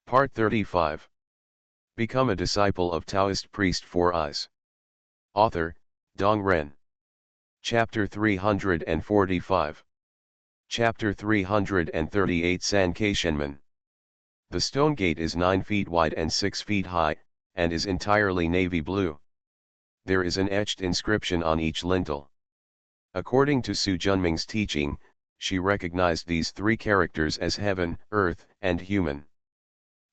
Part 35. Become a disciple of Taoist priest Four Eyes. Author, Dong Ren. Chapter 345. Chapter 338 San Shenmen. The stone gate is 9 feet wide and 6 feet high, and is entirely navy blue. There is an etched inscription on each lintel. According to Su Junming's teaching, she recognized these three characters as heaven, earth, and human.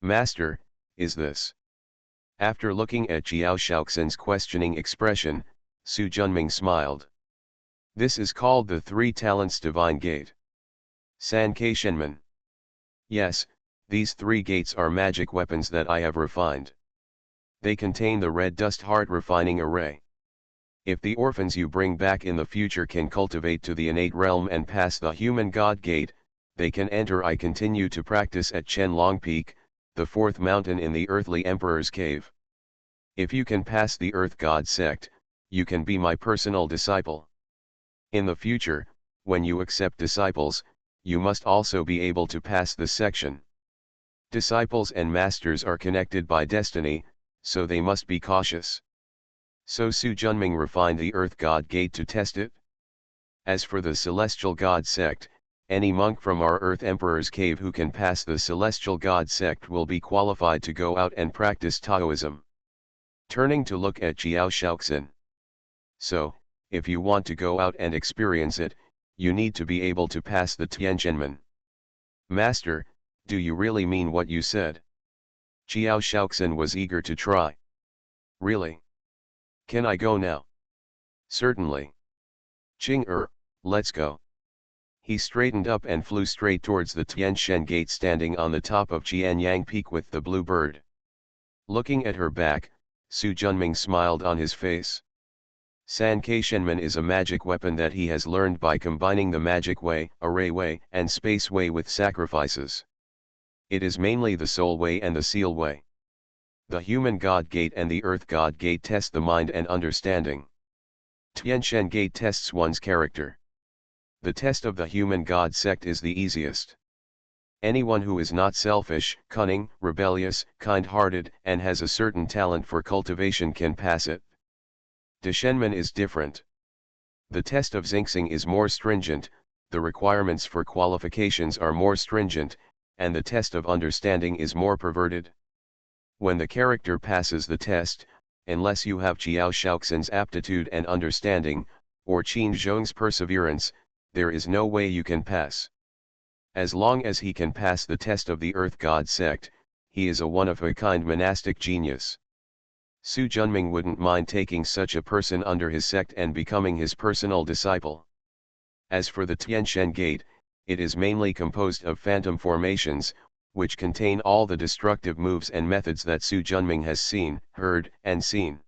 Master, is this? After looking at Jiao Shaoxin's questioning expression, Su Junming smiled. This is called the Three Talents Divine Gate. San Shenmen. Yes, these three gates are magic weapons that I have refined. They contain the red dust heart refining array. If the orphans you bring back in the future can cultivate to the innate realm and pass the human god gate, they can enter. I continue to practice at Qianlong Peak, the fourth mountain in the earthly emperor's cave. If you can pass the earth god sect, you can be my personal disciple. In the future, when you accept disciples, you must also be able to pass the section. Disciples and masters are connected by destiny, so they must be cautious. So Su Junming refined the earth god gate to test it. As for the celestial god sect, any monk from our earth emperor's cave who can pass the celestial god sect will be qualified to go out and practice Taoism. Turning to look at Jiao Shaoxin. So, if you want to go out and experience it, you need to be able to pass the Tianzhenmen. Master, do you really mean what you said? Jiao Shaoxin was eager to try. Really? Can I go now? Certainly. Qing let's go. He straightened up and flew straight towards the Tianzhen gate, standing on the top of Jianyang Peak with the blue bird. Looking at her back, Su Junming smiled on his face. San Shenmen is a magic weapon that he has learned by combining the magic way, array way, and space way with sacrifices. It is mainly the soul way and the seal way. The human god gate and the earth god gate test the mind and understanding. Tianzhen gate tests one's character. The test of the human god sect is the easiest. Anyone who is not selfish, cunning, rebellious, kind-hearted, and has a certain talent for cultivation can pass it. Deshenmen is different. The test of Xingxing is more stringent, the requirements for qualifications are more stringent, and the test of understanding is more perverted. When the character passes the test, unless you have Jiao Shaoxin's aptitude and understanding, or Qin Zhong's perseverance, there is no way you can pass. As long as he can pass the test of the Earth God sect, he is a one-of-a-kind monastic genius. Su Junming wouldn't mind taking such a person under his sect and becoming his personal disciple. As for the Tianzhen gate, it is mainly composed of phantom formations, which contain all the destructive moves and methods that Su Junming has seen, heard, and seen.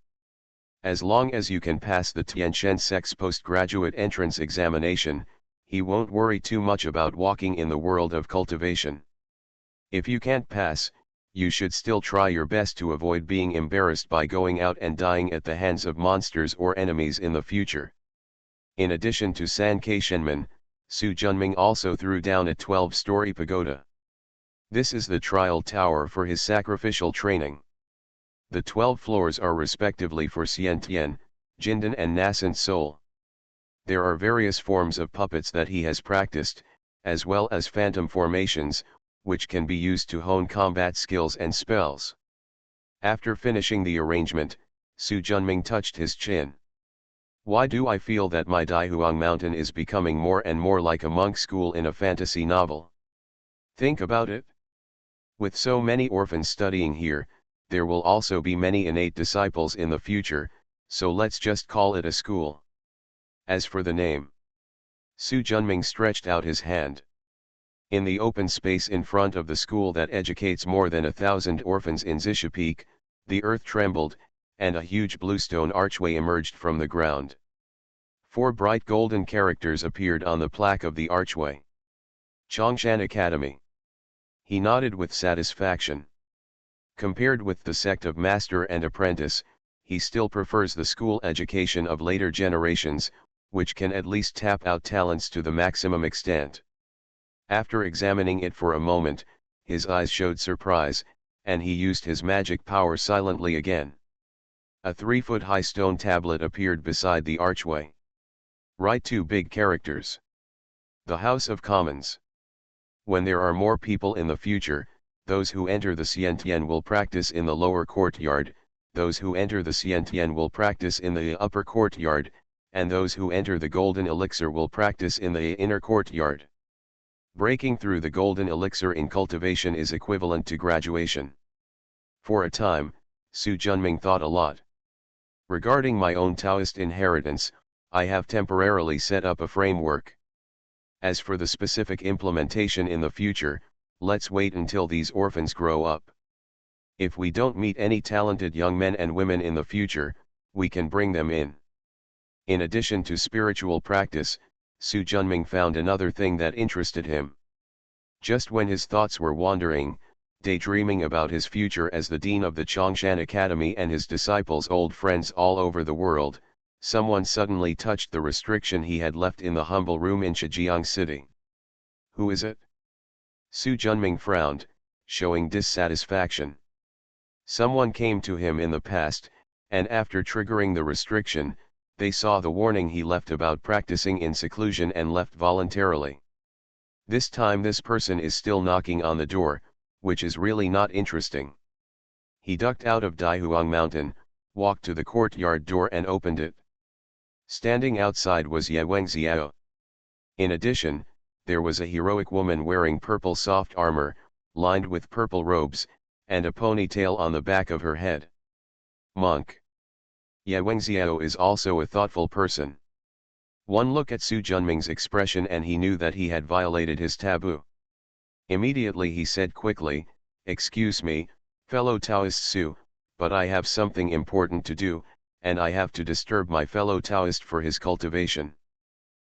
As long as you can pass the Tianzhen sect's postgraduate entrance examination, he won't worry too much about walking in the world of cultivation. If you can't pass, you should still try your best to avoid being embarrassed by going out and dying at the hands of monsters or enemies in the future. In addition to San Shenmen, Su Junming also threw down a 12-story pagoda. This is the trial tower for his sacrificial training. The 12 floors are respectively for Xiantian, Jindan and nascent soul. There are various forms of puppets that he has practiced, as well as phantom formations, which can be used to hone combat skills and spells. After finishing the arrangement, Su Junming touched his chin. Why do I feel that my Daihuang mountain is becoming more and more like a monk school in a fantasy novel? Think about it. With so many orphans studying here, there will also be many innate disciples in the future, so let's just call it a school. As for the name, Su Junming stretched out his hand. In the open space in front of the school that educates more than 1,000 orphans in Zisha Peak, the earth trembled, and a huge bluestone archway emerged from the ground. 4 bright golden characters appeared on the plaque of the archway. Chongshan Academy. He nodded with satisfaction. Compared with the sect of master and apprentice, he still prefers the school education of later generations, which can at least tap out talents to the maximum extent. After examining it for a moment, his eyes showed surprise, and he used his magic power silently again. A 3-foot-high stone tablet appeared beside the archway. Write 2 big characters. The House of Commons. When there are more people in the future, those who enter the Xiantian will practice in the lower courtyard, those who enter the Xiantian will practice in the upper courtyard, and those who enter the golden elixir will practice in the inner courtyard. Breaking through the golden elixir in cultivation is equivalent to graduation. For a time, Su Junming thought a lot. Regarding my own Taoist inheritance, I have temporarily set up a framework. As for the specific implementation in the future, let's wait until these orphans grow up. If we don't meet any talented young men and women in the future, we can bring them in. In addition to spiritual practice, Su Junming found another thing that interested him. Just when his thoughts were wandering, daydreaming about his future as the dean of the Chongshan Academy and his disciples' old friends all over the world, someone suddenly touched the restriction he had left in the humble room in Shijiang City. Who is it? Su Junming frowned, showing dissatisfaction. Someone came to him in the past, and after triggering the restriction, they saw the warning he left about practicing in seclusion and left voluntarily. This time this person is still knocking on the door, which is really not interesting. He ducked out of Daihuang Mountain, walked to the courtyard door and opened it. Standing outside was Ye Wengxiao. In addition, there was a heroic woman wearing purple soft armor, lined with purple robes, and a ponytail on the back of her head. Monk. Ye Wengxiao is also a thoughtful person. One look at Su Junming's expression and he knew that he had violated his taboo. Immediately he said quickly, "Excuse me, fellow Taoist Su, but I have something important to do, and I have to disturb my fellow Taoist for his cultivation."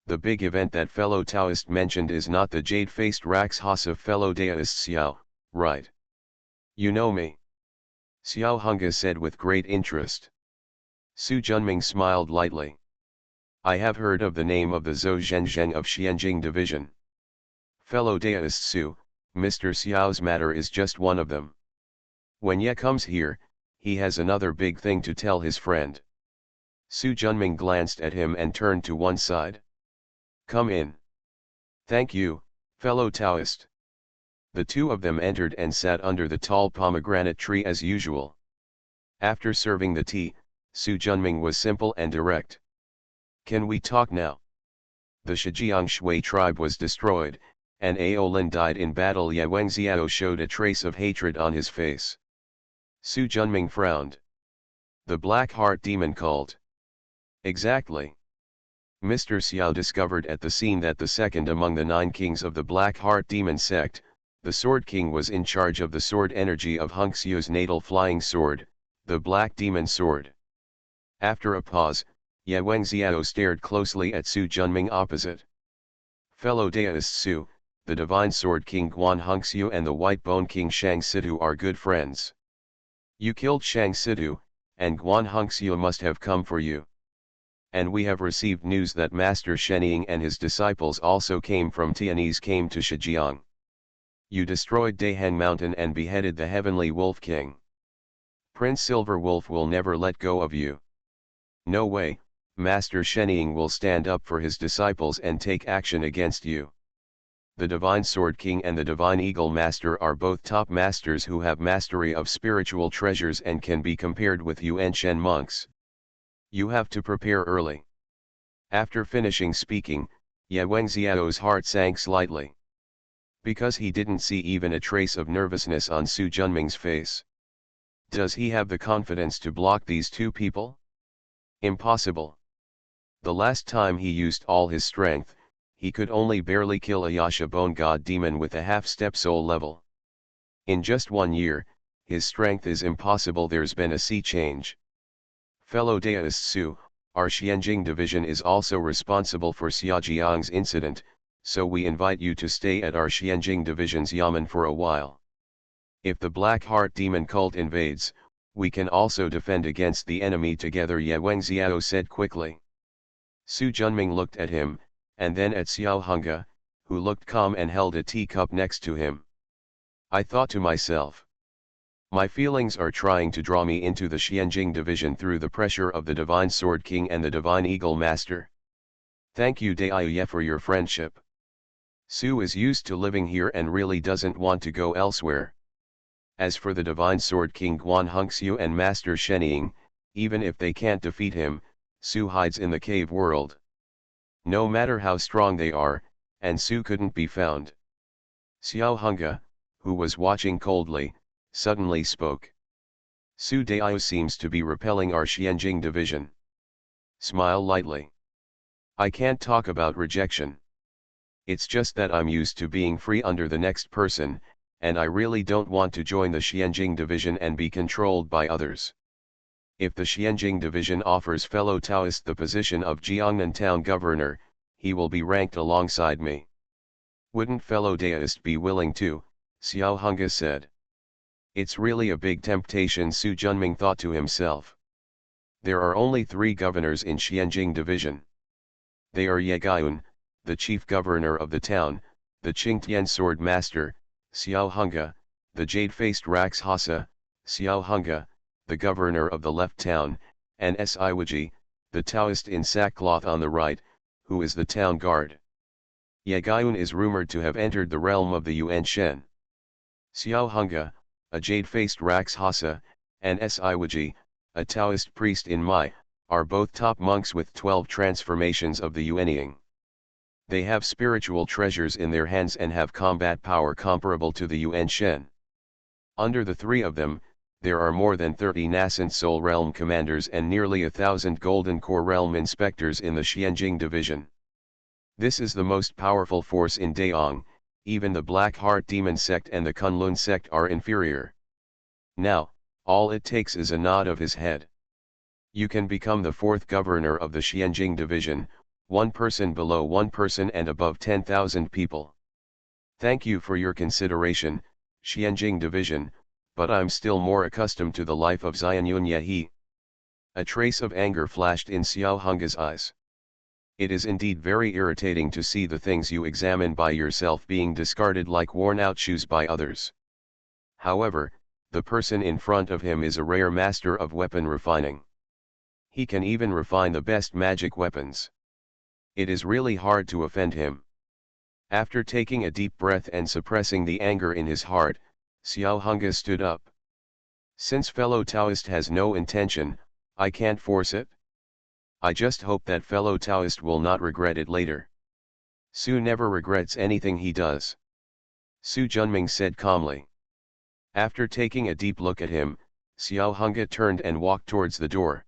The big event that fellow Taoist mentioned is not the jade-faced Raxhas of fellow Daoist Xiao, right? You know me. Xiao Hunga said with great interest. Su Junming smiled lightly. I have heard of the name of the Zhou Zhenzheng of Xianjing Division. Fellow Daoist Su, Mr. Xiao's matter is just one of them. When Ye comes here, he has another big thing to tell his friend. Su Junming glanced at him and turned to one side. Come in. Thank you, fellow Taoist. The two of them entered and sat under the tall pomegranate tree as usual. After serving the tea, Su Junming was simple and direct. Can we talk now? The Shijiang Shui tribe was destroyed, and Aolin died in battle. Ye Wengxiao showed a trace of hatred on his face. Su Junming frowned. The Black Heart Demon cult. Exactly. Mr. Xiao discovered at the scene that the second among the 9 kings of the Black Heart Demon sect, the Sword King, was in charge of the sword energy of Hung Xiu's natal flying sword, the Black Demon Sword. After a pause, Ye Wengxiao stared closely at Su Junming opposite. Fellow Daoist Su, the Divine Sword King Guan Hongxiu and the White Bone King Shang Situ are good friends. You killed Shang Situ, and Guan Hongxiu must have come for you. And we have received news that Master Shenying and his disciples also came from Tianese came to Shijiang. You destroyed Daiheng Mountain and beheaded the Heavenly Wolf King. Prince Silver Wolf will never let go of you. No way, Master Shenying will stand up for his disciples and take action against you. The Divine Sword King and the Divine Eagle Master are both top masters who have mastery of spiritual treasures and can be compared with Yuan Shen monks. You have to prepare early. After finishing speaking, Ye Wengxiao's heart sank slightly. Because he didn't see even a trace of nervousness on Su Junming's face. Does he have the confidence to block these two people? Impossible. The last time he used all his strength, he could only barely kill a Yasha Bone God Demon with a half-step soul level. In just 1 year, his strength is impossible. There's been a sea change. Fellow Daoist Su, our Xianjing division is also responsible for Xiajiang's incident, so we invite you to stay at our Xianjing division's yamen for a while. If the Black Heart Demon cult invades, we can also defend against the enemy together, Ye Wengxiao said quickly. Su Junming looked at him, and then at Xiao Hunga, who looked calm and held a teacup next to him. I thought to myself. My feelings are trying to draw me into the Xianjing division through the pressure of the Divine Sword King and the Divine Eagle Master. Thank you Daiye for your friendship. Su is used to living here and really doesn't want to go elsewhere. As for the Divine Sword King Guan Hongxiu and Master Shenying, even if they can't defeat him, Su hides in the cave world. No matter how strong they are, and Su couldn't be found. Xiao Hunga, who was watching coldly, suddenly spoke. Su Daiyu seems to be repelling our Xianjing division. Smile lightly. I can't talk about rejection. It's just that I'm used to being free under the next person, and I really don't want to join the Xianjing division and be controlled by others. If the Xianjing division offers fellow Taoist the position of Jiangnan town governor, he will be ranked alongside me. Wouldn't fellow Taoist be willing to? Xiao Hunga said. It's really a big temptation, Su Junming thought to himself. There are only 3 governors in Xianjing division. They are Ye Gaiyun, the chief governor of the town, the Qingtian sword master, Xiao Hunga, the jade-faced Rakshasa, Xiao Hunga, the governor of the left town, and Siwiji, the Taoist in sackcloth on the right, who is the town guard. Ye Gaiyun is rumored to have entered the realm of the Yuan Shen. Xiao Hunga, a jade-faced Rakshasa, and Siwiji, a Taoist priest in Mai, are both top monks with 12 transformations of the Yuanying. They have spiritual treasures in their hands and have combat power comparable to the Yuan Shen. Under the 3 of them, there are more than 30 nascent soul realm commanders and nearly 1,000 golden core realm inspectors in the Xianjing division. This is the most powerful force in Daong. Even the Black Heart Demon sect and the Kunlun sect are inferior. Now, all it takes is a nod of his head. You can become the 4th governor of the Xianjing division, 1 person below 1 person and above 10,000 people. Thank you for your consideration, Xianjing division, but I'm still more accustomed to the life of Xianyun Yehi. A trace of anger flashed in Xiao Hunga's eyes. It is indeed very irritating to see the things you examine by yourself being discarded like worn-out shoes by others. However, the person in front of him is a rare master of weapon refining. He can even refine the best magic weapons. It is really hard to offend him. After taking a deep breath and suppressing the anger in his heart, Xiao Hunga stood up. Since fellow Taoist has no intention, I can't force it. I just hope that fellow Taoist will not regret it later. Su never regrets anything he does. Su Junming said calmly. After taking a deep look at him, Xiao Hunga turned and walked towards the door.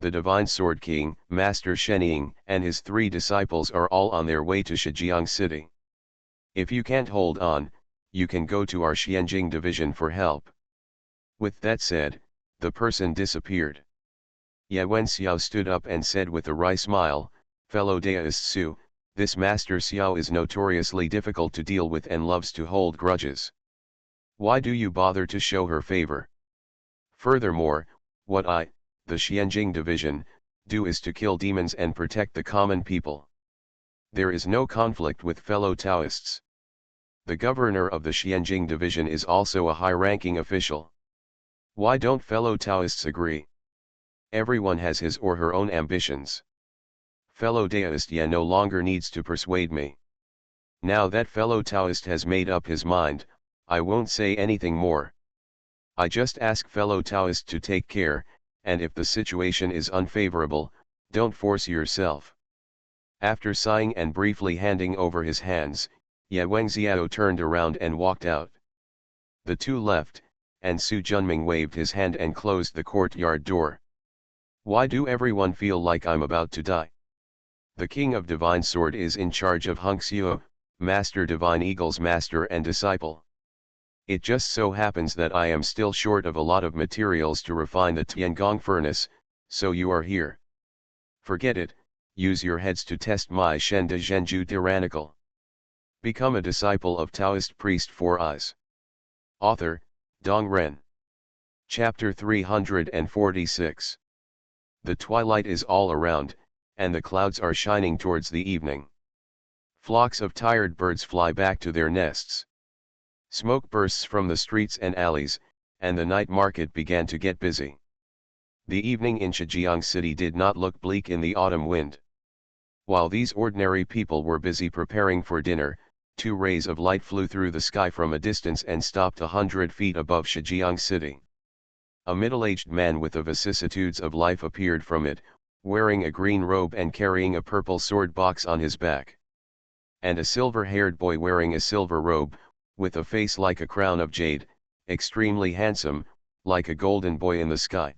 The Divine Sword King, Master Shenying, and his 3 disciples are all on their way to Shijiang City. If you can't hold on, you can go to our Xianjing division for help. With that said, the person disappeared. Ye Wenxiao stood up and said with a wry smile, fellow Daoist Su, this Master Xiao is notoriously difficult to deal with and loves to hold grudges. Why do you bother to show her favor? Furthermore, what I, the Xianjing division, do is to kill demons and protect the common people. There is no conflict with fellow Taoists. The governor of the Xianjing division is also a high-ranking official. Why don't fellow Taoists agree? Everyone has his or her own ambitions. Fellow Daoist Ye no longer needs to persuade me. Now that fellow Taoist has made up his mind, I won't say anything more. I just ask fellow Taoist to take care, and if the situation is unfavorable, don't force yourself. After sighing and briefly handing over his hands, Ye Wenxiao turned around and walked out. The 2 left, and Su Junming waved his hand and closed the courtyard door. Why do everyone feel like I'm about to die? The King of Divine Sword is in charge of Hongxiu, Master Divine Eagle's master and disciple. It just so happens that I am still short of a lot of materials to refine the Tiangong furnace, so you are here. Forget it, use your heads to test my Shen de Zhenju tyrannical. Become a disciple of Taoist priest Four Eyes. Author, Dong Ren. Chapter 346. The twilight is all around, and the clouds are shining towards the evening. Flocks of tired birds fly back to their nests. Smoke bursts from the streets and alleys, and the night market began to get busy. The evening in Zhejiang City did not look bleak in the autumn wind. While these ordinary people were busy preparing for dinner, two rays of light flew through the sky from a distance and stopped 100 feet above Zhejiang City. A middle-aged man with the vicissitudes of life appeared from it, wearing a green robe and carrying a purple sword box on his back. And a silver-haired boy wearing a silver robe, with a face like a crown of jade, extremely handsome, like a golden boy in the sky.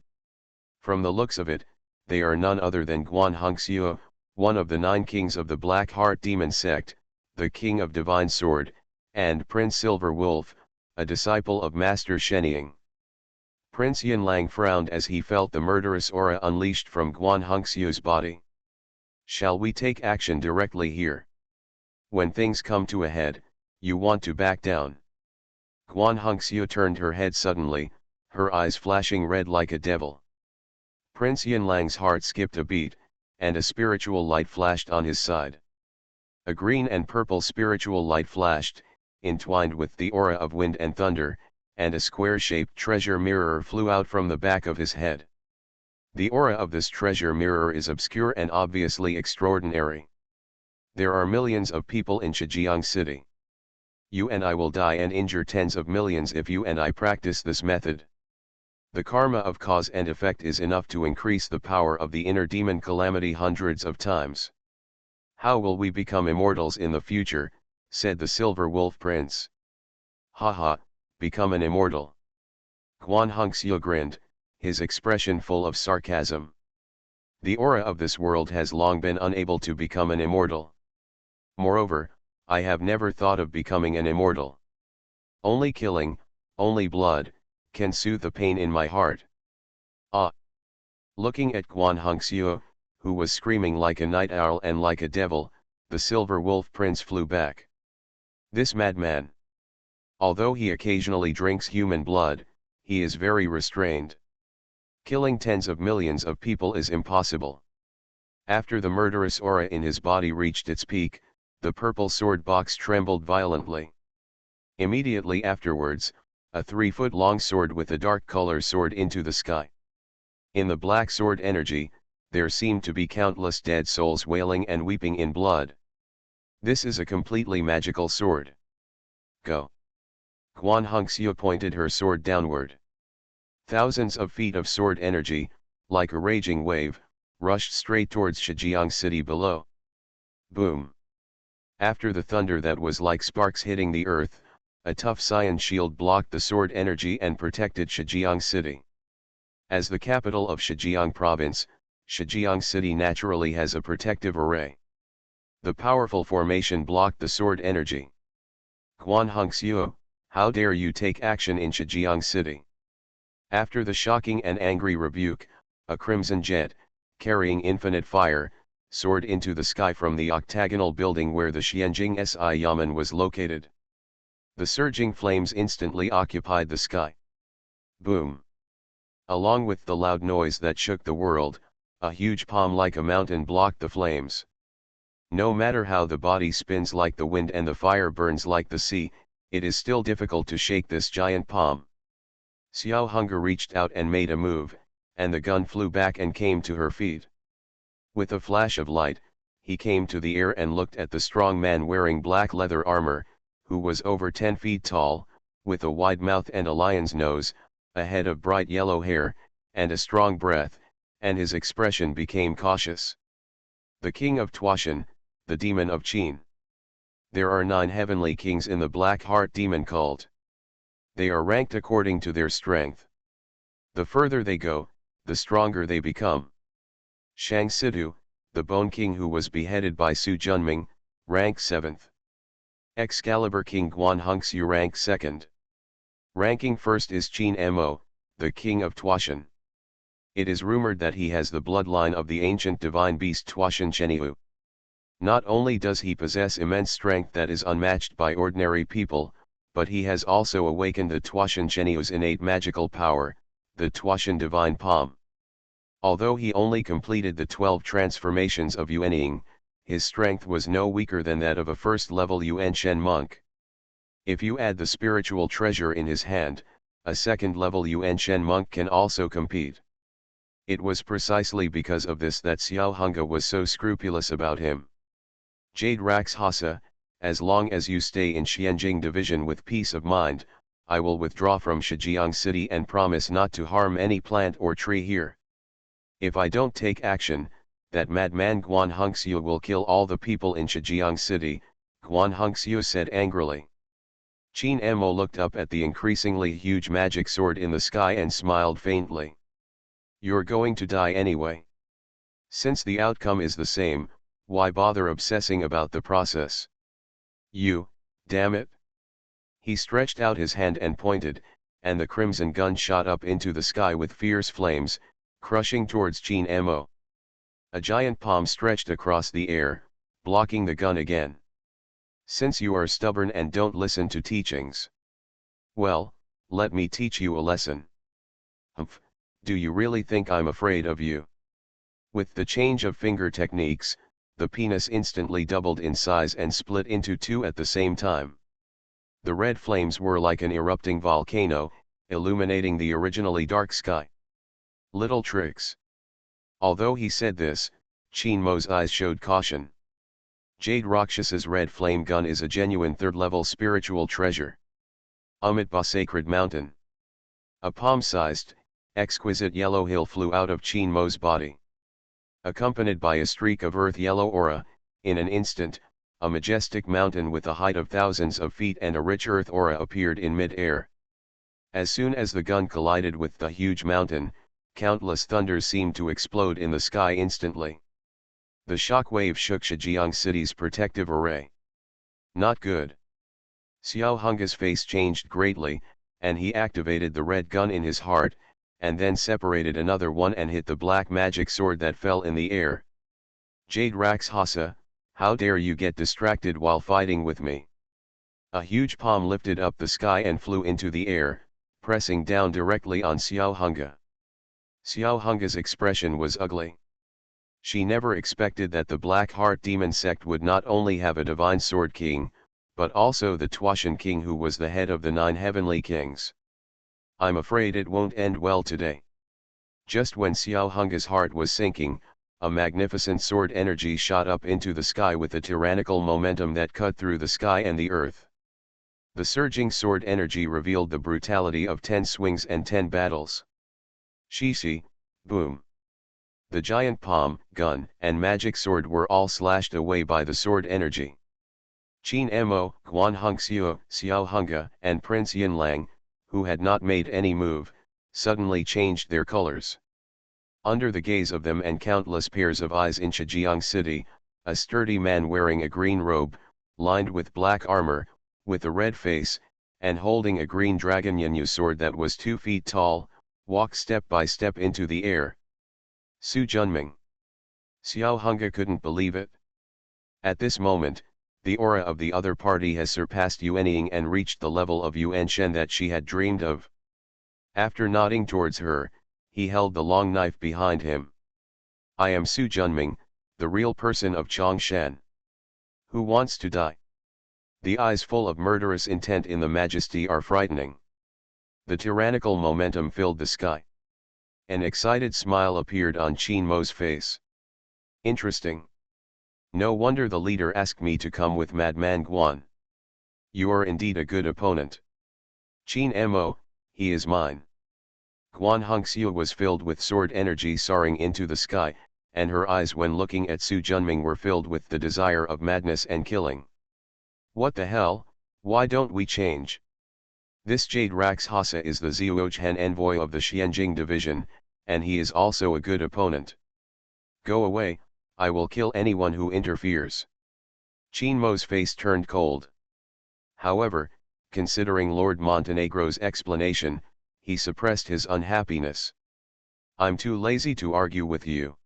From the looks of it, they are none other than Guan Hongxiu, one of the 9 kings of the Black Heart Demon sect, the king of Divine Sword, and Prince Silver Wolf, a disciple of Master Shenying. Prince Yinlang frowned as he felt the murderous aura unleashed from Guan Hongxiu's body. Shall we take action directly here? When things come to a head, you want to back down. Guan Hongxiu turned her head suddenly, her eyes flashing red like a devil. Prince Yinlang's heart skipped a beat, and a spiritual light flashed on his side. A green and purple spiritual light flashed, entwined with the aura of wind and thunder, and a square-shaped treasure mirror flew out from the back of his head. The aura of this treasure mirror is obscure and obviously extraordinary. There are millions of people in Zhejiang City. You and I will die and injure tens of millions if you and I practice this method. The karma of cause and effect is enough to increase the power of the inner demon calamity hundreds of times. How will we become immortals in the future, said the Silver Wolf Prince. Ha, become an immortal. Guan Hongxiu grinned, his expression full of sarcasm. The aura of this world has long been unable to become an immortal. Moreover, I have never thought of becoming an immortal. Only killing, only blood, can soothe the pain in my heart. Ah! Looking at Guan Hongxiu, who was screaming like a night owl and like a devil, the Silver Wolf Prince flew back. This madman. Although he occasionally drinks human blood, he is very restrained. Killing tens of millions of people is impossible. After the murderous aura in his body reached its peak, the purple sword box trembled violently. Immediately afterwards, a 3-foot-long sword with a dark color soared into the sky. In the black sword energy, there seemed to be countless dead souls wailing and weeping in blood. This is a completely magical sword. Go. Guan Hongxiu pointed her sword downward. Thousands of feet of sword energy, like a raging wave, rushed straight towards Zhejiang City below. Boom. After the thunder that was like sparks hitting the earth, a tough cyan shield blocked the sword energy and protected Zhejiang City. As the capital of Zhejiang Province, Zhejiang City naturally has a protective array. The powerful formation blocked the sword energy. Guan Hongxiu, how dare you take action in Zhejiang City? After the shocking and angry rebuke, a crimson jet, carrying infinite fire, soared into the sky from the octagonal building where the Xianjing Si Yamen was located. The surging flames instantly occupied the sky. Boom! Along with the loud noise that shook the world, a huge palm like a mountain blocked the flames. No matter how the body spins like the wind and the fire burns like the sea, it is still difficult to shake this giant palm. Xiao Hunger reached out and made a move, and the gun flew back and came to her feet. With a flash of light, he came to the air and looked at the strong man wearing black leather armor, who was over 10 feet tall, with a wide mouth and a lion's nose, a head of bright yellow hair, and a strong breath, and his expression became cautious. The king of Tuashan, the demon of Qin. There are 9 heavenly kings in the Black Heart Demon cult. They are ranked according to their strength. The further they go, the stronger they become. Shang Sidu, the Bone King who was beheaded by Su Junming, rank 7th. Excalibur King Guan Hongxiu rank 2nd. Ranking 1st is Qin Mo, the king of Tuashan. It is rumored that he has the bloodline of the ancient divine beast Tuashan Cheniu. Not only does he possess immense strength that is unmatched by ordinary people, but he has also awakened the Tuashan Cheniu's innate magical power, the Tuashan divine palm. Although he only completed the 12 transformations of Yuanying, his strength was no weaker than that of a first-level Yuan Shen monk. If you add the spiritual treasure in his hand, a second-level Yuan Shen monk can also compete. It was precisely because of this that Xiao Hunga was so scrupulous about him. Jade Rakshasa, as long as you stay in Xianjing division with peace of mind, I will withdraw from Shijiang city and promise not to harm any plant or tree here. If I don't take action, that madman Guan Hongxiu will kill all the people in Shijiang city, Guan Hongxiu said angrily. Qin Emo looked up at the increasingly huge magic sword in the sky and smiled faintly. You're going to die anyway. Since the outcome is the same, why bother obsessing about the process? You, damn it. He stretched out his hand and pointed, and the crimson gun shot up into the sky with fierce flames, crushing towards Qin Emo. A giant palm stretched across the air, blocking the gun again. Since you are stubborn and don't listen to teachings. Well, let me teach you a lesson. Humph, do you really think I'm afraid of you? With the change of finger techniques, the penis instantly doubled in size and split into two at the same time. The red flames were like an erupting volcano, illuminating the originally dark sky. Little tricks. Although he said this, Qin Mo's eyes showed caution. Jade Rakshasa's red flame gun is a genuine third-level spiritual treasure. Amitabha Sacred Mountain. A palm-sized, exquisite yellow hill flew out of Qin Mo's body. Accompanied by a streak of earth-yellow aura, in an instant, a majestic mountain with a height of thousands of feet and a rich earth aura appeared in mid-air. As soon as the gun collided with the huge mountain, countless thunders seemed to explode in the sky instantly. The shock wave shook Shijiang city's protective array. Not good. Xiao Hunga's face changed greatly, and he activated the red gun in his heart, and then separated another one and hit the black magic sword that fell in the air. Jade Rakshasa, how dare you get distracted while fighting with me? A huge palm lifted up the sky and flew into the air, pressing down directly on Xiao Hunga. Xiao Hunga's expression was ugly. She never expected that the Black Heart Demon sect would not only have a divine sword king, but also the Tuashan king who was the head of the 9 heavenly kings. I'm afraid it won't end well today. Just when Xiao Hunga's heart was sinking, a magnificent sword energy shot up into the sky with a tyrannical momentum that cut through the sky and the earth. The surging sword energy revealed the brutality of 10 swings and 10 battles. Shishi, boom. The giant palm, gun, and magic sword were all slashed away by the sword energy. Qin Emo, Guan Hongxiu, Xiao Hunga, and Prince Yinlang, who had not made any move, suddenly changed their colors. Under the gaze of them and countless pairs of eyes in Shijiang city, a sturdy man wearing a green robe, lined with black armor, with a red face, and holding a green dragon Yanyu sword that was 2 feet tall, walked step by step into the air. Su Junming. Xiao Hunga couldn't believe it. At this moment, the aura of the other party has surpassed Yuanying and reached the level of Yuan Shen that she had dreamed of. After nodding towards her, he held the long knife behind him. I am Su Junming, the real person of Chongshan. Who wants to die? The eyes full of murderous intent in the majesty are frightening. The tyrannical momentum filled the sky. An excited smile appeared on Qin Mo's face. Interesting. No wonder the leader asked me to come with Madman Guan. You are indeed a good opponent. Qin Emo, he is mine. Guan Hongxiu was filled with sword energy soaring into the sky, and her eyes when looking at Su Junming were filled with the desire of madness and killing. What the hell, why don't we change? This Jade Rakshasa is the Zhuochen envoy of the Xianjing division, and he is also a good opponent. Go away, I will kill anyone who interferes. Qin Mo's face turned cold. However, considering Lord Montenegro's explanation, he suppressed his unhappiness. I'm too lazy to argue with you.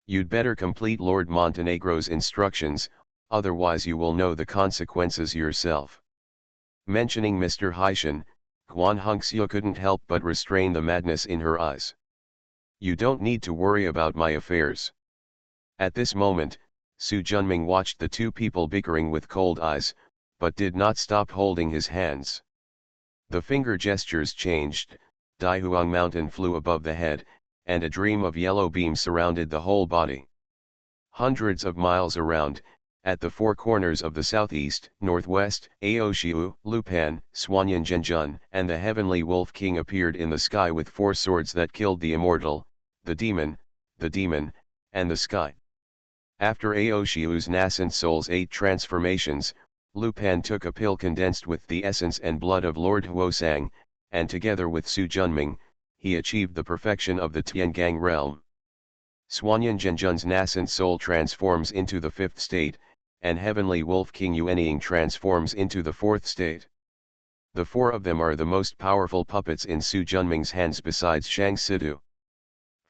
You'd better complete Lord Montenegro's instructions, otherwise you will know the consequences yourself. Mentioning Mr. Haishan, Guan Hongxiu couldn't help but restrain the madness in her eyes. You don't need to worry about my affairs. At this moment, Su Junming watched the two people bickering with cold eyes, but did not stop holding his hands. The finger gestures changed, Daihuang Mountain flew above the head, and a dream of yellow beams surrounded the whole body. Hundreds of miles around, at the four corners of the southeast, northwest, Aoshiu, Lupan, Swanyan Zhenjun, and the heavenly Wolf King appeared in the sky with four swords that killed the immortal, the demon, and the sky. After Aoshiu's nascent soul's 8 transformations, Lupan took a pill condensed with the essence and blood of Lord Huosang, and together with Su Junming, he achieved the perfection of the Tiangang realm. Swanyan Zhenjun's nascent soul transforms into the 5th state, and heavenly Wolf King Yuanying transforms into the 4th state. The four of them are the most powerful puppets in Su Junming's hands besides Shang Sidu.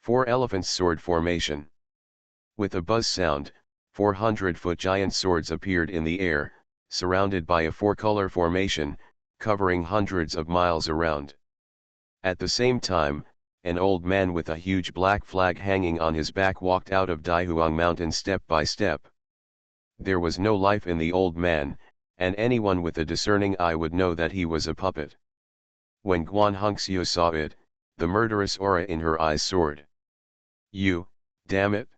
4 elephants sword formation. With a buzz sound, 400-foot giant swords appeared in the air, surrounded by a 4-color formation, covering hundreds of miles around. At the same time, an old man with a huge black flag hanging on his back walked out of Daihuang Mountain step by step. There was no life in the old man, and anyone with a discerning eye would know that he was a puppet. When Guan Hongxiu saw it, the murderous aura in her eyes soared. "You, damn it!"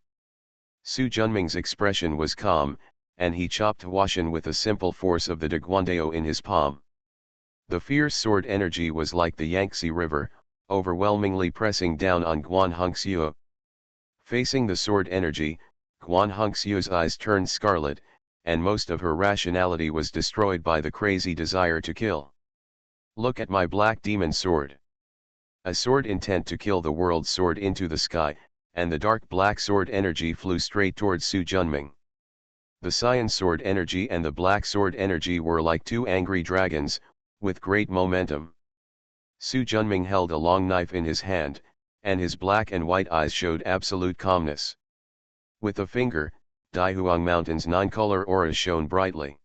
Su Junming's expression was calm, and he chopped Huashan with a simple force of the Daguandao in his palm. The fierce sword energy was like the Yangtze River, overwhelmingly pressing down on Guan Hongxiu. Facing the sword energy, Guan Hongxiu's eyes turned scarlet, and most of her rationality was destroyed by the crazy desire to kill. "Look at my black demon sword." A sword intent to kill the world soared into the sky, and the dark black sword energy flew straight towards Su Junming. The cyan sword energy and the black sword energy were like 2 angry dragons, with great momentum. Su Junming held a long knife in his hand, and his black and white eyes showed absolute calmness. With a finger, Daihuang Mountain's 9-color aura shone brightly.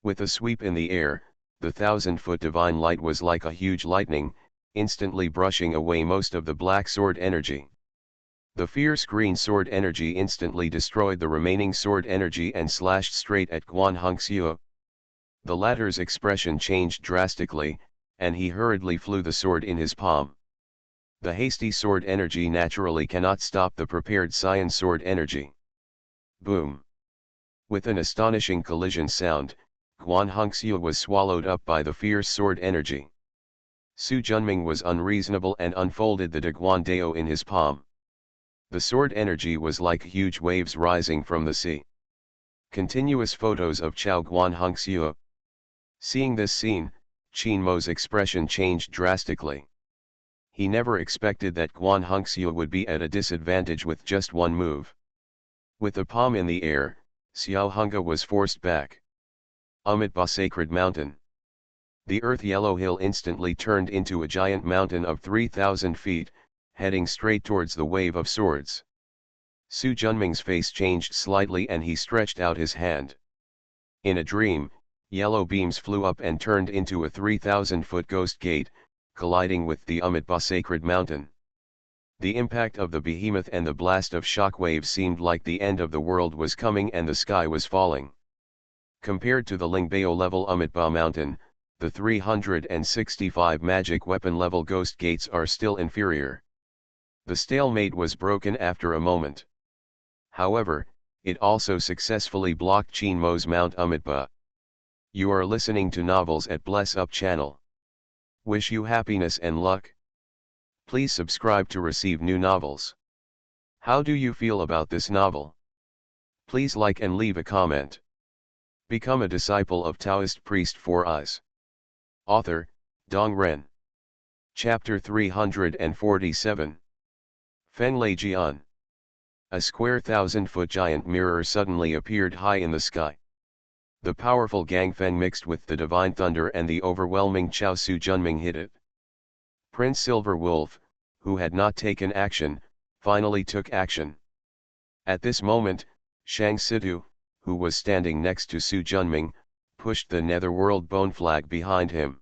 With a sweep in the air, the 1,000-foot divine light was like a huge lightning, instantly brushing away most of the black sword energy. The fierce green sword energy instantly destroyed the remaining sword energy and slashed straight at Guan Hongxiu. The latter's expression changed drastically, and he hurriedly flew the sword in his palm. The hasty sword energy naturally cannot stop the prepared cyan sword energy. Boom! With an astonishing collision sound, Guan Hongxiu was swallowed up by the fierce sword energy. Su Junming was unreasonable and unfolded the Daguandao in his palm. The sword energy was like huge waves rising from the sea. Continuous photos of Chao Guan Hongxiu. Seeing this scene, Qin Mo's expression changed drastically. He never expected that Guan Hongxiu would be at a disadvantage with just one move. With the palm in the air, Xiao Hunga was forced back. Amitabha Sacred Mountain. The earth yellow hill instantly turned into a giant mountain of 3,000 feet, heading straight towards the wave of swords. Su Junming's face changed slightly and he stretched out his hand. In a dream, yellow beams flew up and turned into a 3,000-foot ghost gate, colliding with the Amitabha Sacred Mountain. The impact of the behemoth and the blast of shockwaves seemed like the end of the world was coming and the sky was falling. Compared to the Lingbao level Amitabha Mountain, the 365 magic weapon level ghost gates are still inferior. The stalemate was broken after a moment. However, it also successfully blocked Qin Mo's Mount Amitabha. You are listening to Novels at Bless Up channel. Wish you happiness and luck. Please subscribe to receive new novels. How do you feel about this novel? Please like and leave a comment. Become a disciple of Taoist priest 4 Eyes. Author, Dong Ren. Chapter 347. Fenglei Jian. A square 1,000-foot giant mirror suddenly appeared high in the sky. The powerful Gangfeng mixed with the divine thunder and the overwhelming Chao Su Junming hit it. Prince Silver Wolf, who had not taken action, finally took action. At this moment, Shang Sidu, who was standing next to Su Junming, pushed the netherworld bone flag behind him.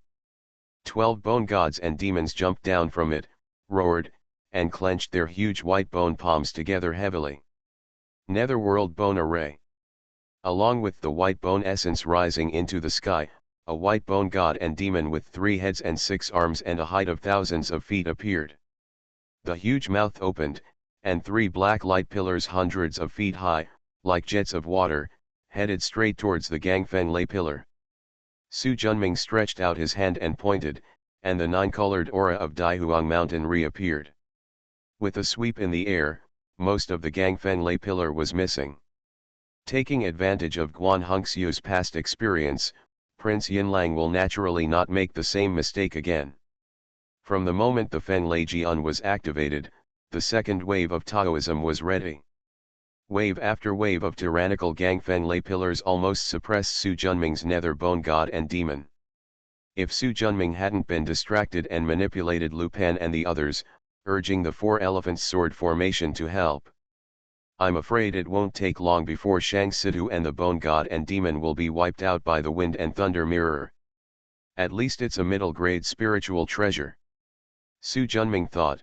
12 bone gods and demons jumped down from it, roared, and clenched their huge white bone palms together heavily. Netherworld bone array. Along with the white bone essence rising into the sky, a white bone god and demon with 3 heads and 6 arms and a height of thousands of feet appeared. The huge mouth opened, and 3 black light pillars hundreds of feet high, like jets of water, headed straight towards the Gangfeng Lei pillar. Su Junming stretched out his hand and pointed, and the 9-colored aura of Daihuang Mountain reappeared. With a sweep in the air, most of the Gangfeng Lei pillar was missing. Taking advantage of Guan Hongxiu's past experience, Prince Yinlang will naturally not make the same mistake again. From the moment the Feng Lei Jian was activated, the second wave of Taoism was ready. Wave after wave of tyrannical Gangfeng Lei pillars almost suppressed Su Junming's nether bone god and demon. If Su Junming hadn't been distracted and manipulated Lu Pan and the others, urging the 4 elephants sword formation to help, I'm afraid it won't take long before Shang Situ and the bone god and demon will be wiped out by the wind and thunder mirror. At least it's a middle-grade spiritual treasure. Su Junming thought.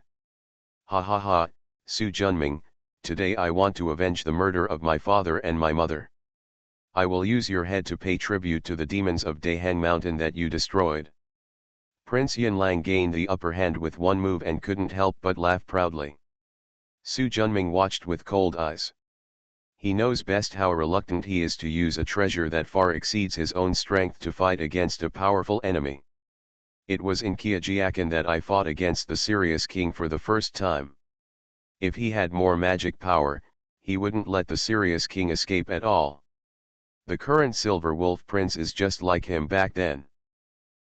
Ha ha ha, Su Junming, today I want to avenge the murder of my father and my mother. I will use your head to pay tribute to the demons of Daheng Mountain that you destroyed. Prince Yinlang gained the upper hand with one move and couldn't help but laugh proudly. Su Junming watched with cold eyes. He knows best how reluctant he is to use a treasure that far exceeds his own strength to fight against a powerful enemy. It was in Qiajiakan that I fought against the Sirius King for the first time. If he had more magic power, he wouldn't let the Sirius King escape at all. The current Silver Wolf Prince is just like him back then.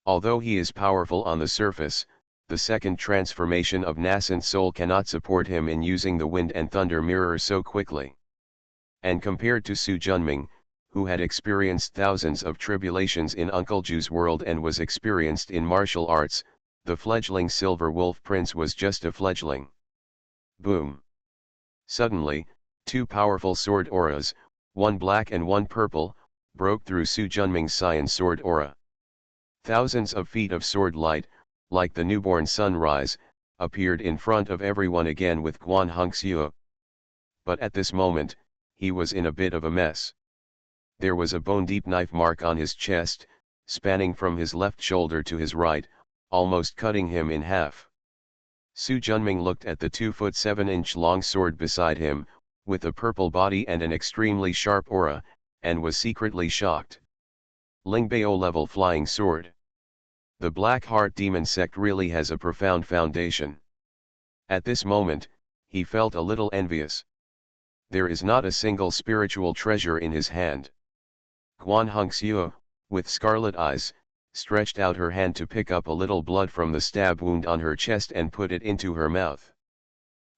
Although he is powerful on the surface, the second transformation of nascent soul cannot support him in using the wind and thunder mirror so quickly. And compared to Su Junming, who had experienced thousands of tribulations in Uncle Ju's world and was experienced in martial arts, the fledgling Silver Wolf Prince was just a fledgling. Boom! Suddenly, 2 powerful sword auras, one black and one purple, broke through Su Junming's cyan sword aura. Thousands of feet of sword light, like the newborn sunrise, appeared in front of everyone again with Guan Hongxiu. But at this moment, he was in a bit of a mess. There was a bone-deep knife mark on his chest, spanning from his left shoulder to his right, almost cutting him in half. Su Junming looked at the 2-foot 7-inch long sword beside him, with a purple body and an extremely sharp aura, and was secretly shocked. Lingbao level flying sword. The Black Heart Demon sect really has a profound foundation. At this moment, he felt a little envious. There is not a single spiritual treasure in his hand. Guan Hongxiu, with scarlet eyes, stretched out her hand to pick up a little blood from the stab wound on her chest and put it into her mouth.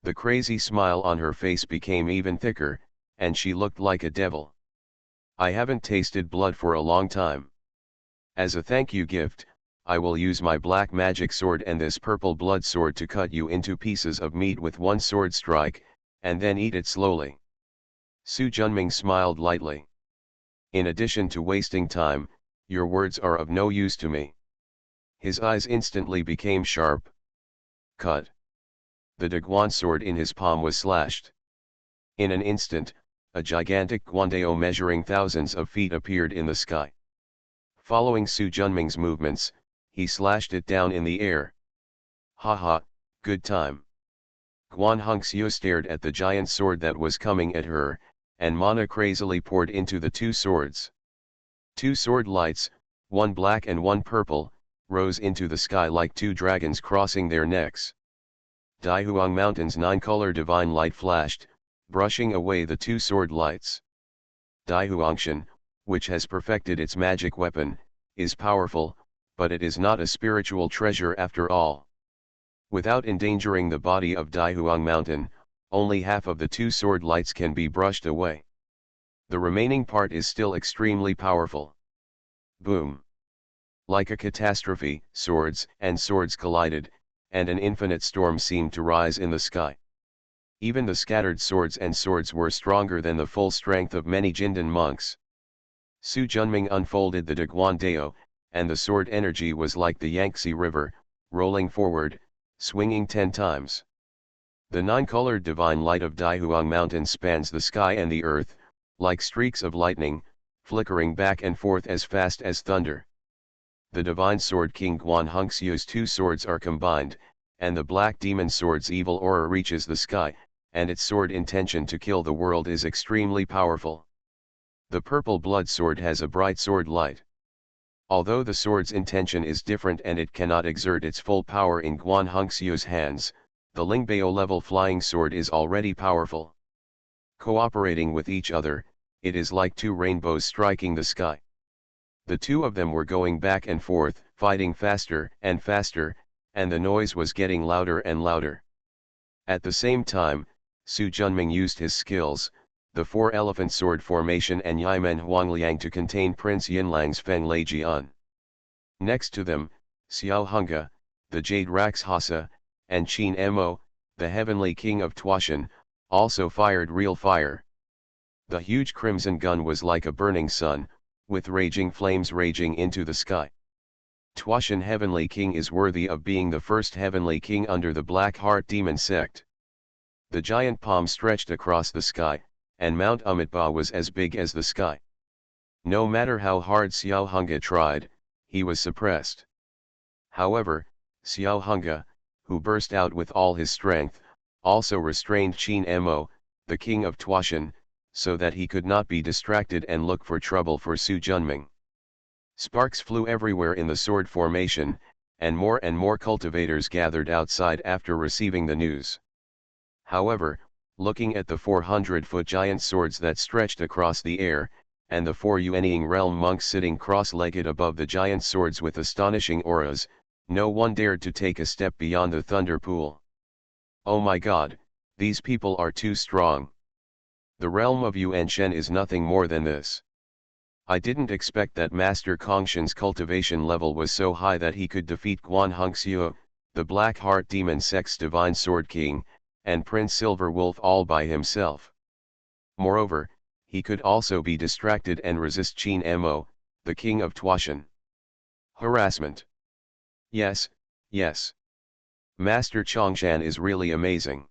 The crazy smile on her face became even thicker, and she looked like a devil. I haven't tasted blood for a long time. As a thank you gift, I will use my black magic sword and this purple blood sword to cut you into pieces of meat with one sword strike, and then eat it slowly. Su Junming smiled lightly. In addition to wasting time, your words are of no use to me. His eyes instantly became sharp. Cut. The Daguan sword in his palm was slashed. In an instant, a gigantic guandao measuring thousands of feet appeared in the sky. Following Su Junming's movements, he slashed it down in the air. Ha ha, good time. Guan Hongxiu stared at the giant sword that was coming at her, and mana crazily poured into the 2 swords. 2 sword lights, one black and one purple, rose into the sky like 2 dragons crossing their necks. Daihuang Mountain's 9-color divine light flashed, brushing away the 2 sword lights. Daihuangshan, which has perfected its magic weapon, is powerful, but it is not a spiritual treasure after all. Without endangering the body of Daihuang Mountain, only half of the 2 sword lights can be brushed away. The remaining part is still extremely powerful. Boom! Like a catastrophe, swords and swords collided, and an infinite storm seemed to rise in the sky. Even the scattered swords and swords were stronger than the full strength of many Jindan monks. Su Junming unfolded the Daguan Dao, and the sword energy was like the Yangtze River, rolling forward, swinging 10 times. The 9-colored divine light of Daihuang Mountain spans the sky and the earth, like streaks of lightning, flickering back and forth as fast as thunder. the divine sword King Guan Hongxiu's two swords are combined, and the black demon sword's evil aura reaches the sky, and its sword intention to kill the world is extremely powerful. The purple blood sword has a bright sword light. Although the sword's intention is different and it cannot exert its full power in Guan Hongxiu's hands, the Lingbao level flying sword is already powerful. Cooperating with each other, it is like two rainbows striking the sky. The two of them were going back and forth, fighting faster and faster, and the noise was getting louder and louder. At the same time, Su Junming used his skills, the four-elephant sword formation and Yimen Huangliang to contain Prince Yinlang's Feng Lei Jian. Next to them, Xiao Hunga, the Jade Rakshasa, and Qin Mo, the heavenly king of Tuashan, also fired real fire. The huge crimson gun was like a burning sun, with raging flames raging into the sky. Tuashan Heavenly King is worthy of being the first heavenly king under the Black Heart Demon sect. The giant palm stretched across the sky, and Mount Amitabha was as big as the sky. No matter how hard Xiao Hunga tried, he was suppressed. However, Xiao Hunga, who burst out with all his strength, also restrained Qin Mo, the king of Tuashan, so that he could not be distracted and look for trouble for Su Junming. Sparks flew everywhere in the sword formation, and more cultivators gathered outside after receiving the news. However, looking at the 400-foot giant swords that stretched across the air, and the 4 Yuanying realm monks sitting cross-legged above the giant swords with astonishing auras, no one dared to take a step beyond the thunder pool. Oh my god, these people are too strong. The realm of Yuan Shen is nothing more than this. I didn't expect that Master Kongshan's cultivation level was so high that he could defeat Guan Hongxiu, the Black Heart Demon sect's Divine Sword King, and Prince Silver Wolf all by himself. Moreover, he could also be distracted and resist Qin Mo, the king of Tuashan. Harassment. Yes, yes. Master Chongshan is really amazing.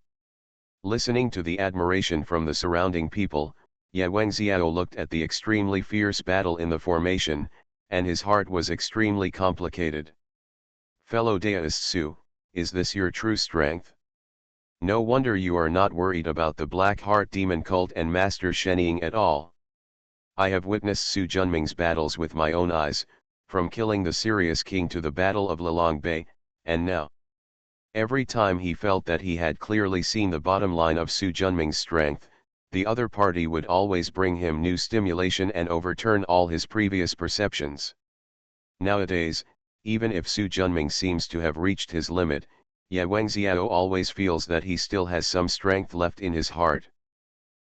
Listening to the admiration from the surrounding people, Ye Wengxiao looked at the extremely fierce battle in the formation, and his heart was extremely complicated. Fellow Taoist Su, is this your true strength? No wonder you are not worried about the Black Heart Demon cult and Master Shenying at all. I have witnessed Su Junming's battles with my own eyes, from killing the Sirius King to the Battle of Lilong Bay, and now. Every time he felt that he had clearly seen the bottom line of Su Junming's strength, the other party would always bring him new stimulation and overturn all his previous perceptions. Nowadays, even if Su Junming seems to have reached his limit, Ye Wengxiao always feels that he still has some strength left in his heart.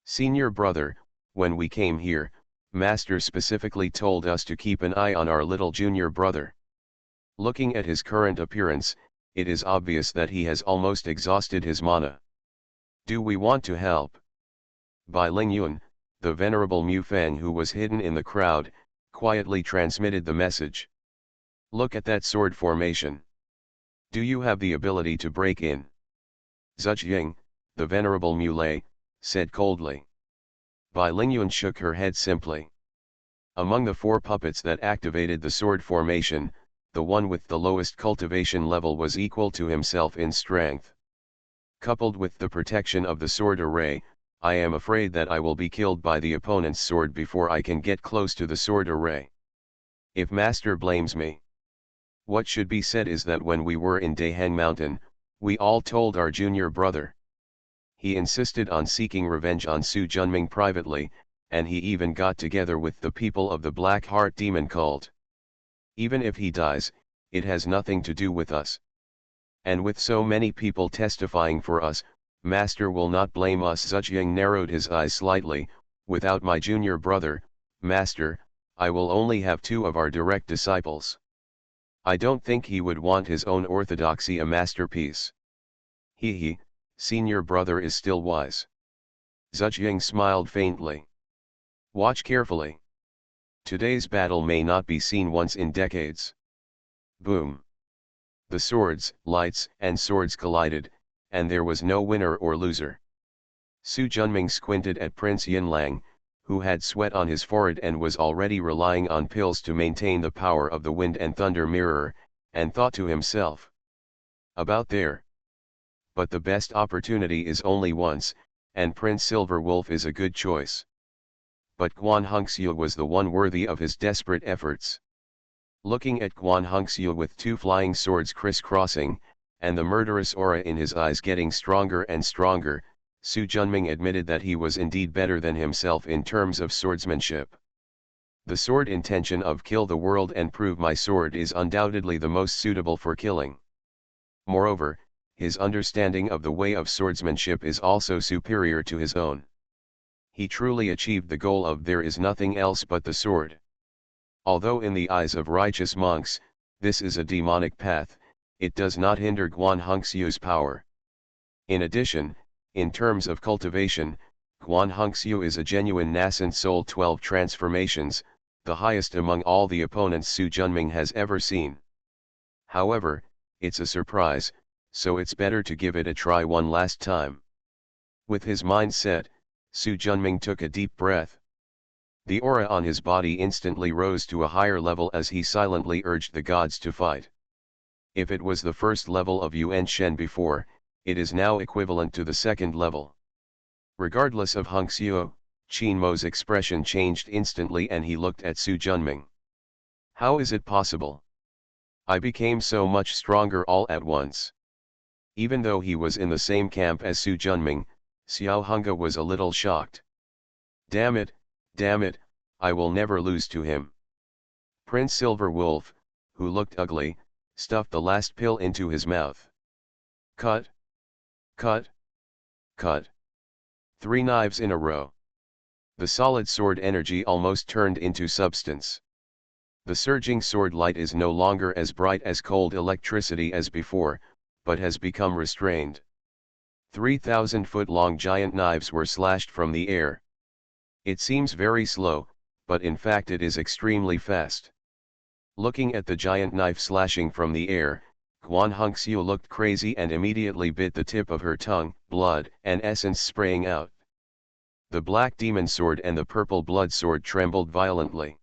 Senior brother, when we came here, Master specifically told us to keep an eye on our little junior brother. Looking at his current appearance, it is obvious that he has almost exhausted his mana. Do we want to help? Bai Lingyun, the venerable Mu Feng who was hidden in the crowd, quietly transmitted the message. Look at that sword formation. Do you have the ability to break in? Zhujiang, the venerable Mu Lei, said coldly. Bai Lingyun shook her head simply. Among the 4 puppets that activated the sword formation, the one with the lowest cultivation level was equal to himself in strength. Coupled with the protection of the sword array, I am afraid that I will be killed by the opponent's sword before I can get close to the sword array. If Master blames me. What should be said is that when we were in Daheng Mountain, we all told our junior brother. He insisted on seeking revenge on Su Junming privately, and he even got together with the people of the Black Heart Demon cult. Even if he dies, it has nothing to do with us. And with so many people testifying for us, Master will not blame us. Zhujiang narrowed his eyes slightly. Without my junior brother, Master, I will only have 2 of our direct disciples. I don't think he would want his own orthodoxy a masterpiece. He, senior brother is still wise. Zhujiang smiled faintly. Watch carefully. Today's battle may not be seen once in decades. Boom. The swords, lights, and swords collided, and there was no winner or loser. Su Junming squinted at Prince Yinlang, who had sweat on his forehead and was already relying on pills to maintain the power of the wind and thunder mirror, and thought to himself, "About there. But the best opportunity is only once, and Prince Silverwolf is a good choice." But Guan Hongxiu was the one worthy of his desperate efforts. Looking at Guan Hongxiu with two flying swords crisscrossing, and the murderous aura in his eyes getting stronger and stronger, Su Junming admitted that he was indeed better than himself in terms of swordsmanship. The sword intention of kill the world and prove my sword is undoubtedly the most suitable for killing. Moreover, his understanding of the way of swordsmanship is also superior to his own. He truly achieved the goal of there is nothing else but the sword. Although in the eyes of righteous monks, this is a demonic path, it does not hinder Guan Hongxiu's power. In addition, in terms of cultivation, Guan Hongxiu is a genuine nascent soul 12 transformations, the highest among all the opponents Su Junming has ever seen. However, it's a surprise, so it's better to give it a try one last time. With his mind set, Su Junming took a deep breath. The aura on his body instantly rose to a higher level as he silently urged the gods to fight. If it was the first level of Yuan Shen before, it is now equivalent to the second level. Regardless of Hongxiu, Qin Mo's expression changed instantly and he looked at Su Junming. How is it possible? I became so much stronger all at once. Even though he was in the same camp as Su Junming, Xiao Hunga was a little shocked. Damn it, I will never lose to him. Prince Silverwolf, who looked ugly, stuffed the last pill into his mouth. Cut. Cut. Cut. 3 knives in a row. The solid sword energy almost turned into substance. The surging sword light is no longer as bright as cold electricity as before, but has become restrained. 3,000-foot-long giant knives were slashed from the air. It seems very slow, but in fact it is extremely fast. Looking at the giant knife slashing from the air, Guan Hongxiu looked crazy and immediately bit the tip of her tongue, blood and essence spraying out. The black demon sword and the purple blood sword trembled violently.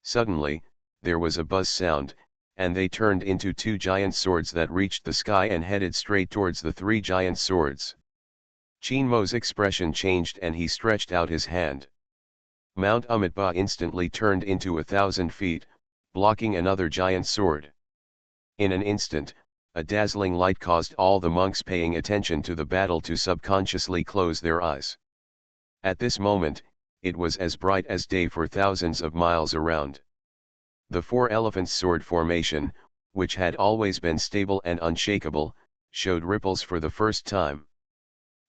Suddenly, there was a buzz sound, and they turned into 2 giant swords that reached the sky and headed straight towards the 3 giant swords. Qin Mo's expression changed and he stretched out his hand. Mount Amitabha instantly turned into 1,000 feet, blocking another giant sword. In an instant, a dazzling light caused all the monks paying attention to the battle to subconsciously close their eyes. At this moment, it was as bright as day for thousands of miles around. The 4 elephants sword formation, which had always been stable and unshakable, showed ripples for the first time.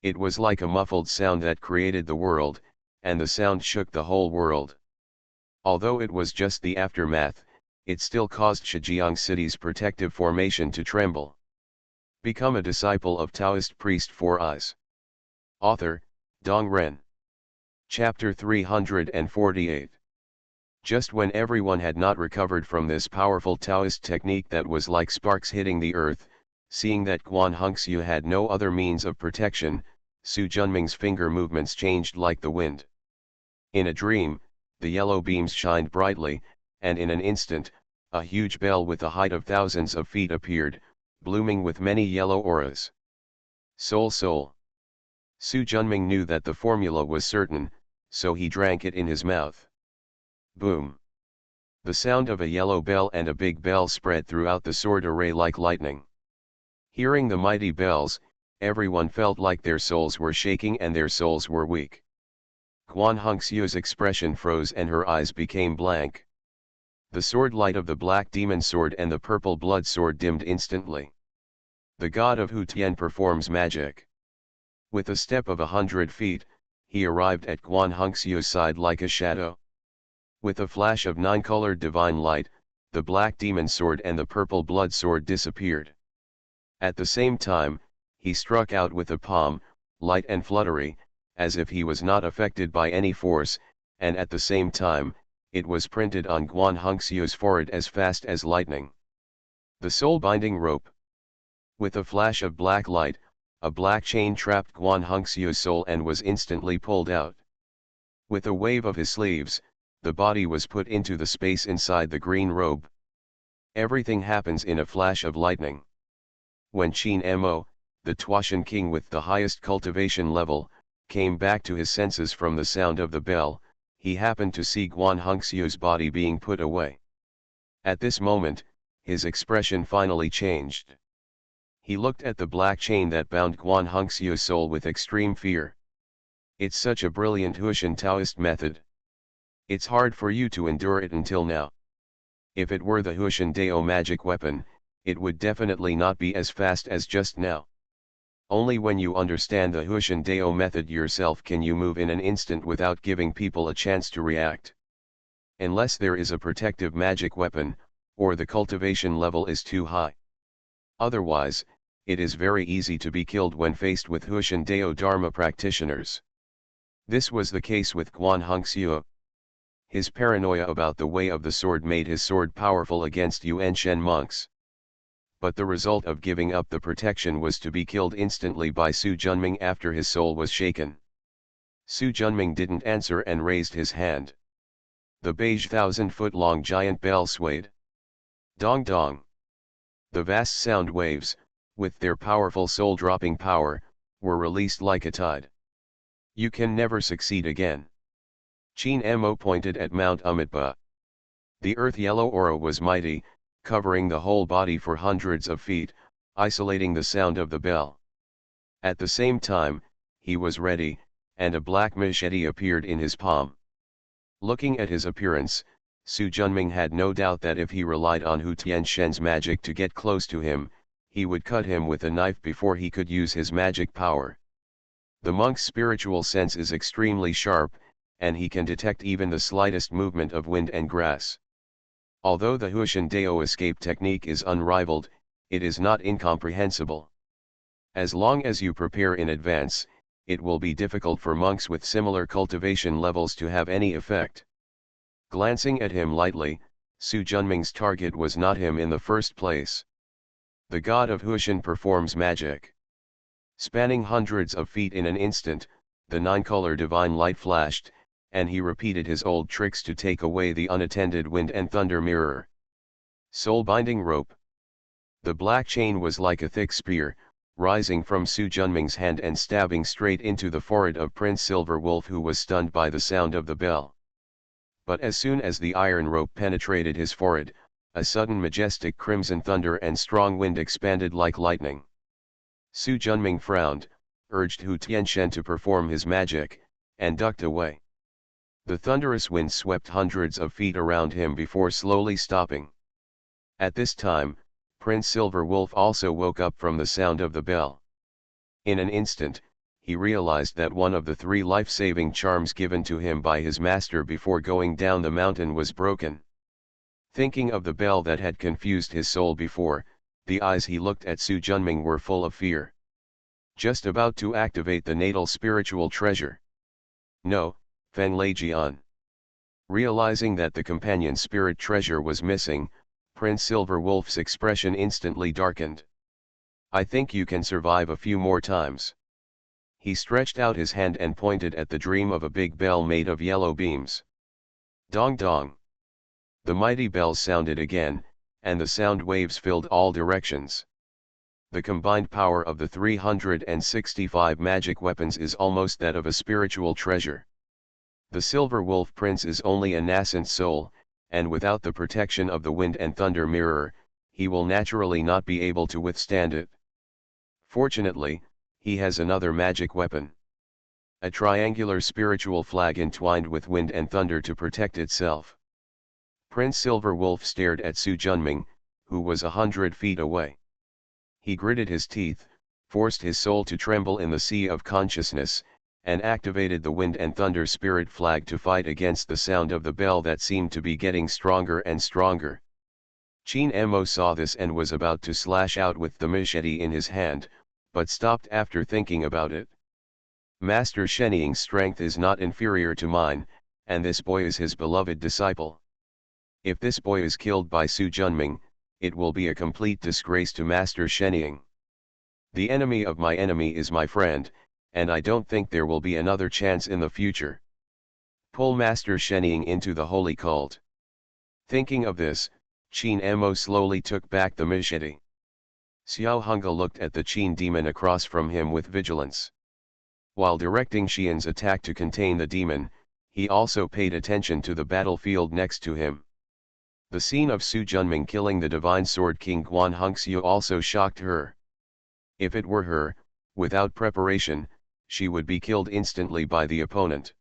It was like a muffled sound that created the world, and the sound shook the whole world. Although it was just the aftermath, it still caused Shijiang City's protective formation to tremble. Become a disciple of Taoist priest 4 Eyes. Author, Dong Ren. Chapter 348. Just when everyone had not recovered from this powerful Taoist technique that was like sparks hitting the earth, seeing that Guan Hongxiu had no other means of protection, Su Junming's finger movements changed like the wind. In a dream, the yellow beams shined brightly, and in an instant, a huge bell with a height of thousands of feet appeared, blooming with many yellow auras. Soul Soul. Su Junming knew that the formula was certain, so he drank it in his mouth. Boom. The sound of a yellow bell and a big bell spread throughout the sword array like lightning. Hearing the mighty bells, everyone felt like their souls were shaking and their souls were weak. Guan Hongxiu's expression froze and her eyes became blank. The sword light of the black demon sword and the purple blood sword dimmed instantly. The god of Hu Tian performs magic. With a step of 100 feet, he arrived at Guan Hongxiu's side like a shadow. With a flash of 9-colored divine light, the black demon sword and the purple blood sword disappeared. At the same time, he struck out with a palm, light and fluttery, as if he was not affected by any force, and at the same time, it was printed on Guan Hongxiu's forehead as fast as lightning. The soul-binding rope. With a flash of black light, a black chain trapped Guan Hongxiu's soul and was instantly pulled out. With a wave of his sleeves, the body was put into the space inside the green robe. Everything happens in a flash of lightning. When Qin Mo, the Tuashan king with the highest cultivation level, came back to his senses from the sound of the bell, he happened to see Guan Hongxiu's body being put away. At this moment, his expression finally changed. He looked at the black chain that bound Guan Hongxiu's soul with extreme fear. It's such a brilliant Huishan Taoist method. It's hard for you to endure it until now. If it were the Huishan Dao magic weapon, it would definitely not be as fast as just now. Only when you understand the Huishan Dao method yourself can you move in an instant without giving people a chance to react. Unless there is a protective magic weapon, or the cultivation level is too high. Otherwise, it is very easy to be killed when faced with Huishan Dao Dharma practitioners. This was the case with Guan Hongxiu. His paranoia about the way of the sword made his sword powerful against Yuan Shen monks. But the result of giving up the protection was to be killed instantly by Su Junming after his soul was shaken. Su Junming didn't answer and raised his hand. The beige 1,000-foot-long giant bell swayed. Dong dong. The vast sound waves, with their powerful soul-dropping power, were released like a tide. You can never succeed again. Qin Mo pointed at Mount Amitabha. The earth-yellow aura was mighty, covering the whole body for hundreds of feet, isolating the sound of the bell. At the same time, he was ready, and a black machete appeared in his palm. Looking at his appearance, Su Junming had no doubt that if he relied on Hu Tianshen's magic to get close to him, he would cut him with a knife before he could use his magic power. The monk's spiritual sense is extremely sharp, and he can detect even the slightest movement of wind and grass. Although the Huishan Dao escape technique is unrivaled, it is not incomprehensible. As long as you prepare in advance, it will be difficult for monks with similar cultivation levels to have any effect. Glancing at him lightly, Su Junming's target was not him in the first place. The god of Huishan performs magic. Spanning hundreds of feet in an instant, the nine-color divine light flashed, and he repeated his old tricks to take away the unattended wind and thunder mirror. Soul-binding rope. The black chain was like a thick spear, rising from Su Junming's hand and stabbing straight into the forehead of Prince Silver Wolf, who was stunned by the sound of the bell. But as soon as the iron rope penetrated his forehead, a sudden majestic crimson thunder and strong wind expanded like lightning. Su Junming frowned, urged Hu Tianshen to perform his magic, and ducked away. The thunderous wind swept hundreds of feet around him before slowly stopping. At this time, Prince Silver Wolf also woke up from the sound of the bell. In an instant, he realized that one of the 3 life-saving charms given to him by his master before going down the mountain was broken. Thinking of the bell that had confused his soul before, the eyes he looked at Su Junming were full of fear. Just about to activate the natal spiritual treasure. No, Feng Leijian. Realizing that the companion spirit treasure was missing, Prince Silver Wolf's expression instantly darkened. I think you can survive a few more times. He stretched out his hand and pointed at the dream of a big bell made of yellow beams. Dong dong. The mighty bells sounded again, and the sound waves filled all directions. The combined power of the 365 magic weapons is almost that of a spiritual treasure. The Silver Wolf Prince is only a nascent soul, and without the protection of the wind and thunder mirror, he will naturally not be able to withstand it. Fortunately, he has another magic weapon. A triangular spiritual flag entwined with wind and thunder to protect itself. Prince Silver Wolf stared at Su Junming, who was 100 feet away. He gritted his teeth, forced his soul to tremble in the sea of consciousness, and activated the wind and thunder spirit flag to fight against the sound of the bell that seemed to be getting stronger and stronger. Qin Mo saw this and was about to slash out with the machete in his hand, but stopped after thinking about it. Master Shenying's strength is not inferior to mine, and this boy is his beloved disciple. If this boy is killed by Su Junming, it will be a complete disgrace to Master Shenying. The enemy of my enemy is my friend, and I don't think there will be another chance in the future. Pull Master Shenying into the holy cult. Thinking of this, Qin Mo slowly took back the machete. Xiao Hunga looked at the Qin demon across from him with vigilance. While directing Xian's attack to contain the demon, he also paid attention to the battlefield next to him. The scene of Su Junming killing the Divine Sword King Guan Hongxiu also shocked her. If it were her, without preparation, she would be killed instantly by the opponent.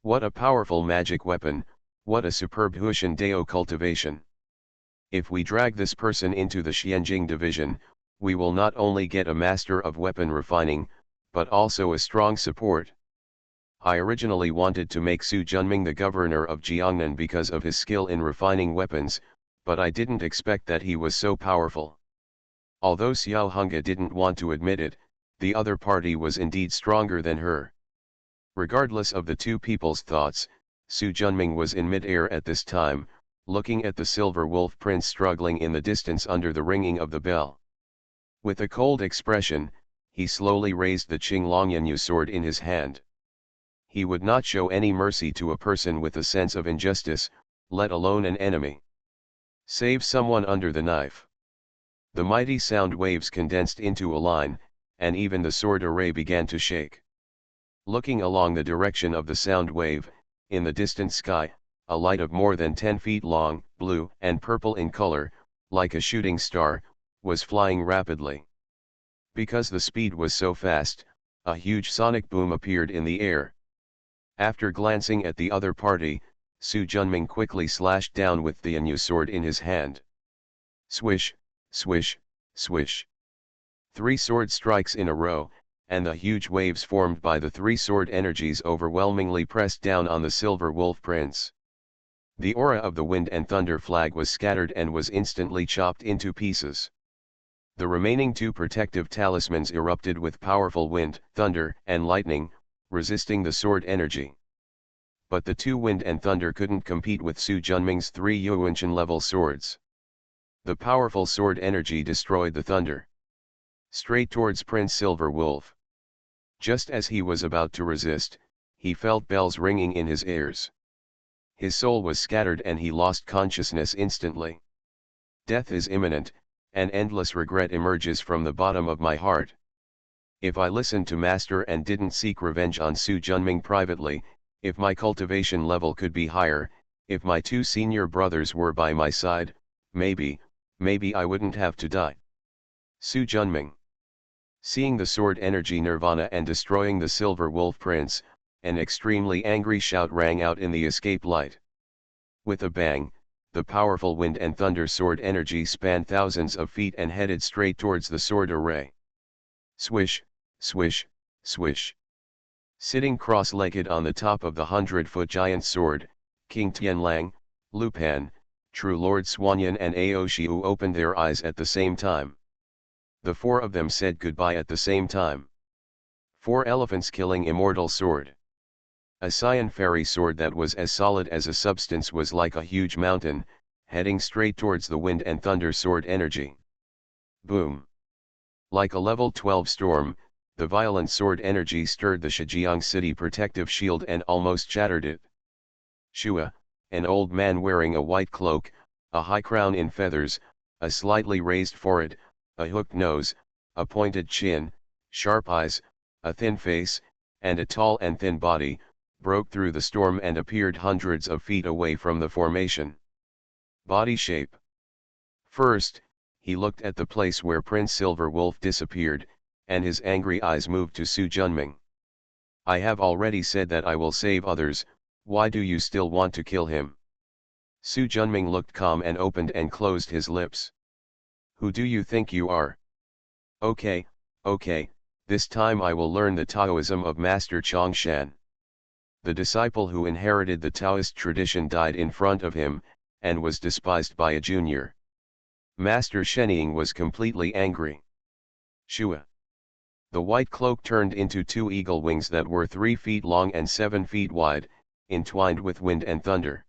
What a powerful magic weapon, what a superb Huishan Dao cultivation. If we drag this person into the Xianjing division, we will not only get a master of weapon refining, but also a strong support. I originally wanted to make Su Junming the governor of Jiangnan because of his skill in refining weapons, but I didn't expect that he was so powerful. Although Xiao Hunga didn't want to admit it, the other party was indeed stronger than her. Regardless of the two people's thoughts, Su Junming was in mid-air at this time, looking at the silver wolf prince struggling in the distance under the ringing of the bell. With a cold expression, he slowly raised the Qinglongyanyu sword in his hand. He would not show any mercy to a person with a sense of injustice, let alone an enemy. Save someone under the knife. The mighty sound waves condensed into a line, and even the sword array began to shake. Looking along the direction of the sound wave, in the distant sky, a light of more than 10 feet long, blue and purple in color, like a shooting star, was flying rapidly. Because the speed was so fast, a huge sonic boom appeared in the air. After glancing at the other party, Su Junming quickly slashed down with the Yanyu sword in his hand. Swish, swish, swish. 3 sword strikes in a row, and the huge waves formed by the 3 sword energies overwhelmingly pressed down on the silver wolf prince. The aura of the wind and thunder flag was scattered and was instantly chopped into pieces. The remaining 2 protective talismans erupted with powerful wind, thunder, and lightning, resisting the sword energy. But the 2 wind and thunder couldn't compete with Su Junming's 3 Yuanqian level swords. The powerful sword energy destroyed the thunder. Straight towards Prince Silver Wolf. Just as he was about to resist, he felt bells ringing in his ears. His soul was scattered and he lost consciousness instantly. Death is imminent, and endless regret emerges from the bottom of my heart. If I listened to Master and didn't seek revenge on Su Junming privately, if my cultivation level could be higher, if my 2 senior brothers were by my side, maybe I wouldn't have to die. Su Junming. Seeing the sword energy nirvana and destroying the silver wolf prince, an extremely angry shout rang out in the escape light. With a bang, the powerful wind and thunder sword energy spanned thousands of feet and headed straight towards the sword array. Swish, swish, swish. Sitting cross-legged on the top of the 100-foot giant sword, King Tianlang, Lu Pan, True Lord Xuanyan and Ao Xiu opened their eyes at the same time. The 4 of them said goodbye at the same time. 4 elephants killing immortal sword. A cyan fairy sword that was as solid as a substance was like a huge mountain, heading straight towards the wind and thunder sword energy. Boom. Like a level 12 storm, the violent sword energy stirred the Shijiang city protective shield and almost shattered it. Shua, an old man wearing a white cloak, a high crown in feathers, a slightly raised forehead, a hooked nose, a pointed chin, sharp eyes, a thin face, and a tall and thin body, broke through the storm and appeared hundreds of feet away from the formation. Body shape. First, he looked at the place where Prince Silver Wolf disappeared, and his angry eyes moved to Su Junming. I have already said that I will save others, why do you still want to kill him? Su Junming looked calm and opened and closed his lips. Who do you think you are? Okay, this time I will learn the Taoism of Master Chongshan. The disciple who inherited the Taoist tradition died in front of him, and was despised by a junior. Master Shenying was completely angry. Shua. The white cloak turned into 2 eagle wings that were 3 feet long and 7 feet wide, entwined with wind and thunder.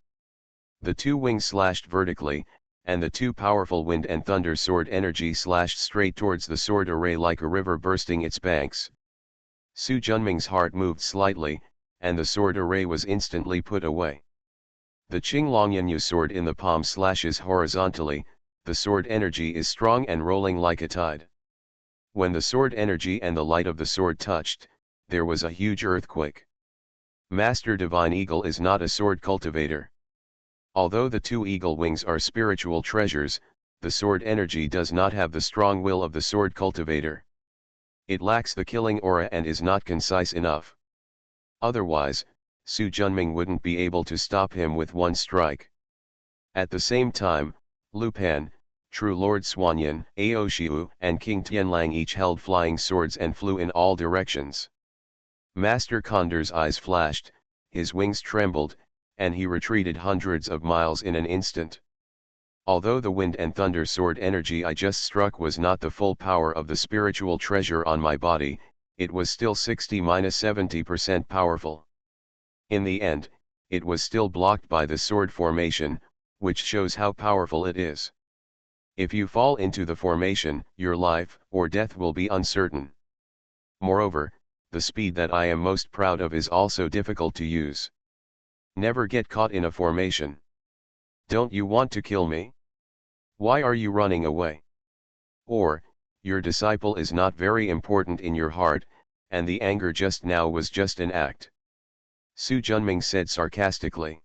The 2 wings slashed vertically, and the 2 powerful wind and thunder sword energy slashed straight towards the sword array like a river bursting its banks. Su Junming's heart moved slightly, and the sword array was instantly put away. The Qinglongyanyu sword in the palm slashes horizontally, the sword energy is strong and rolling like a tide. When the sword energy and the light of the sword touched, there was a huge earthquake. Master Divine Eagle is not a sword cultivator. Although the two eagle wings are spiritual treasures, the sword energy does not have the strong will of the sword cultivator. It lacks the killing aura and is not concise enough. Otherwise, Su Junming wouldn't be able to stop him with one strike. At the same time, Lu Pan, True Lord Xuanyan, Aoshiu, and King Tianlang each held flying swords and flew in all directions. Master Condor's eyes flashed, his wings trembled, and he retreated hundreds of miles in an instant. Although the wind and thunder sword energy I just struck was not the full power of the spiritual treasure on my body, it was still 60–70% powerful. In the end, it was still blocked by the sword formation, which shows how powerful it is. If you fall into the formation, your life or death will be uncertain. Moreover, the speed that I am most proud of is also difficult to use. Never get caught in a formation. Don't you want to kill me? Why are you running away? Or, your disciple is not very important in your heart, and the anger just now was just an act. Su Junming said sarcastically.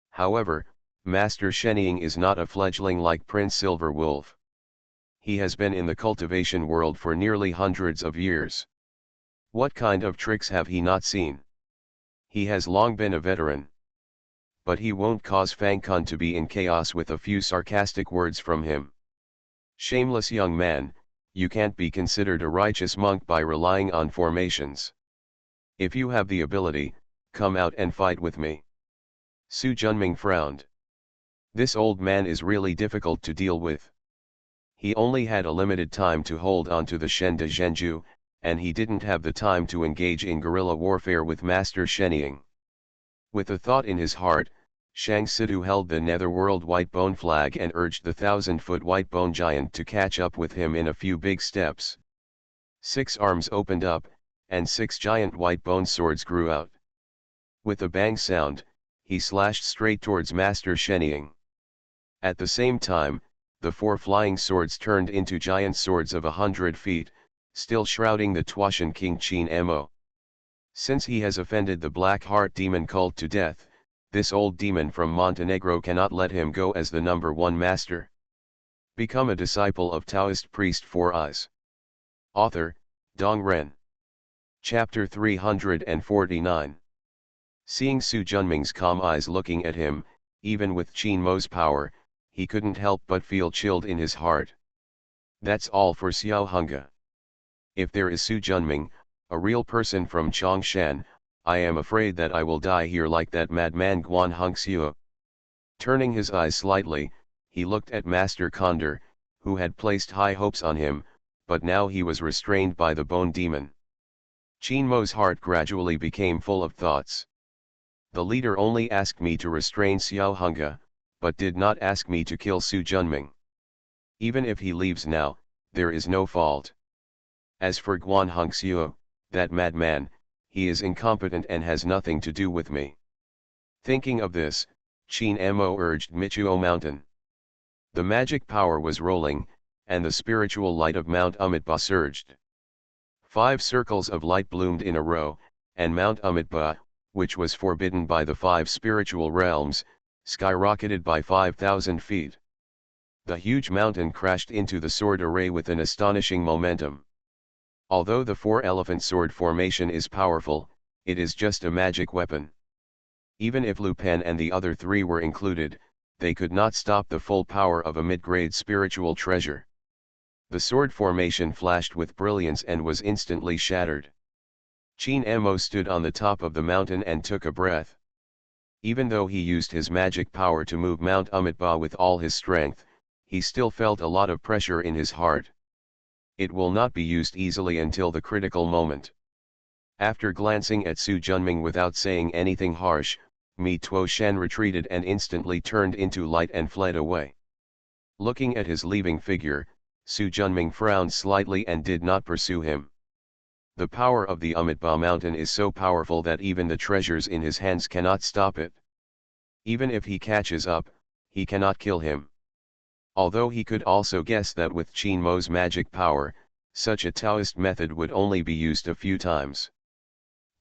However, Master Shenying is not a fledgling like Prince Silver Wolf. He has been in the cultivation world for nearly hundreds of years. What kind of tricks have he not seen? He has long been a veteran. But he won't cause Fang Kun to be in chaos with a few sarcastic words from him. Shameless young man, you can't be considered a righteous monk by relying on formations. If you have the ability, come out and fight with me. Su Junming frowned. This old man is really difficult to deal with. He only had a limited time to hold on to the Shen de Zhenju, and he didn't have the time to engage in guerrilla warfare with Master Shenying. With a thought in his heart, Shang Sidu held the netherworld white bone flag and urged the 1,000-foot white bone giant to catch up with him in a few big steps. 6 arms opened up, and 6 giant white bone swords grew out. With a bang sound, he slashed straight towards Master Shenying. At the same time, the 4 flying swords turned into giant swords of 100 feet, still shrouding the Tuashan King Qin Mo. Since he has offended the Black Heart Demon cult to death, this old demon from Montenegro cannot let him go as the #1 master. Become a disciple of Taoist priest 4 Eyes. Author, Dong Ren. Chapter 349. Seeing Su Junming's calm eyes looking at him, even with Qin Mo's power, he couldn't help but feel chilled in his heart. That's all for Xiao Hunga. If there is Su Junming, a real person from Chongshan, I am afraid that I will die here like that madman Guan Hongxiu. Turning his eyes slightly, he looked at Master Condor, who had placed high hopes on him, but now he was restrained by the bone demon. Qin Mo's heart gradually became full of thoughts. The leader only asked me to restrain Xiao Hunga, but did not ask me to kill Su Junming. Even if he leaves now, there is no fault. As for Guan Hongxiu, that madman, he is incompetent and has nothing to do with me. Thinking of this, Qin Mo urged Michuo Mountain. The magic power was rolling, and the spiritual light of Mount Amitabha surged. 5 circles of light bloomed in a row, and Mount Amitabha, which was forbidden by the 5 spiritual realms, skyrocketed by 5,000 feet. The huge mountain crashed into the sword array with an astonishing momentum. Although the 4-elephant sword formation is powerful, it is just a magic weapon. Even if Lu Pen and the other 3 were included, they could not stop the full power of a mid-grade spiritual treasure. The sword formation flashed with brilliance and was instantly shattered. Qin Mo stood on the top of the mountain and took a breath. Even though he used his magic power to move Mount Amitabha with all his strength, he still felt a lot of pressure in his heart. It will not be used easily until the critical moment. After glancing at Su Junming without saying anything harsh, Mi Tuo Shan retreated and instantly turned into light and fled away. Looking at his leaving figure, Su Junming frowned slightly and did not pursue him. The power of the Amitabha mountain is so powerful that even the treasures in his hands cannot stop it. Even if he catches up, he cannot kill him. Although he could also guess that with Qin Mo's magic power, such a Taoist method would only be used a few times.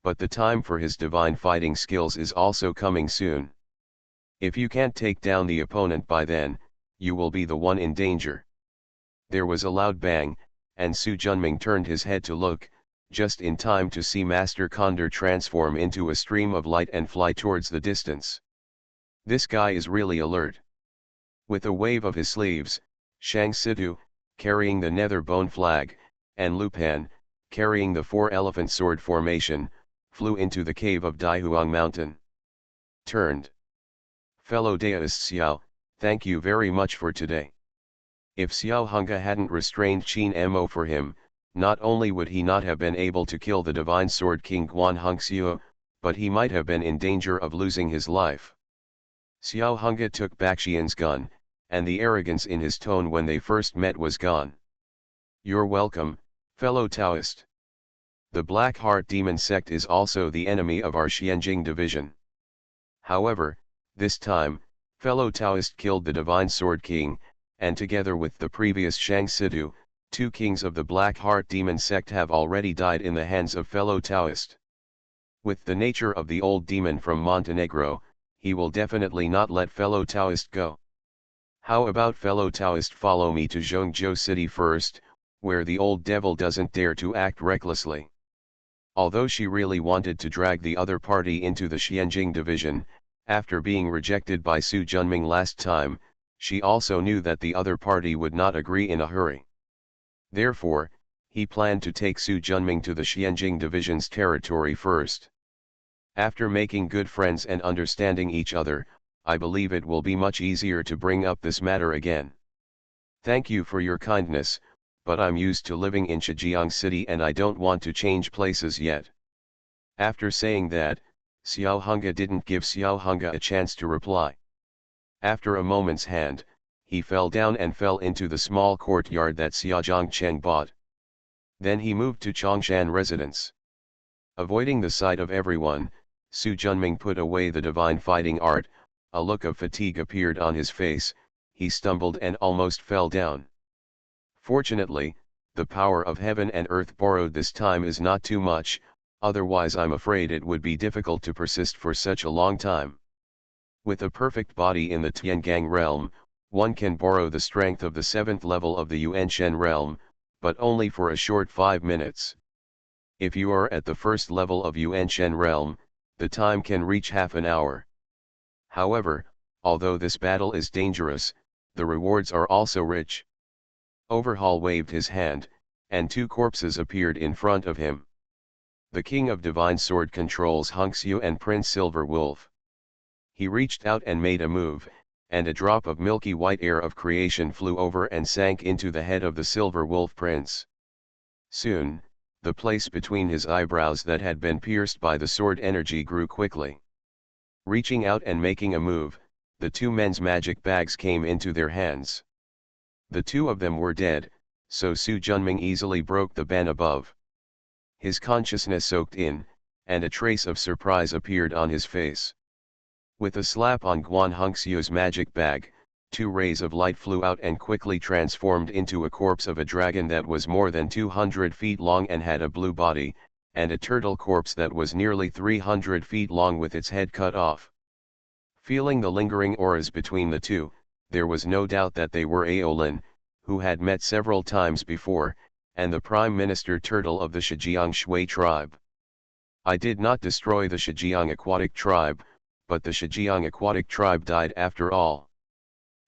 But the time for his divine fighting skills is also coming soon. If you can't take down the opponent by then, you will be the one in danger. There was a loud bang, and Su Junming turned his head to look, just in time to see Master Condor transform into a stream of light and fly towards the distance. This guy is really alert. With a wave of his sleeves, Shang Situ, carrying the nether bone flag, and Lu Pan, carrying the four-elephant sword formation, flew into the cave of Daihuang Mountain. Turned. Fellow Taoists Xiao, thank you very much for today. If Xiao Hunga hadn't restrained Qin Mo for him, not only would he not have been able to kill the Divine Sword King Guan Hongxiu, but he might have been in danger of losing his life. Xiao Hunga took back Xian's gun, and the arrogance in his tone when they first met was gone. You're welcome, fellow Taoist. The Black Heart Demon sect is also the enemy of our Xianjing division. However, this time, fellow Taoist killed the Divine Sword King, and together with the previous Shang Situ, 2 kings of the Black Heart Demon sect have already died in the hands of fellow Taoist. With the nature of the old demon from Montenegro, he will definitely not let fellow Taoist go. How about fellow Taoist follow me to Zhongzhou City first, where the old devil doesn't dare to act recklessly. Although she really wanted to drag the other party into the Xianjing division, after being rejected by Su Junming last time, she also knew that the other party would not agree in a hurry. Therefore, he planned to take Su Junming to the Xianjing division's territory first. After making good friends and understanding each other, I believe it will be much easier to bring up this matter again. Thank you for your kindness, but I'm used to living in Zhejiang City and I don't want to change places yet. After saying that, Xiao Hunga didn't give Xiao Hunga a chance to reply. After a moment's hand, he fell down and fell into the small courtyard that Xiao Cheng bought. Then he moved to Chongshan residence. Avoiding the sight of everyone, Su Junming put away the divine fighting art, a look of fatigue appeared on his face, he stumbled and almost fell down. Fortunately, the power of heaven and earth borrowed this time is not too much, otherwise I'm afraid it would be difficult to persist for such a long time. With a perfect body in the Tiangang realm, one can borrow the strength of the 7th level of the Yuanshen realm, but only for a short 5 minutes. If you are at the 1st level of Yuanshen realm, the time can reach half an hour. However, although this battle is dangerous, the rewards are also rich. Overhaul waved his hand, and 2 corpses appeared in front of him. The King of Divine Sword controls Hongxiu and Prince Silver Wolf. He reached out and made a move, and a drop of milky white air of creation flew over and sank into the head of the Silver Wolf Prince. Soon, the place between his eyebrows that had been pierced by the sword energy grew quickly. Reaching out and making a move, the 2 men's magic bags came into their hands. The 2 of them were dead, so Su Junming easily broke the ban above. His consciousness soaked in, and a trace of surprise appeared on his face. With a slap on Guan Hongxiu's magic bag, 2 rays of light flew out and quickly transformed into a corpse of a dragon that was more than 200 feet long and had a blue body, and a turtle corpse that was nearly 300 feet long with its head cut off. Feeling the lingering auras between the 2, there was no doubt that they were Aolin, who had met several times before, and the Prime Minister Turtle of the Zhejiang Shui tribe. I did not destroy the Zhejiang aquatic tribe, but the Zhejiang aquatic tribe died after all.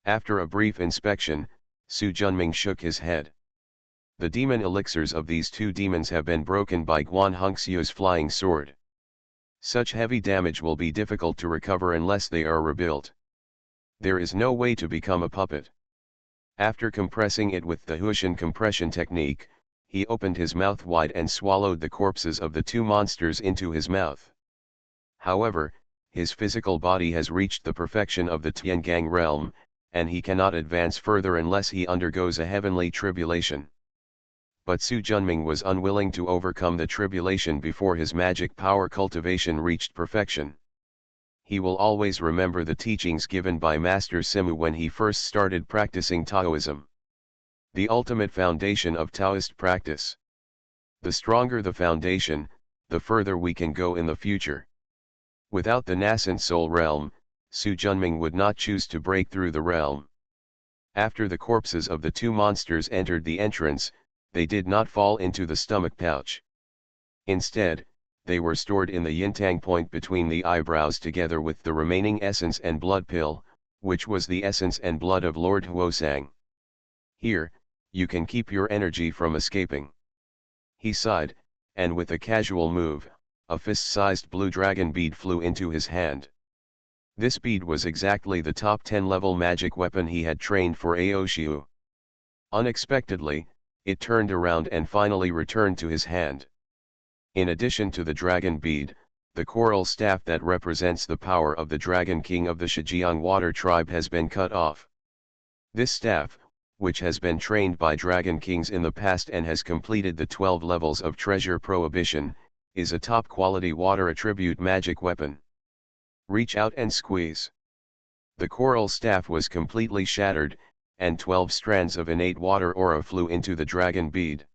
After a brief inspection, Su Junming shook his head. The demon elixirs of these 2 demons have been broken by Guan Hongxiu's flying sword. Such heavy damage will be difficult to recover unless they are rebuilt. There is no way to become a puppet. After compressing it with the Huishan compression technique, he opened his mouth wide and swallowed the corpses of the 2 monsters into his mouth. However, his physical body has reached the perfection of the Tiangang realm, and he cannot advance further unless he undergoes a heavenly tribulation. but Su Junming was unwilling to overcome the tribulation before his magic power cultivation reached perfection. He will always remember the teachings given by Master Simu when he first started practicing Taoism. The ultimate foundation of Taoist practice. The stronger the foundation, the further we can go in the future. Without the nascent soul realm, Su Junming would not choose to break through the realm. After the corpses of the two monsters entered the entrance, they did not fall into the stomach pouch. Instead, they were stored in the yintang point between the eyebrows together with the remaining essence and blood pill, which was the essence and blood of Lord Huosang. Here, you can keep your energy from escaping. He sighed, and with a casual move, a fist-sized blue dragon bead flew into his hand. This bead was exactly the top 10 level magic weapon he had trained for Aoshiu. Unexpectedly, it turned around and finally returned to his hand. In addition to the dragon bead, the coral staff that represents the power of the Dragon King of the Shijiang Water Tribe has been cut off. This staff, which has been trained by Dragon Kings in the past and has completed the 12 levels of Treasure Prohibition, is a top-quality water attribute magic weapon. Reach out and squeeze. The coral staff was completely shattered, and 12 strands of innate water aura flew into the dragon bead.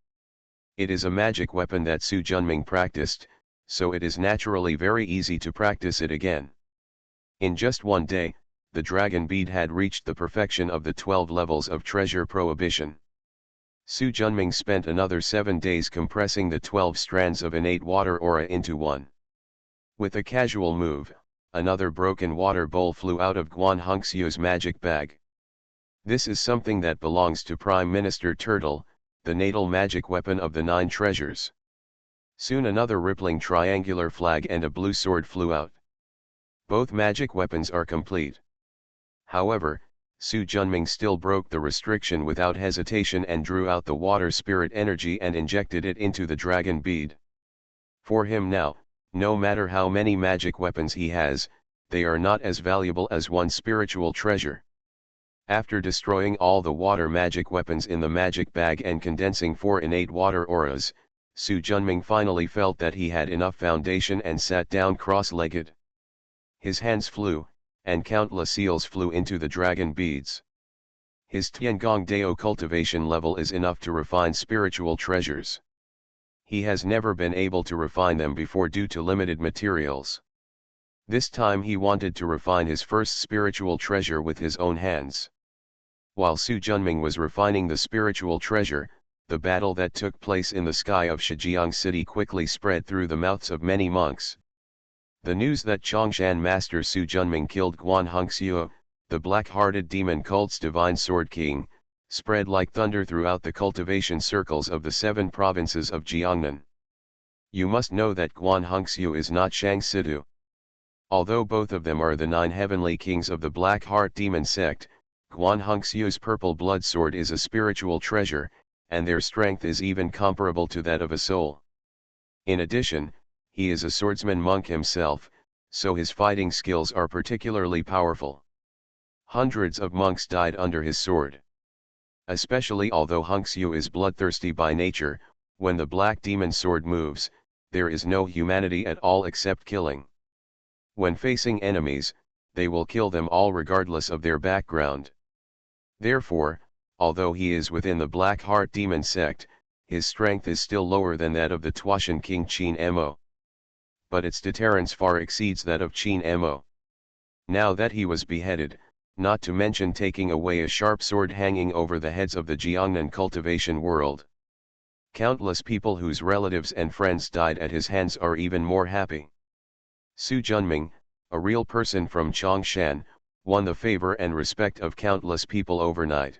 It is a magic weapon that Su Junming practiced, so it is naturally very easy to practice it again. In just one day, the dragon bead had reached the perfection of the 12 levels of Treasure Prohibition. Su Junming spent another 7 days compressing the 12 strands of innate water aura into one. With a casual move, another broken water bowl flew out of Guan Hongxiu's magic bag. This is something that belongs to Prime Minister Turtle, the natal magic weapon of the 9 treasures. Soon another rippling triangular flag and a blue sword flew out. Both magic weapons are complete. However, Su Junming still broke the restriction without hesitation and drew out the water spirit energy and injected it into the dragon bead. For him now, no matter how many magic weapons he has, they are not as valuable as one spiritual treasure. After destroying all the water magic weapons in the magic bag and condensing 4 innate water auras, Su Junming finally felt that he had enough foundation and sat down cross-legged. His hands flew, and countless seals flew into the dragon beads. His Tiangong Dao cultivation level is enough to refine spiritual treasures. He has never been able to refine them before due to limited materials. This time he wanted to refine his first spiritual treasure with his own hands. While Su Junming was refining the spiritual treasure, the battle that took place in the sky of Shijiang City quickly spread through the mouths of many monks. The news that Chongshan Master Su Junming killed Guan Hongxiu, the black-hearted demon cult's divine sword king, spread like thunder throughout the cultivation circles of the 7 provinces of Jiangnan. You must know that Guan Hongxiu is not Shang Sidu. Although both of them are the 9 heavenly kings of the Black Heart demon sect, Guan Hongxiu's purple blood sword is a spiritual treasure, and their strength is even comparable to that of a soul. In addition, he is a swordsman monk himself, so his fighting skills are particularly powerful. Hundreds of monks died under his sword. Especially although Hongxiu is bloodthirsty by nature, when the black demon sword moves, there is no humanity at all except killing. When facing enemies, they will kill them all regardless of their background. Therefore, although he is within the Black Heart demon sect, his strength is still lower than that of the Tuashan king Qin Mo. But its deterrence far exceeds that of Qin Mo. Now that he was beheaded, not to mention taking away a sharp sword hanging over the heads of the Jiangnan cultivation world, countless people whose relatives and friends died at his hands are even more happy. Su Junming, a real person from Chongshan, won the favor and respect of countless people overnight.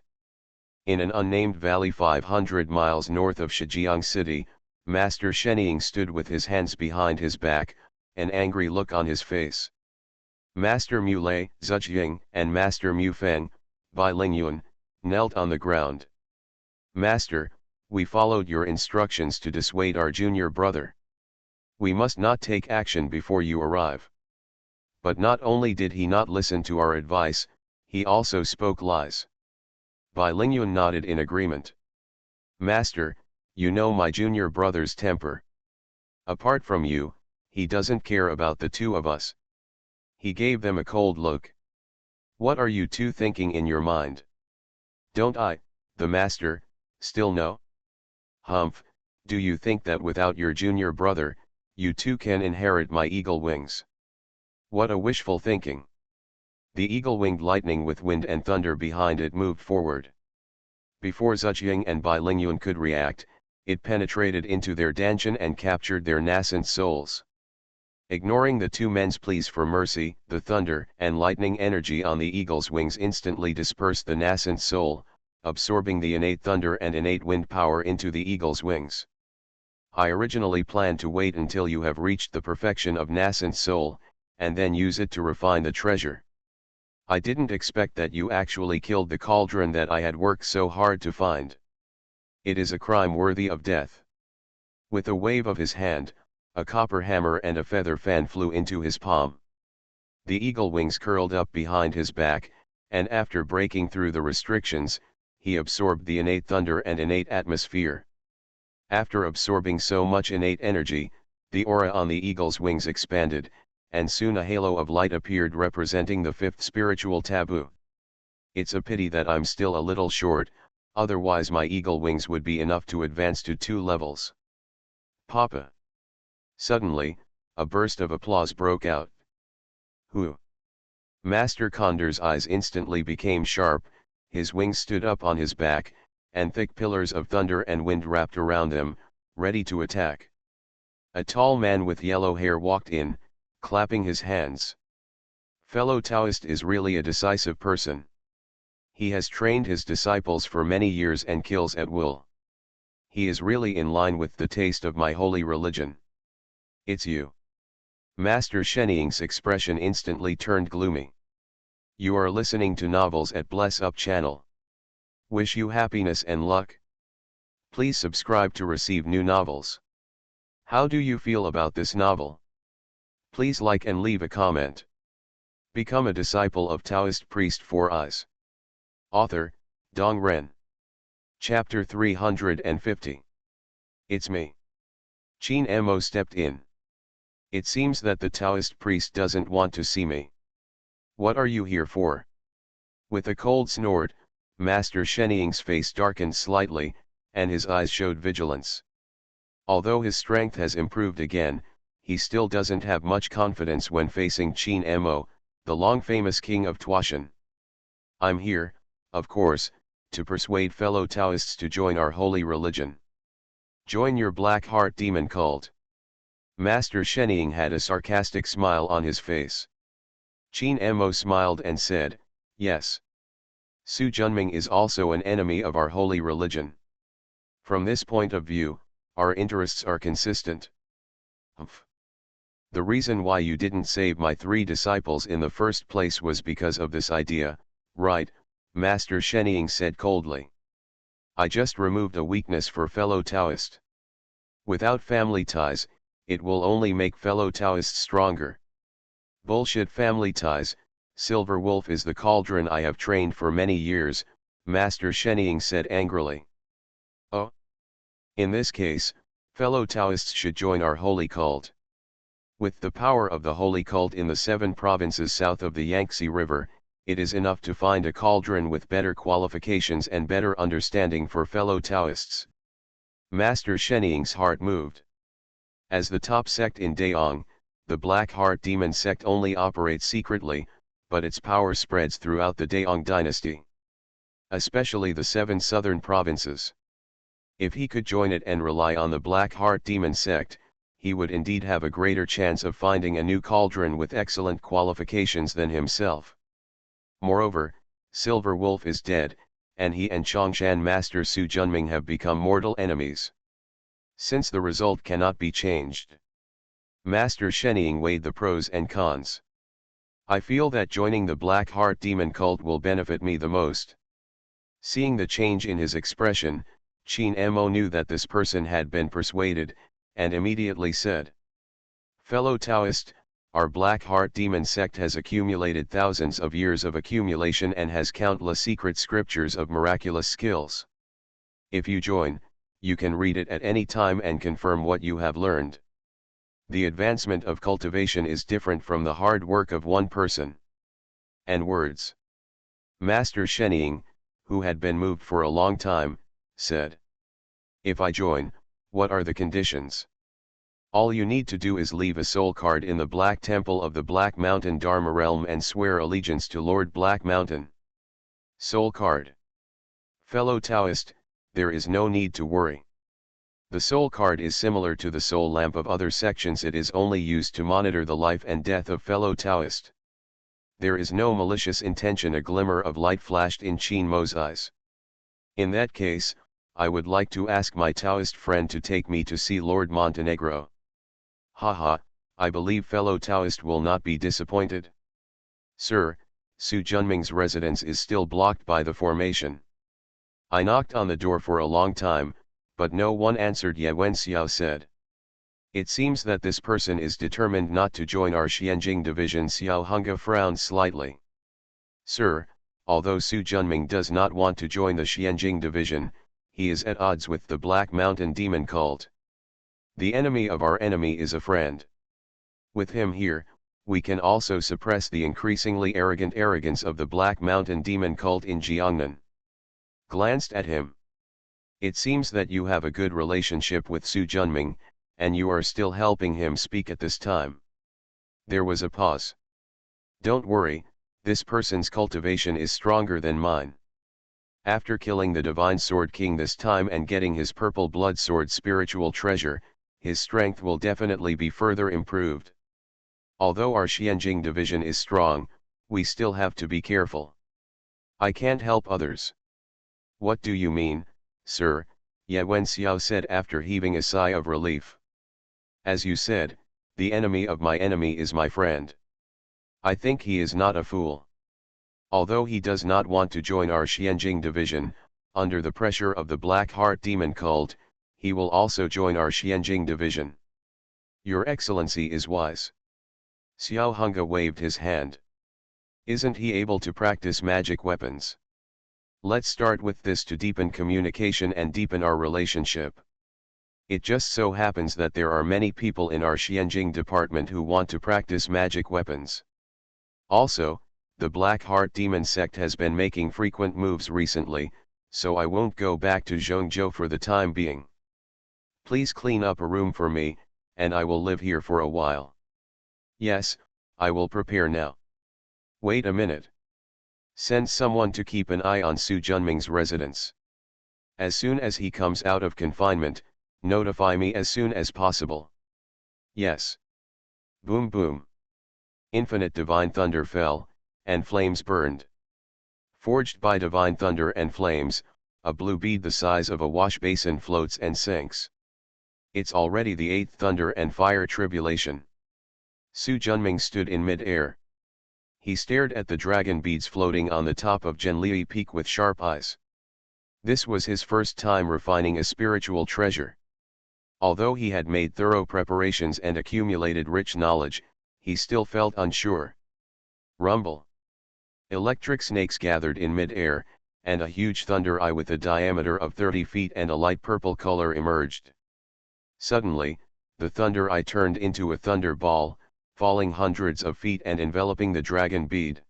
In an unnamed valley 500 miles north of Shijiang City, Master Shenying stood with his hands behind his back, an angry look on his face. Master Mu Lei, Zhiying, and Master Mu Feng, Bai Lingyun, knelt on the ground. Master, we followed your instructions to dissuade our junior brother. We must not take action before you arrive. But not only did he not listen to our advice, he also spoke lies. Bai Lingyun nodded in agreement. Master, You know my junior brother's temper. Apart from you, he doesn't care about the two of us. He gave them a cold look. What are you two thinking in your mind? Don't I, the master, still know? Humph, do you think that without your junior brother, you two can inherit my eagle wings? What a wishful thinking. The eagle-winged lightning with wind and thunder behind it moved forward. Before Zhujiang and Bai Lingyun could react, it penetrated into their dantian and captured their nascent souls. Ignoring the two men's pleas for mercy, the thunder and lightning energy on the eagle's wings instantly dispersed the nascent soul, absorbing the innate thunder and innate wind power into the eagle's wings. I originally planned to wait until you have reached the perfection of nascent soul, and then use it to refine the treasure. I didn't expect that you actually killed the cauldron that I had worked so hard to find. It is a crime worthy of death. With a wave of his hand, a copper hammer and a feather fan flew into his palm. The eagle wings curled up behind his back, and after breaking through the restrictions, he absorbed the innate thunder and innate atmosphere. After absorbing so much innate energy, the aura on the eagle's wings expanded, and soon a halo of light appeared representing the fifth spiritual taboo. It's a pity that I'm still a little short, otherwise my eagle wings would be enough to advance to 2 levels. Papa! Suddenly, a burst of applause broke out. Who? Master Condor's eyes instantly became sharp, his wings stood up on his back, and thick pillars of thunder and wind wrapped around them, ready to attack. A tall man with yellow hair walked in, clapping his hands. Fellow Taoist is really a decisive person. He has trained his disciples for many years and kills at will. He is really in line with the taste of my holy religion. It's you. Master Shenying's expression instantly turned gloomy. You are listening to novels at Bless Up channel. Wish you happiness and luck. Please subscribe to receive new novels. How do you feel about this novel? Please like and leave a comment. Become a disciple of Taoist priest 4 Eyes. Author, Dong Ren. Chapter 350. It's me. Qin Mo stepped in. It seems that the Taoist priest doesn't want to see me. What are you here for? With a cold snort, Master Shenying's face darkened slightly, and his eyes showed vigilance. Although his strength has improved again, he still doesn't have much confidence when facing Qin Mo, the long-famous king of Tuashan. I'm here, of course, to persuade fellow Taoists to join our holy religion. Join your black heart demon cult. Master Shenying had a sarcastic smile on his face. Qin Mo smiled and said, yes. Su Junming is also an enemy of our holy religion. From this point of view, our interests are consistent. Humph. The reason why you didn't save my 3 disciples in the first place was because of this idea, right? Master Shenying said coldly. I just removed a weakness for fellow Taoist. Without family ties, it will only make fellow Taoists stronger. Bullshit family ties. Silver Wolf is the cauldron I have trained for many years, Master Shenying said angrily. Oh? In this case, fellow Taoists should join our holy cult. With the power of the holy cult in the 7 provinces south of the Yangtze River, it is enough to find a cauldron with better qualifications and better understanding for fellow Taoists. Master Shenying's heart moved. As the top sect in Daong, the Black Heart Demon sect only operates secretly, but its power spreads throughout the Daong dynasty. Especially the 7 southern provinces. If he could join it and rely on the Black Heart Demon sect, he would indeed have a greater chance of finding a new cauldron with excellent qualifications than himself. Moreover, Silver Wolf is dead, and he and Chongshan Master Su Junming have become mortal enemies. Since the result cannot be changed. Master Shenying weighed the pros and cons. I feel that joining the Black Heart Demon cult will benefit me the most. Seeing the change in his expression, Qin Mo knew that this person had been persuaded, and immediately said, fellow Taoist, our Black Heart Demon sect has accumulated thousands of years of accumulation and has countless secret scriptures of miraculous skills. If you join, you can read it at any time and confirm what you have learned. The advancement of cultivation is different from the hard work of one person. And words. Master Shenying, who had been moved for a long time, said. If I join, what are the conditions? All you need to do is leave a soul card in the Black Temple of the Black Mountain Dharma Realm and swear allegiance to Lord Black Mountain. Soul card. Fellow Taoist, there is no need to worry. The soul card is similar to the soul lamp of other sections. It is only used to monitor the life and death of fellow Taoist. There is no malicious intention. A glimmer of light flashed in Chin Mo's eyes. In that case, I would like to ask my Taoist friend to take me to see Lord Montenegro. Haha, I believe fellow Taoist will not be disappointed. Sir, Su Junming's residence is still blocked by the formation. I knocked on the door for a long time, but no one answered. Ye Wenxiao said. It seems that this person is determined not to join our Xianjing division. Xiao Hunga frowned slightly. Sir, although Su Junming does not want to join the Xianjing division, he is at odds with the Black Mountain Demon cult. The enemy of our enemy is a friend. With him here, we can also suppress the increasingly arrogant arrogance of the Black Mountain Demon cult in Jiangnan. Glanced at him. It seems that you have a good relationship with Su Junming, and you are still helping him speak at this time. There was a pause. Don't worry, this person's cultivation is stronger than mine. After killing the Divine Sword King this time and getting his purple blood sword spiritual treasure, his strength will definitely be further improved. Although our Xianjing division is strong, we still have to be careful. I can't help others. What do you mean, sir? Ye Wenxiao said after heaving a sigh of relief. As you said, the enemy of my enemy is my friend. I think he is not a fool. Although he does not want to join our Xianjing division, under the pressure of the Black Heart Demon cult, he will also join our Xianjing division. Your Excellency is wise. Xiao Hunga waved his hand. Isn't he able to practice magic weapons? Let's start with this to deepen communication and deepen our relationship. It just so happens that there are many people in our Xianjing department who want to practice magic weapons. Also, the Black Heart Demon sect has been making frequent moves recently, so I won't go back to Zhongzhou for the time being. Please clean up a room for me, and I will live here for a while. Yes, I will prepare now. Wait a minute. Send someone to keep an eye on Su Junming's residence. As soon as he comes out of confinement, notify me as soon as possible. Yes. Boom boom. Infinite divine thunder fell, and flames burned. Forged by divine thunder and flames, a blue bead the size of a wash basin floats and sinks. It's already the 8th thunder and fire tribulation. Su Junming stood in mid-air. He stared at the dragon beads floating on the top of Zhenlei Peak with sharp eyes. This was his first time refining a spiritual treasure. Although he had made thorough preparations and accumulated rich knowledge, he still felt unsure. Rumble. Electric snakes gathered in mid-air, and a huge thunder eye with a diameter of 30 feet and a light purple color emerged. Suddenly, the thunder eye turned into a thunder ball, falling hundreds of feet and enveloping the dragon bead.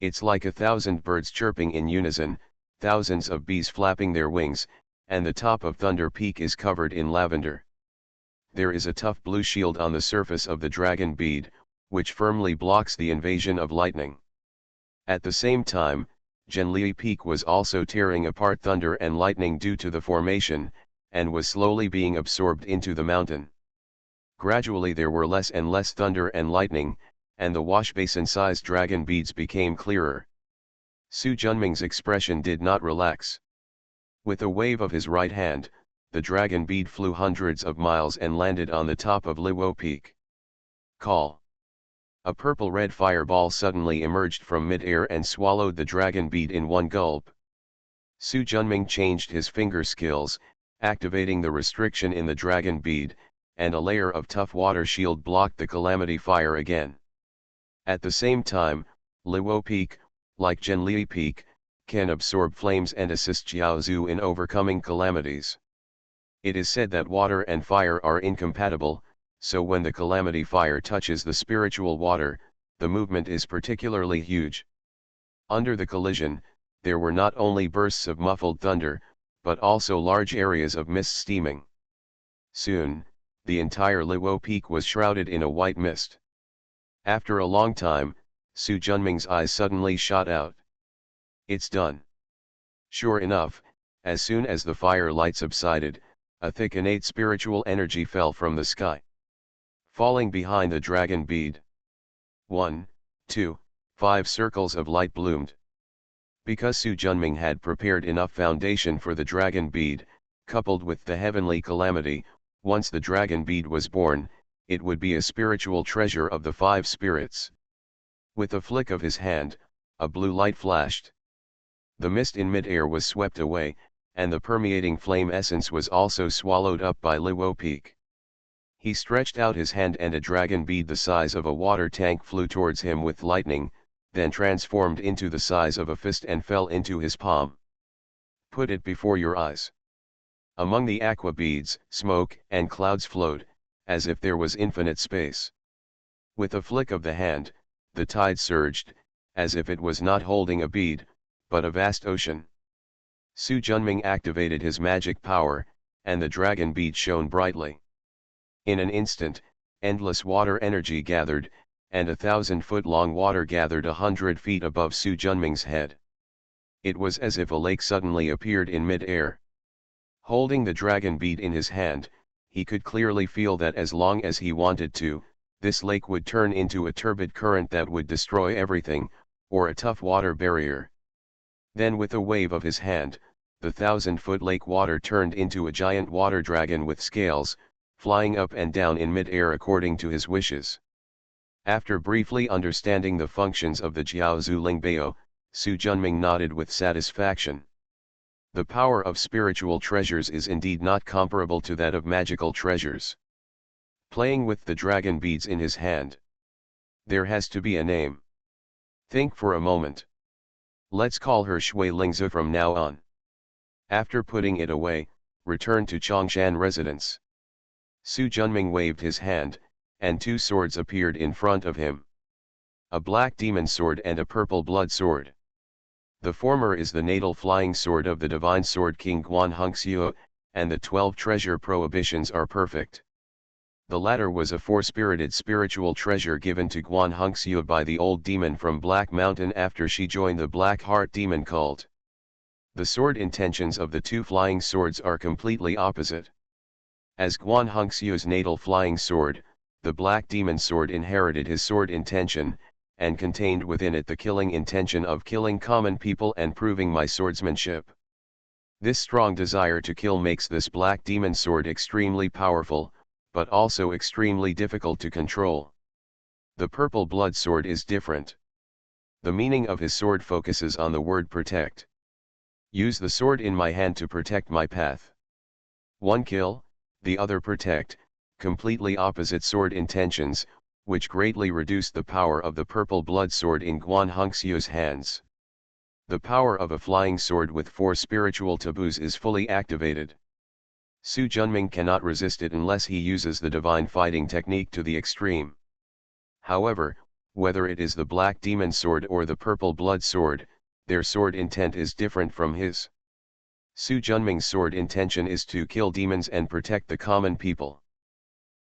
It's like 1,000 birds chirping in unison, thousands of bees flapping their wings, and the top of Thunder Peak is covered in lavender. There is a tough blue shield on the surface of the dragon bead, which firmly blocks the invasion of lightning. At the same time, Zhenlei Peak was also tearing apart thunder and lightning due to the formation, and was slowly being absorbed into the mountain. Gradually there were less and less thunder and lightning, and the wash basin-sized dragon beads became clearer. Su Junming's expression did not relax. With a wave of his right hand, the dragon bead flew hundreds of miles and landed on the top of Liwo Peak. Call. A purple-red fireball suddenly emerged from mid-air and swallowed the dragon bead in one gulp. Su Junming changed his finger skills, activating the restriction in the dragon bead, and a layer of tough water shield blocked the calamity fire again. At the same time, Liwo Peak, like Zhenlei Peak, can absorb flames and assist Jiaozhu in overcoming calamities. It is said that water and fire are incompatible, so when the calamity fire touches the spiritual water, the movement is particularly huge. Under the collision, there were not only bursts of muffled thunder, but also large areas of mist steaming. Soon, the entire Luo Peak was shrouded in a white mist. After a long time, Su Junming's eyes suddenly shot out. It's done. Sure enough, as soon as the fire light subsided, a thick innate spiritual energy fell from the sky. Falling behind the dragon bead. 1, 2, 5 circles of light bloomed. Because Su Junming had prepared enough foundation for the dragon bead, coupled with the heavenly calamity, once the dragon bead was born, it would be a spiritual treasure of the 5 spirits. With a flick of his hand, a blue light flashed. The mist in mid-air was swept away, and the permeating flame essence was also swallowed up by Luo Peak. He stretched out his hand and a dragon bead the size of a water tank flew towards him with lightning, then transformed into the size of a fist and fell into his palm. Put it before your eyes. Among the aqua beads, smoke and clouds flowed, as if there was infinite space. With a flick of the hand, the tide surged, as if it was not holding a bead, but a vast ocean. Su Junming activated his magic power, and the dragon bead shone brightly. In an instant, endless water energy gathered, and 1,000-foot-long water gathered 100 feet above Su Junming's head. It was as if a lake suddenly appeared in mid-air. Holding the dragon bead in his hand, he could clearly feel that as long as he wanted to, this lake would turn into a turbid current that would destroy everything, or a tough water barrier. Then with a wave of his hand, the 1,000-foot lake water turned into a giant water dragon with scales, flying up and down in mid-air according to his wishes. After briefly understanding the functions of the Jiaozu Lingbao, Su Junming nodded with satisfaction. The power of spiritual treasures is indeed not comparable to that of magical treasures. Playing with the dragon beads in his hand. There has to be a name. Think for a moment. Let's call her Shui Lingzi from now on. After putting it away, return to Chongshan residence. Su Junming waved his hand, and 2 swords appeared in front of him. A black demon sword and a purple blood sword. The former is the natal flying sword of the divine sword king Guan Hongxiu, and the 12 treasure prohibitions are perfect. The latter was a 4-spirited spiritual treasure given to Guan Hongxiu by the old demon from Black Mountain after she joined the Black Heart demon cult. The sword intentions of the 2 flying swords are completely opposite. As Guan Hongxiu's natal flying sword, the Black Demon sword inherited his sword intention, and contained within it the killing intention of killing common people and proving my swordsmanship. This strong desire to kill makes this Black Demon sword extremely powerful, but also extremely difficult to control. The purple blood sword is different. The meaning of his sword focuses on the word protect. Use the sword in my hand to protect my path. One kill, the other protect, completely opposite sword intentions, which greatly reduce the power of the purple blood sword in Guan Hongxiu's hands. The power of a flying sword with 4 spiritual taboos is fully activated. Su Junming cannot resist it unless he uses the divine fighting technique to the extreme. However, whether it is the Black Demon sword or the purple blood sword, their sword intent is different from his. Su Junming's sword intention is to kill demons and protect the common people.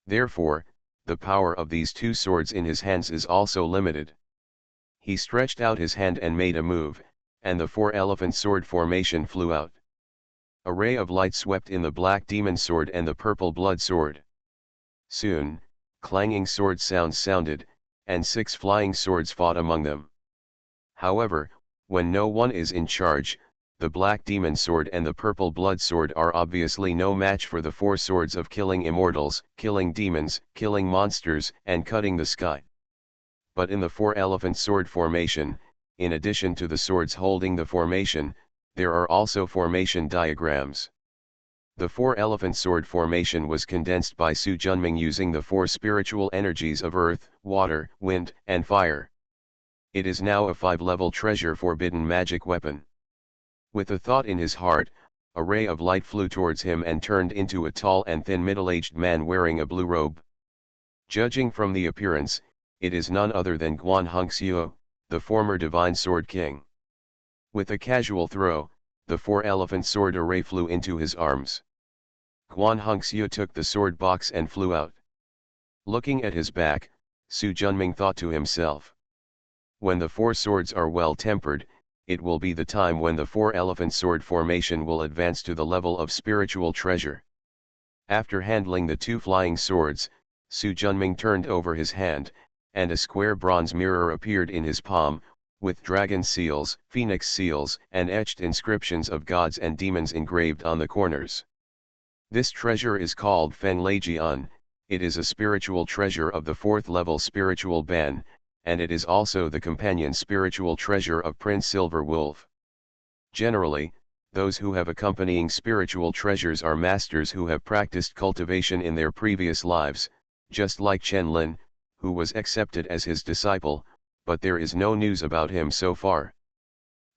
Therefore, the power of these 2 swords in his hands is also limited. He stretched out his hand and made a move, and the 4-elephant sword formation flew out. A ray of light swept in the Black Demon sword and the purple blood sword. Soon, clanging sword sounds sounded, and 6 flying swords fought among them. However, when no one is in charge, the Black Demon sword and the purple blood sword are obviously no match for the 4 swords of killing immortals, killing demons, killing monsters, and cutting the sky. But in the 4-elephant sword formation, in addition to the swords holding the formation, there are also formation diagrams. The 4-elephant sword formation was condensed by Su Junming using the 4 spiritual energies of earth, water, wind, and fire. It is now a 5-level treasure forbidden magic weapon. With a thought in his heart, a ray of light flew towards him and turned into a tall and thin middle-aged man wearing a blue robe. Judging from the appearance, it is none other than Guan Hongxiu, the former divine sword king. With a casual throw, the four-elephant sword array flew into his arms. Guan Hongxiu took the sword box and flew out. Looking at his back, Su Junming thought to himself. When the four swords are well tempered, it will be the time when the four-elephant sword formation will advance to the level of spiritual treasure. After handling the two flying swords, Su Junming turned over his hand, and a square bronze mirror appeared in his palm, with dragon seals, phoenix seals, and etched inscriptions of gods and demons engraved on the corners. This treasure is called Feng Lei Jian. It is a spiritual treasure of the fourth level spiritual ban, and it is also the companion spiritual treasure of Prince Silver Wolf. Generally, those who have accompanying spiritual treasures are masters who have practiced cultivation in their previous lives, just like Chen Lin, who was accepted as his disciple, but there is no news about him so far.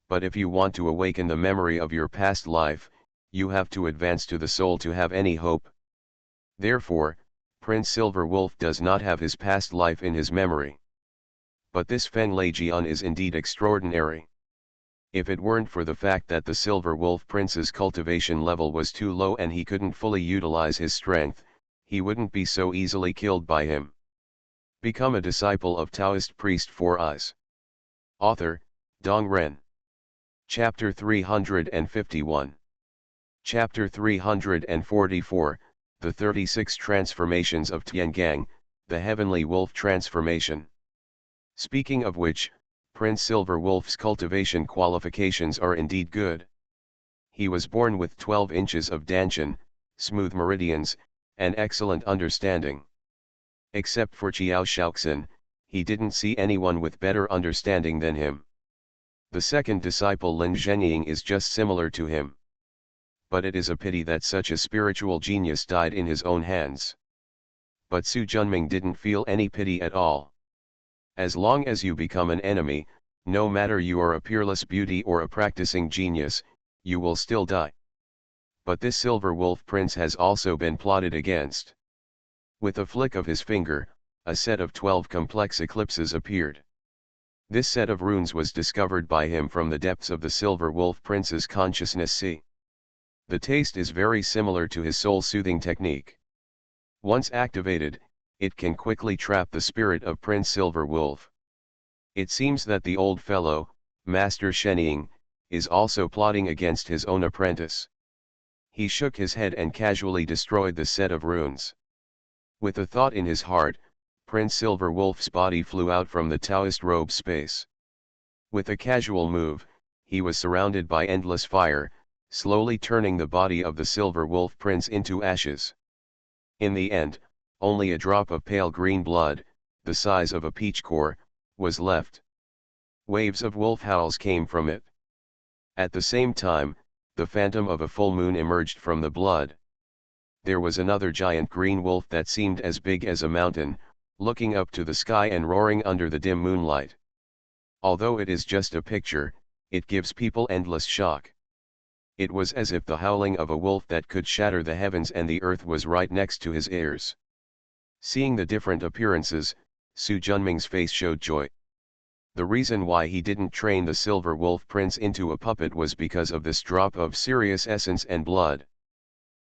But if you want to awaken the memory of your past life, you have to advance to the soul to have any hope. Therefore, Prince Silver Wolf does not have his past life in his memory. But this Feng Lei Jian is indeed extraordinary. If it weren't for the fact that the Silver Wolf Prince's cultivation level was too low and he couldn't fully utilize his strength, he wouldn't be so easily killed by him. Become a disciple of Taoist priest 4 Eyes. Author, Dong Ren. Chapter 351. Chapter 344, The 36 Transformations of Tiangang, the Heavenly Wolf Transformation. Speaking of which, Prince Silver Wolf's cultivation qualifications are indeed good. He was born with 12 inches of danshan, smooth meridians, and excellent understanding. Except for Qiao Shaoxin, he didn't see anyone with better understanding than him. The second disciple Lin Zhenying is just similar to him. But it is a pity that such a spiritual genius died in his own hands. But Su Junming didn't feel any pity at all. As long as you become an enemy, no matter you are a peerless beauty or a practicing genius, you will still die. But this Silver Wolf Prince has also been plotted against. With a flick of his finger, a set of 12 complex eclipses appeared. This set of runes was discovered by him from the depths of the Silver Wolf Prince's consciousness sea. The taste is very similar to his soul-soothing technique. Once activated, it can quickly trap the spirit of Prince Silver Wolf. It seems that the old fellow, Master Shenying, is also plotting against his own apprentice. He shook his head and casually destroyed the set of runes. With a thought in his heart, Prince Silver Wolf's body flew out from the Taoist robe space. With a casual move, he was surrounded by endless fire, slowly turning the body of the Silver Wolf Prince into ashes. In the end, only a drop of pale green blood, the size of a peach core, was left. Waves of wolf howls came from it. At the same time, the phantom of a full moon emerged from the blood. There was another giant green wolf that seemed as big as a mountain, looking up to the sky and roaring under the dim moonlight. Although it is just a picture, it gives people endless shock. It was as if the howling of a wolf that could shatter the heavens and the earth was right next to his ears. Seeing the different appearances, Su Junming's face showed joy. The reason why he didn't train the Silver Wolf Prince into a puppet was because of this drop of Sirius essence and blood.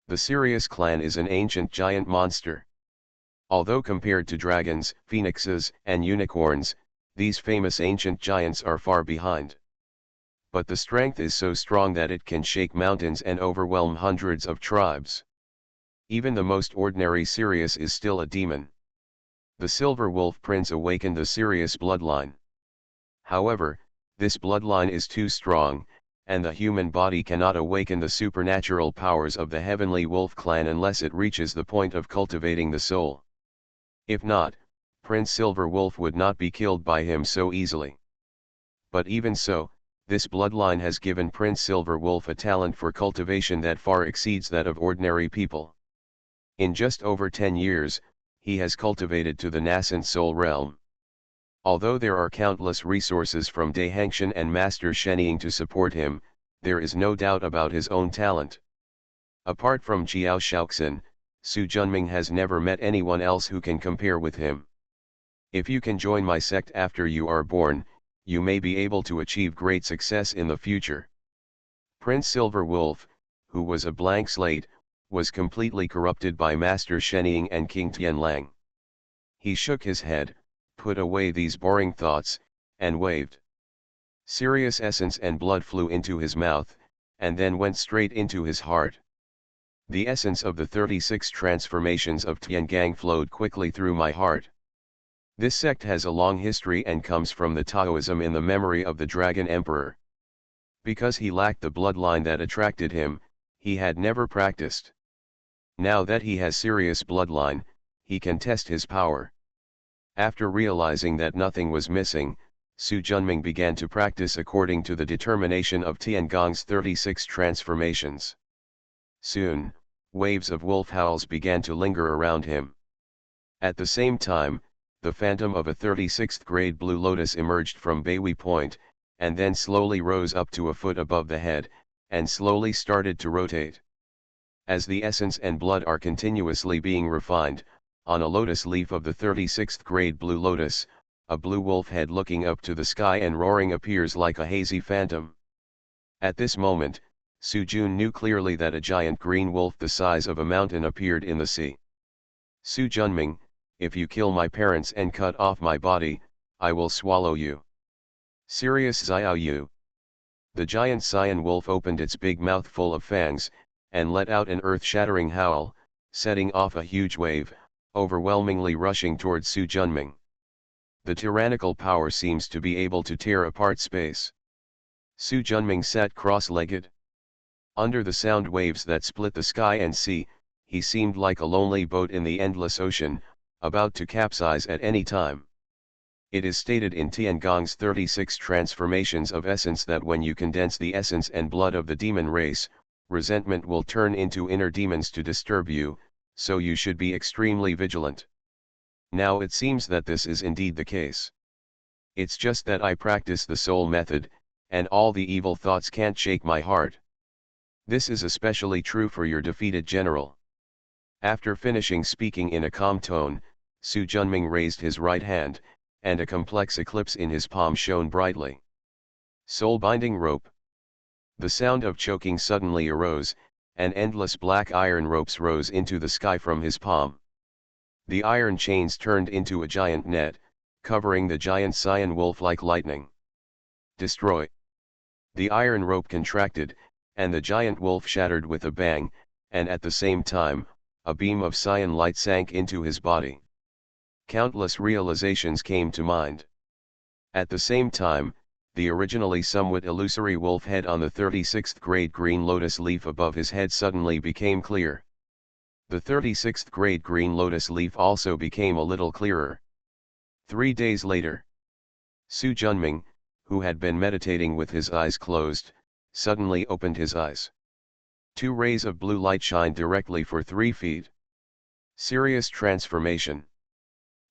The Sirius clan is an ancient giant monster. Although compared to dragons, phoenixes, and unicorns, these famous ancient giants are far behind. But the strength is so strong that it can shake mountains and overwhelm hundreds of tribes. Even the most ordinary Sirius is still a demon. The Silver Wolf Prince awakened the Sirius bloodline. However, this bloodline is too strong, and the human body cannot awaken the supernatural powers of the Heavenly Wolf clan unless it reaches the point of cultivating the soul. If not, Prince Silver Wolf would not be killed by him so easily. But even so, this bloodline has given Prince Silver Wolf a talent for cultivation that far exceeds that of ordinary people. In just over 10 years, he has cultivated to the nascent soul realm. Although there are countless resources from Dai Hangshan and Master Shenying to support him, there is no doubt about his own talent. Apart from Jiao Shaoxin, Su Junming has never met anyone else who can compare with him. If you can join my sect after you are born, you may be able to achieve great success in the future. Prince Silver Wolf, who was a blank slate, was completely corrupted by Master Shenying and King Tianlang. He shook his head, put away these boring thoughts, and waved. Serious essence and blood flew into his mouth, and then went straight into his heart. The essence of the 36 transformations of Tiangang flowed quickly through my heart. This sect has a long history and comes from the Taoism in the memory of the Dragon Emperor. Because he lacked the bloodline that attracted him, he had never practiced. Now that he has serious bloodline, he can test his power. After realizing that nothing was missing, Su Junming began to practice according to the determination of Tiangong's 36 transformations. Soon, waves of wolf howls began to linger around him. At the same time, the phantom of a 36th grade blue lotus emerged from Baihui Point, and then slowly rose up to a foot above the head, and slowly started to rotate. As the essence and blood are continuously being refined, on a lotus leaf of the 36th grade blue lotus, a blue wolf head looking up to the sky and roaring appears like a hazy phantom. At this moment, Su Jun knew clearly that a giant green wolf the size of a mountain appeared in the sea. Su Junming, if you kill my parents and cut off my body, I will swallow you. Serious Xiao Yu. The giant cyan wolf opened its big mouth full of fangs, and let out an earth-shattering howl, setting off a huge wave, overwhelmingly rushing towards Su Junming. The tyrannical power seems to be able to tear apart space. Su Junming sat cross-legged. Under the sound waves that split the sky and sea, he seemed like a lonely boat in the endless ocean, about to capsize at any time. It is stated in Tiangong's 36 transformations of essence that when you condense the essence and blood of the demon race, resentment will turn into inner demons to disturb you, so you should be extremely vigilant. Now it seems that this is indeed the case. It's just that I practice the soul method, and all the evil thoughts can't shake my heart. This is especially true for your defeated general. After finishing speaking in a calm tone, Su Junming raised his right hand, and a complex eclipse in his palm shone brightly. Soul-binding rope. The sound of choking suddenly arose, and endless black iron ropes rose into the sky from his palm. The iron chains turned into a giant net, covering the giant cyan wolf like lightning. Destroy. The iron rope contracted, and the giant wolf shattered with a bang, and at the same time, a beam of cyan light sank into his body. Countless realizations came to mind. At the same time, the originally somewhat illusory wolf head on the 36th grade green lotus leaf above his head suddenly became clear. The 36th grade green lotus leaf also became a little clearer. 3 days later, Su Junming, who had been meditating with his eyes closed, suddenly opened his eyes. 2 rays of blue light shined directly for 3 feet. Serious transformation.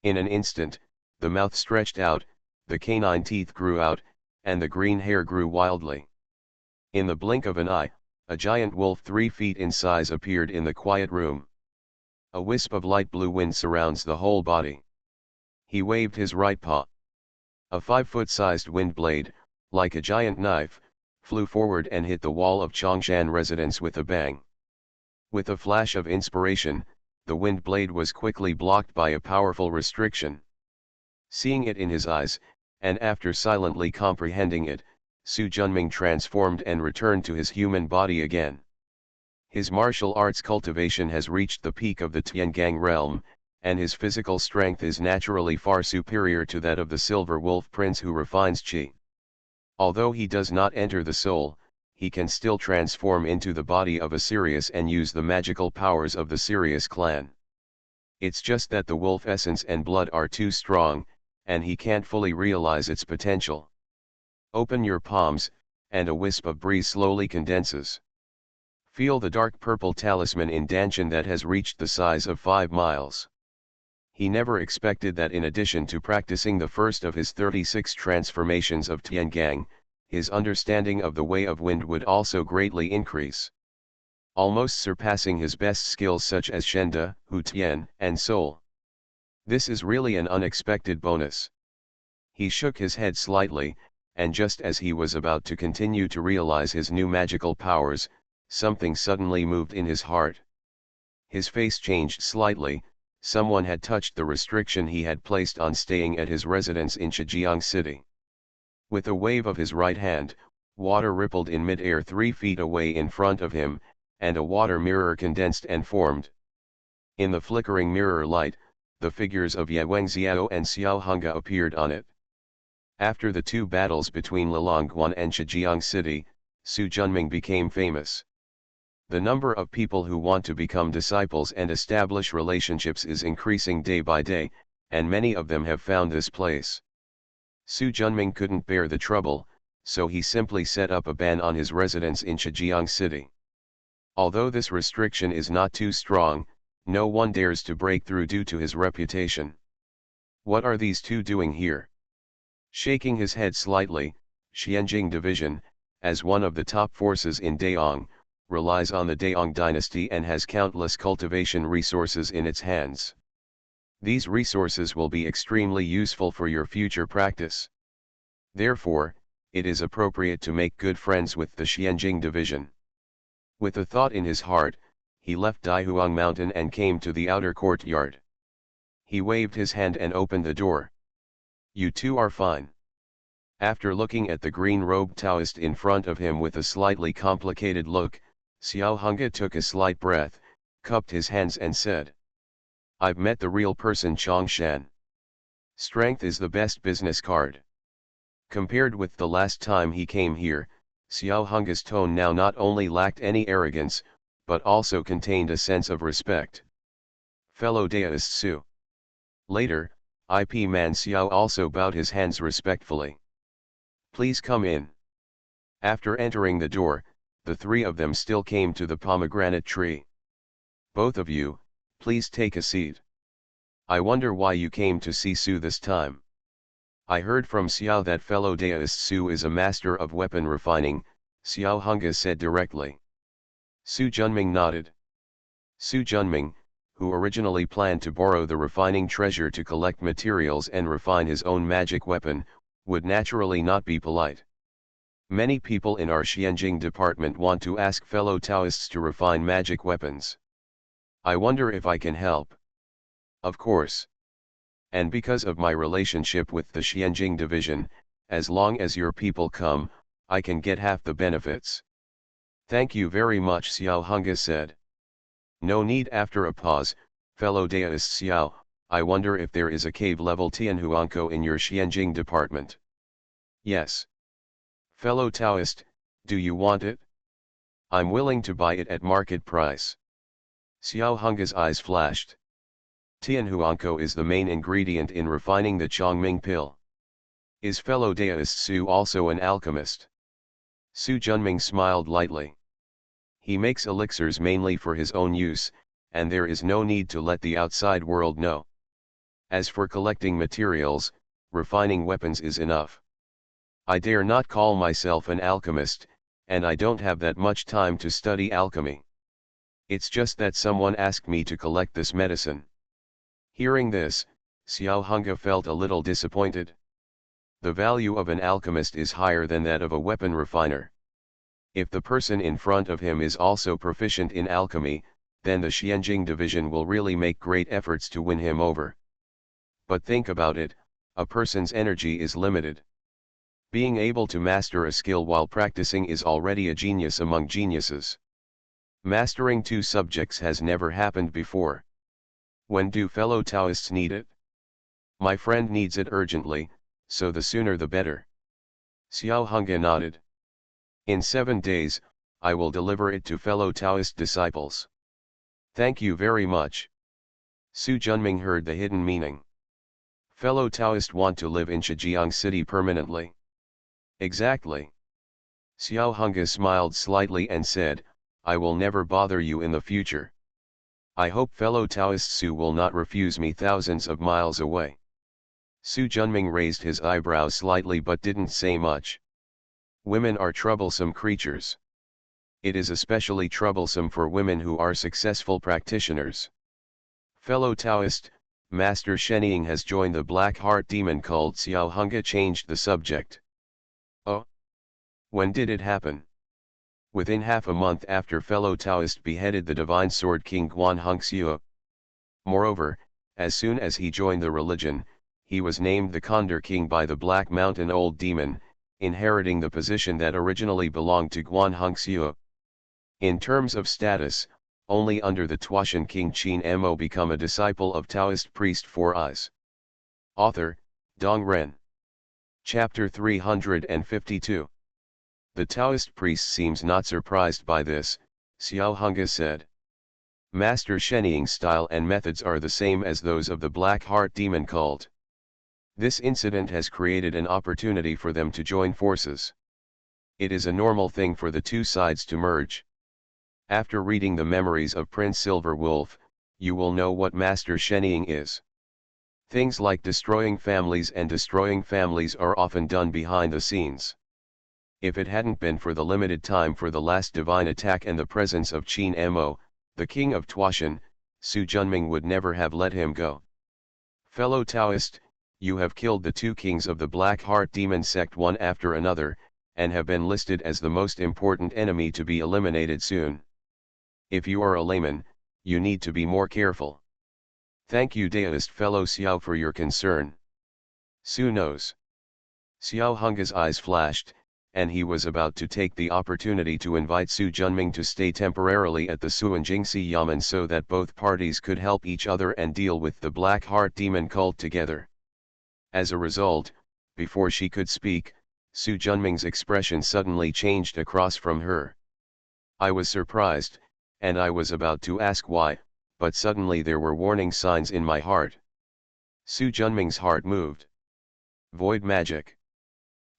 In an instant, the mouth stretched out, the canine teeth grew out, and the green hair grew wildly. In the blink of an eye, a giant wolf 3 feet in size appeared in the quiet room. A wisp of light blue wind surrounds the whole body. He waved his right paw. A 5-foot-sized wind blade, like a giant knife, flew forward and hit the wall of Chongshan residence with a bang. With a flash of inspiration, the wind blade was quickly blocked by a powerful restriction. Seeing it in his eyes, and after silently comprehending it, Su Junming transformed and returned to his human body again. His martial arts cultivation has reached the peak of the Tiangang realm, and his physical strength is naturally far superior to that of the Silver Wolf Prince who refines qi. Although he does not enter the soul, he can still transform into the body of a Sirius and use the magical powers of the Sirius clan. It's just that the wolf essence and blood are too strong, and he can't fully realize its potential. Open your palms, and a wisp of breeze slowly condenses. Feel the dark purple talisman in Danshan that has reached the size of 5 miles. He never expected that in addition to practicing the first of his 36 transformations of Tiangang, his understanding of the way of wind would also greatly increase. almost surpassing his best skills such as Shenda, Hu Tian, and Soul. This is really an unexpected bonus. He shook his head slightly, and just as he was about to continue to realize his new magical powers, something suddenly moved in his heart. His face changed slightly. Someone had touched the restriction he had placed on staying at his residence in Zhejiang City. With a wave of his right hand, water rippled in mid-air 3 feet away in front of him, and a water mirror condensed and formed. In the flickering mirror light, the figures of Ye Wengxiao and Xiao Hunga appeared on it. After the 2 battles between Lilongguan and Zhejiang City, Su Junming became famous. The number of people who want to become disciples and establish relationships is increasing day by day, and many of them have found this place. Su Junming couldn't bear the trouble, so he simply set up a ban on his residence in Zhejiang City. Although this restriction is not too strong, no one dares to break through due to his reputation. What are these 2 doing here? Shaking his head slightly, Xianjing Division, as one of the top forces in Daong, relies on the Daong dynasty and has countless cultivation resources in its hands. These resources will be extremely useful for your future practice. Therefore, it is appropriate to make good friends with the Xianjing Division. With a thought in his heart, he left Daihuang Mountain and came to the outer courtyard. He waved his hand and opened the door. You 2 are fine. After looking at the green-robed Taoist in front of him with a slightly complicated look, Xiao Hunga took a slight breath, cupped his hands and said, I've met the real person Chong Shan. Strength is the best business card. Compared with the last time he came here, Xiao Hunga's tone now not only lacked any arrogance, but also contained a sense of respect. Fellow Taoist Su. Later, IP Man Xiao also bowed his hands respectfully. Please come in. After entering the door, the 3 of them still came to the pomegranate tree. Both of you, please take a seat. I wonder why you came to see Su this time. I heard from Xiao that fellow Taoist Su is a master of weapon refining, Xiao Hunga said directly. Su Junming nodded. Su Junming, who originally planned to borrow the refining treasure to collect materials and refine his own magic weapon, would naturally not be polite. Many people in our Xianjing department want to ask fellow Taoists to refine magic weapons. I wonder if I can help. Of course. And because of my relationship with the Xianjing division, as long as your people come, I can get half the benefits. Thank you very much, Xiao Hunga said. No need. After a pause, fellow Taoist Xiao, I wonder if there is a cave-level Tianhuanko in your Xianjing department. Yes. Fellow Taoist, do you want it? I'm willing to buy it at market price. Xiao Hunga's eyes flashed. Tianhuanko is the main ingredient in refining the Chongming pill. Is fellow Taoist Su also an alchemist? Su Junming smiled lightly. He makes elixirs mainly for his own use, and there is no need to let the outside world know. As for collecting materials, refining weapons is enough. I dare not call myself an alchemist, and I don't have that much time to study alchemy. It's just that someone asked me to collect this medicine. Hearing this, Xiao Hunga felt a little disappointed. The value of an alchemist is higher than that of a weapon refiner. If the person in front of him is also proficient in alchemy, then the Xianjing division will really make great efforts to win him over. But think about it, a person's energy is limited. Being able to master a skill while practicing is already a genius among geniuses. Mastering 2 subjects has never happened before. When do fellow Taoists need it? My friend needs it urgently, so the sooner the better. Xiao Hunga nodded. In 7 days, I will deliver it to fellow Taoist disciples. Thank you very much. Su Junming heard the hidden meaning. Fellow Taoist want to live in Zhejiang City permanently. Exactly. Xiao Hunga smiled slightly and said, I will never bother you in the future. I hope fellow Taoist Su will not refuse me thousands of miles away. Su Junming raised his eyebrows slightly but didn't say much. Women are troublesome creatures. It is especially troublesome for women who are successful practitioners. Fellow Taoist, Master Shenying has joined the Black Heart Demon cult. Xiao Hunga changed the subject. Oh? When did it happen? Within half a month after fellow Taoist beheaded the Divine Sword King Guan Hongxiu. Moreover, as soon as he joined the religion, he was named the Condor King by the Black Mountain Old Demon, inheriting the position that originally belonged to Guan Hongxiu. In terms of status, only under the Tuashan King Qin Mo become a disciple of Taoist priest 4 Eyes. Author, Dong Ren. Chapter 352. The Taoist priest seems not surprised by this, Xiao Hunga said. Master Shenying's style and methods are the same as those of the Black Heart Demon cult. This incident has created an opportunity for them to join forces. It is a normal thing for the two sides to merge. After reading the memories of Prince Silver Wolf, you will know what Master Shenying is. Things like destroying families and destroying families are often done behind the scenes. If it hadn't been for the limited time for the last divine attack and the presence of Qin Mo, the king of Tuashan, Su Junming would never have let him go. Fellow Taoist, you have killed the 2 kings of the Black Heart Demon sect one after another, and have been listed as the most important enemy to be eliminated soon. If you are a layman, you need to be more careful. Thank you Taoist fellow Xiao for your concern. Su knows. Xiao Hunga's eyes flashed, and he was about to take the opportunity to invite Su Junming to stay temporarily at the Suanjingxi Yamen so that both parties could help each other and deal with the Black Heart Demon cult together. As a result, before she could speak, Su Junming's expression suddenly changed across from her. I was surprised, and I was about to ask why, but suddenly there were warning signs in my heart. Su Junming's heart moved. Void magic.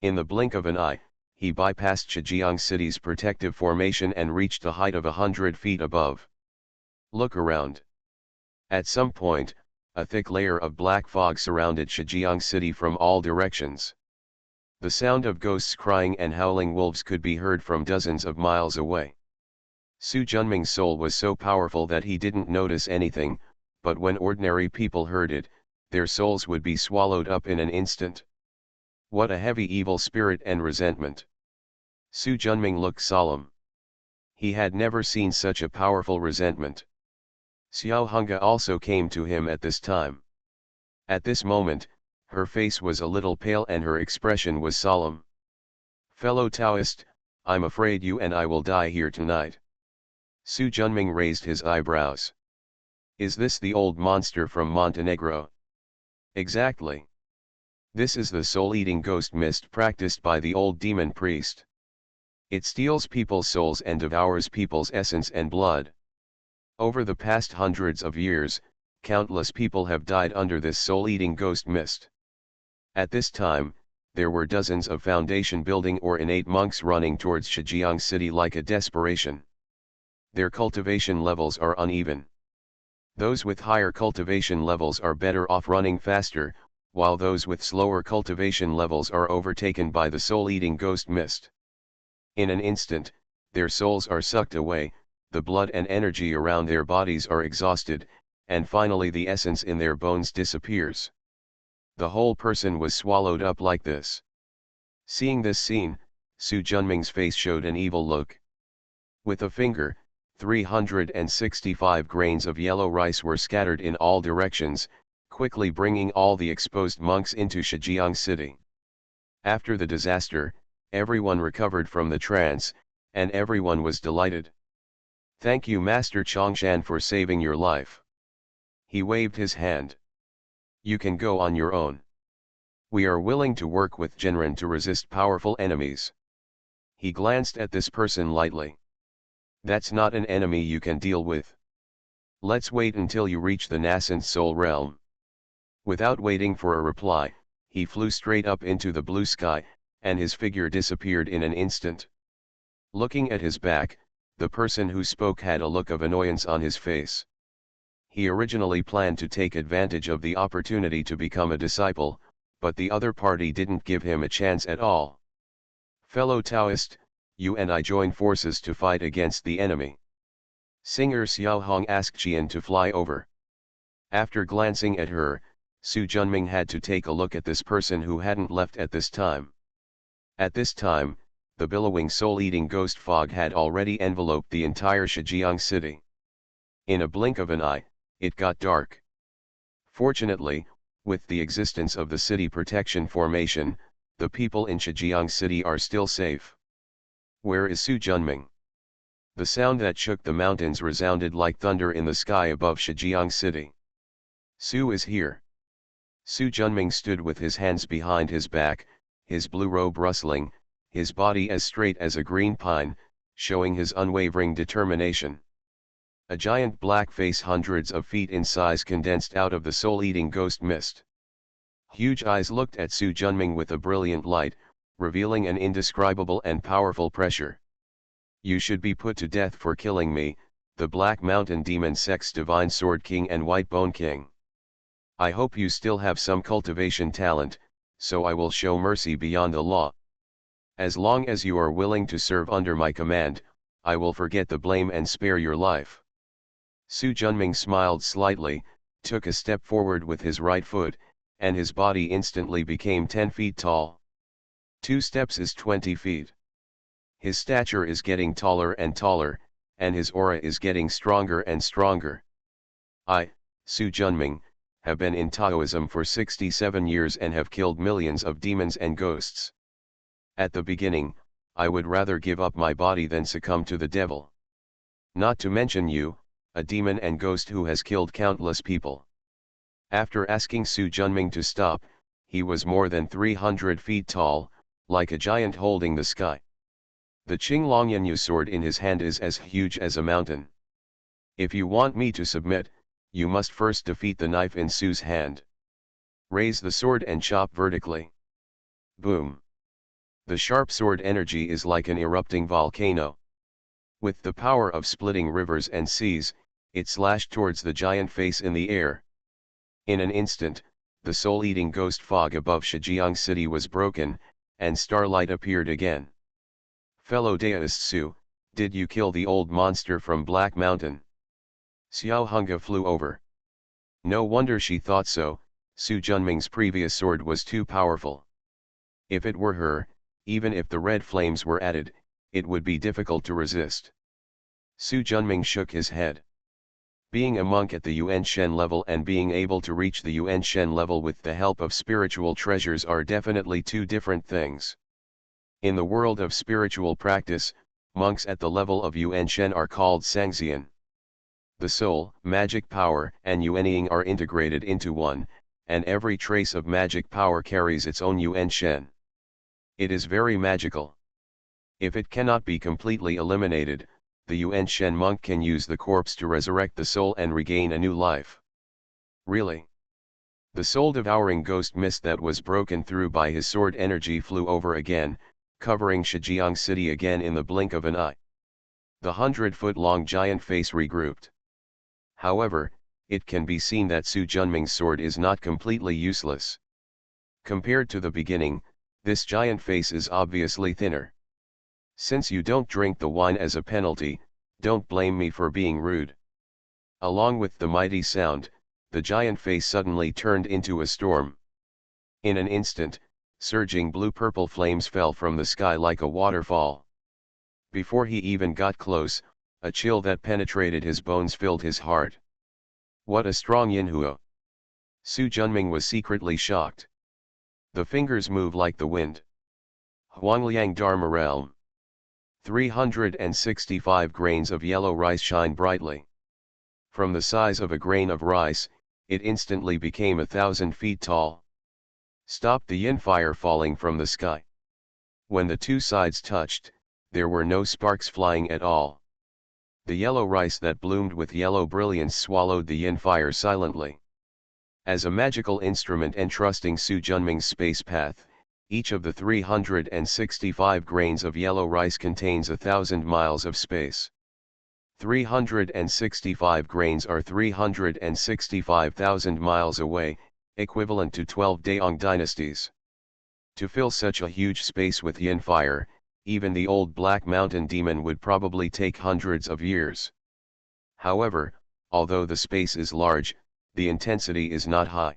In the blink of an eye, he bypassed Zhejiang City's protective formation and reached a height of 100 feet above. Look around. At some point, a thick layer of black fog surrounded Zhejiang City from all directions. The sound of ghosts crying and howling wolves could be heard from dozens of miles away. Su Junming's soul was so powerful that he didn't notice anything, but when ordinary people heard it, their souls would be swallowed up in an instant. What a heavy evil spirit and resentment. Su Junming looked solemn. He had never seen such a powerful resentment. Xiao Hunga also came to him at this time. At this moment, her face was a little pale and her expression was solemn. Fellow Taoist, I'm afraid you and I will die here tonight. Su Junming raised his eyebrows. Is this the old monster from Montenegro? Exactly. This is the soul-eating ghost mist practiced by the old demon priest. It steals people's souls and devours people's essence and blood. Over the past hundreds of years, countless people have died under this soul-eating ghost mist. At this time, there were dozens of foundation building or innate monks running towards Zhejiang City like a desperation. Their cultivation levels are uneven. Those with higher cultivation levels are better off running faster, while those with slower cultivation levels are overtaken by the soul-eating ghost mist. In an instant, their souls are sucked away, the blood and energy around their bodies are exhausted, and finally the essence in their bones disappears. The whole person was swallowed up like this. Seeing this scene, Su Junming's face showed an evil look. With a finger, 365 grains of yellow rice were scattered in all directions, quickly bringing all the exposed monks into Zhejiang City. After the disaster, everyone recovered from the trance, and everyone was delighted. Thank you Master Chongshan for saving your life. He waved his hand. You can go on your own. We are willing to work with Genren to resist powerful enemies. He glanced at this person lightly. That's not an enemy you can deal with. Let's wait until you reach the nascent soul realm. Without waiting for a reply, he flew straight up into the blue sky, and his figure disappeared in an instant. Looking at his back, the person who spoke had a look of annoyance on his face. He originally planned to take advantage of the opportunity to become a disciple, but the other party didn't give him a chance at all. Fellow Taoist, you and I join forces to fight against the enemy. Singer Xiao Hong asked Qian to fly over. After glancing at her, Su Junming had to take a look at this person who hadn't left at this time. At this time, the billowing soul-eating ghost fog had already enveloped the entire Shijiang city. In a blink of an eye, it got dark. Fortunately, with the existence of the city protection formation, the people in Shijiang city are still safe. Where is Su Junming? The sound that shook the mountains resounded like thunder in the sky above Shijiang city. Su is here. Su Junming stood with his hands behind his back, his blue robe rustling, his body as straight as a green pine, showing his unwavering determination. A giant black face hundreds of feet in size condensed out of the soul-eating ghost mist. Huge eyes looked at Su Junming with a brilliant light, revealing an indescribable and powerful pressure. You should be put to death for killing me, the Black Mountain Demon Sex Divine Sword King and White Bone King. I hope you still have some cultivation talent, so I will show mercy beyond the law. As long as you are willing to serve under my command, I will forget the blame and spare your life. Su Junming smiled slightly, took a step forward with his right foot, and his body instantly became 10 feet tall. 2 steps is 20 feet. His stature is getting taller and taller, and his aura is getting stronger and stronger. I, Su Junming, have been in Taoism for 67 years and have killed millions of demons and ghosts. At the beginning, I would rather give up my body than succumb to the devil. Not to mention you, a demon and ghost who has killed countless people. After asking Su Junming to stop, he was more than 300 feet tall, like a giant holding the sky. The Qinglongyanyu sword in his hand is as huge as a mountain. If you want me to submit, you must first defeat the knife in Su's hand. Raise the sword and chop vertically. Boom. The sharp sword energy is like an erupting volcano. With the power of splitting rivers and seas, it slashed towards the giant face in the air. In an instant, the soul-eating ghost fog above Shijiang city was broken, and starlight appeared again. Fellow Taoist Su, did you kill the old monster from Black Mountain? Xiao Hunga flew over. No wonder she thought so, Su Junming's previous sword was too powerful. If it were her, even if the red flames were added, it would be difficult to resist. Su Junming shook his head. Being a monk at the Yuan Shen level and being able to reach the Yuan Shen level with the help of spiritual treasures are definitely two different things. In the world of spiritual practice, monks at the level of Yuan Shen are called Sangxian. The soul, magic power, and Yuanying are integrated into one, and every trace of magic power carries its own Yuan Shen. It is very magical. If it cannot be completely eliminated, the Yuan Shen monk can use the corpse to resurrect the soul and regain a new life. Really? The soul-devouring ghost mist that was broken through by his sword energy flew over again, covering Shijiang city again in the blink of an eye. The 100-foot-long giant face regrouped. However, it can be seen that Su Junming's sword is not completely useless. Compared to the beginning, this giant face is obviously thinner. Since you don't drink the wine as a penalty, don't blame me for being rude. Along with the mighty sound, the giant face suddenly turned into a storm. In an instant, surging blue-purple flames fell from the sky like a waterfall. Before he even got close, a chill that penetrated his bones filled his heart. What a strong Yinhuo! Su Junming was secretly shocked. The fingers move like the wind. Huangliang Dharma Realm. 365 grains of yellow rice shine brightly. From the size of a grain of rice, it instantly became 1,000 feet tall. Stopped the yin fire falling from the sky. When the two sides touched, there were no sparks flying at all. The yellow rice that bloomed with yellow brilliance swallowed the yin fire silently. As a magical instrument entrusting Su Junming's space path, each of the 365 grains of yellow rice contains 1,000 miles of space. 365 grains are 365,000 miles away, equivalent to 12 Daong dynasties. To fill such a huge space with yin fire, even the old Black Mountain demon would probably take hundreds of years. However, although the space is large, the intensity is not high.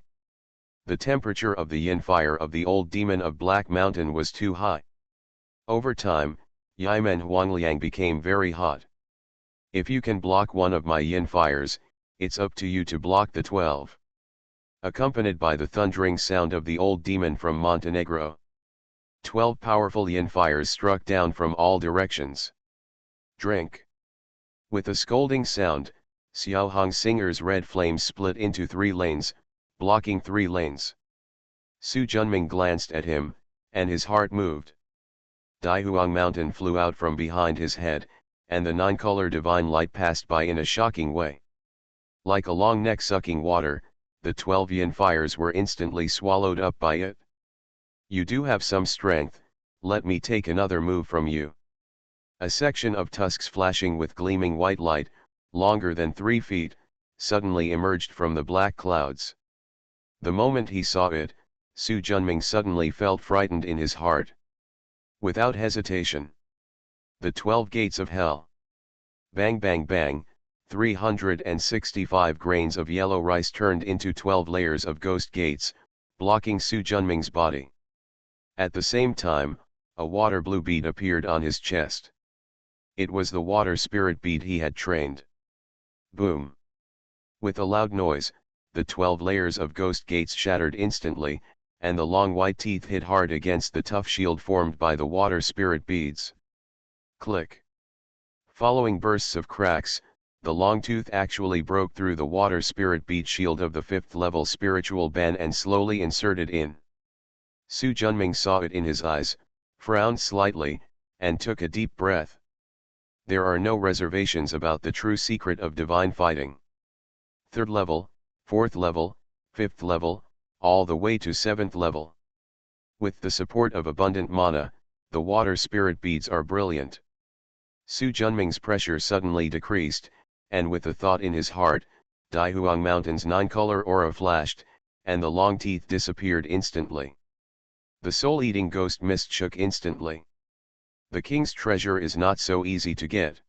The temperature of the yin fire of the old demon of Black Mountain was too high. Over time, Yimen Huangliang became very hot. If you can block one of my yin fires, it's up to you to block the 12. Accompanied by the thundering sound of the old demon from Montenegro, 12 powerful yin fires struck down from all directions. Drink. With a scolding sound, Xiao Hong Singer's red flames split into 3 lanes, blocking 3 lanes. Su Junming glanced at him, and his heart moved. Daihuang Mountain flew out from behind his head, and the 9-color divine light passed by in a shocking way. Like a long neck sucking water, the 12 yin fires were instantly swallowed up by it. You do have some strength, let me take another move from you. A section of tusks flashing with gleaming white light, longer than 3 feet, suddenly emerged from the black clouds. The moment he saw it, Su Junming suddenly felt frightened in his heart. Without hesitation. The 12 gates of hell. Bang bang bang, 365 grains of yellow rice turned into 12 layers of ghost gates, blocking Su Junming's body. At the same time, a water blue bead appeared on his chest. It was the water spirit bead he had trained. Boom! With a loud noise, the 12 layers of ghost gates shattered instantly, and the long white teeth hit hard against the tough shield formed by the water spirit beads. Click! Following bursts of cracks, the long tooth actually broke through the water spirit bead shield of the 5th level spiritual ban and slowly inserted in. Su Junming saw it in his eyes, frowned slightly, and took a deep breath. There are no reservations about the true secret of divine fighting. 3rd level, 4th level, 5th level, all the way to 7th level. With the support of abundant mana, the water spirit beads are brilliant. Su Junming's pressure suddenly decreased, and with a thought in his heart, Daihuang Mountain's 9-color aura flashed, and the long teeth disappeared instantly. The soul-eating ghost mist shook instantly. The king's treasure is not so easy to get.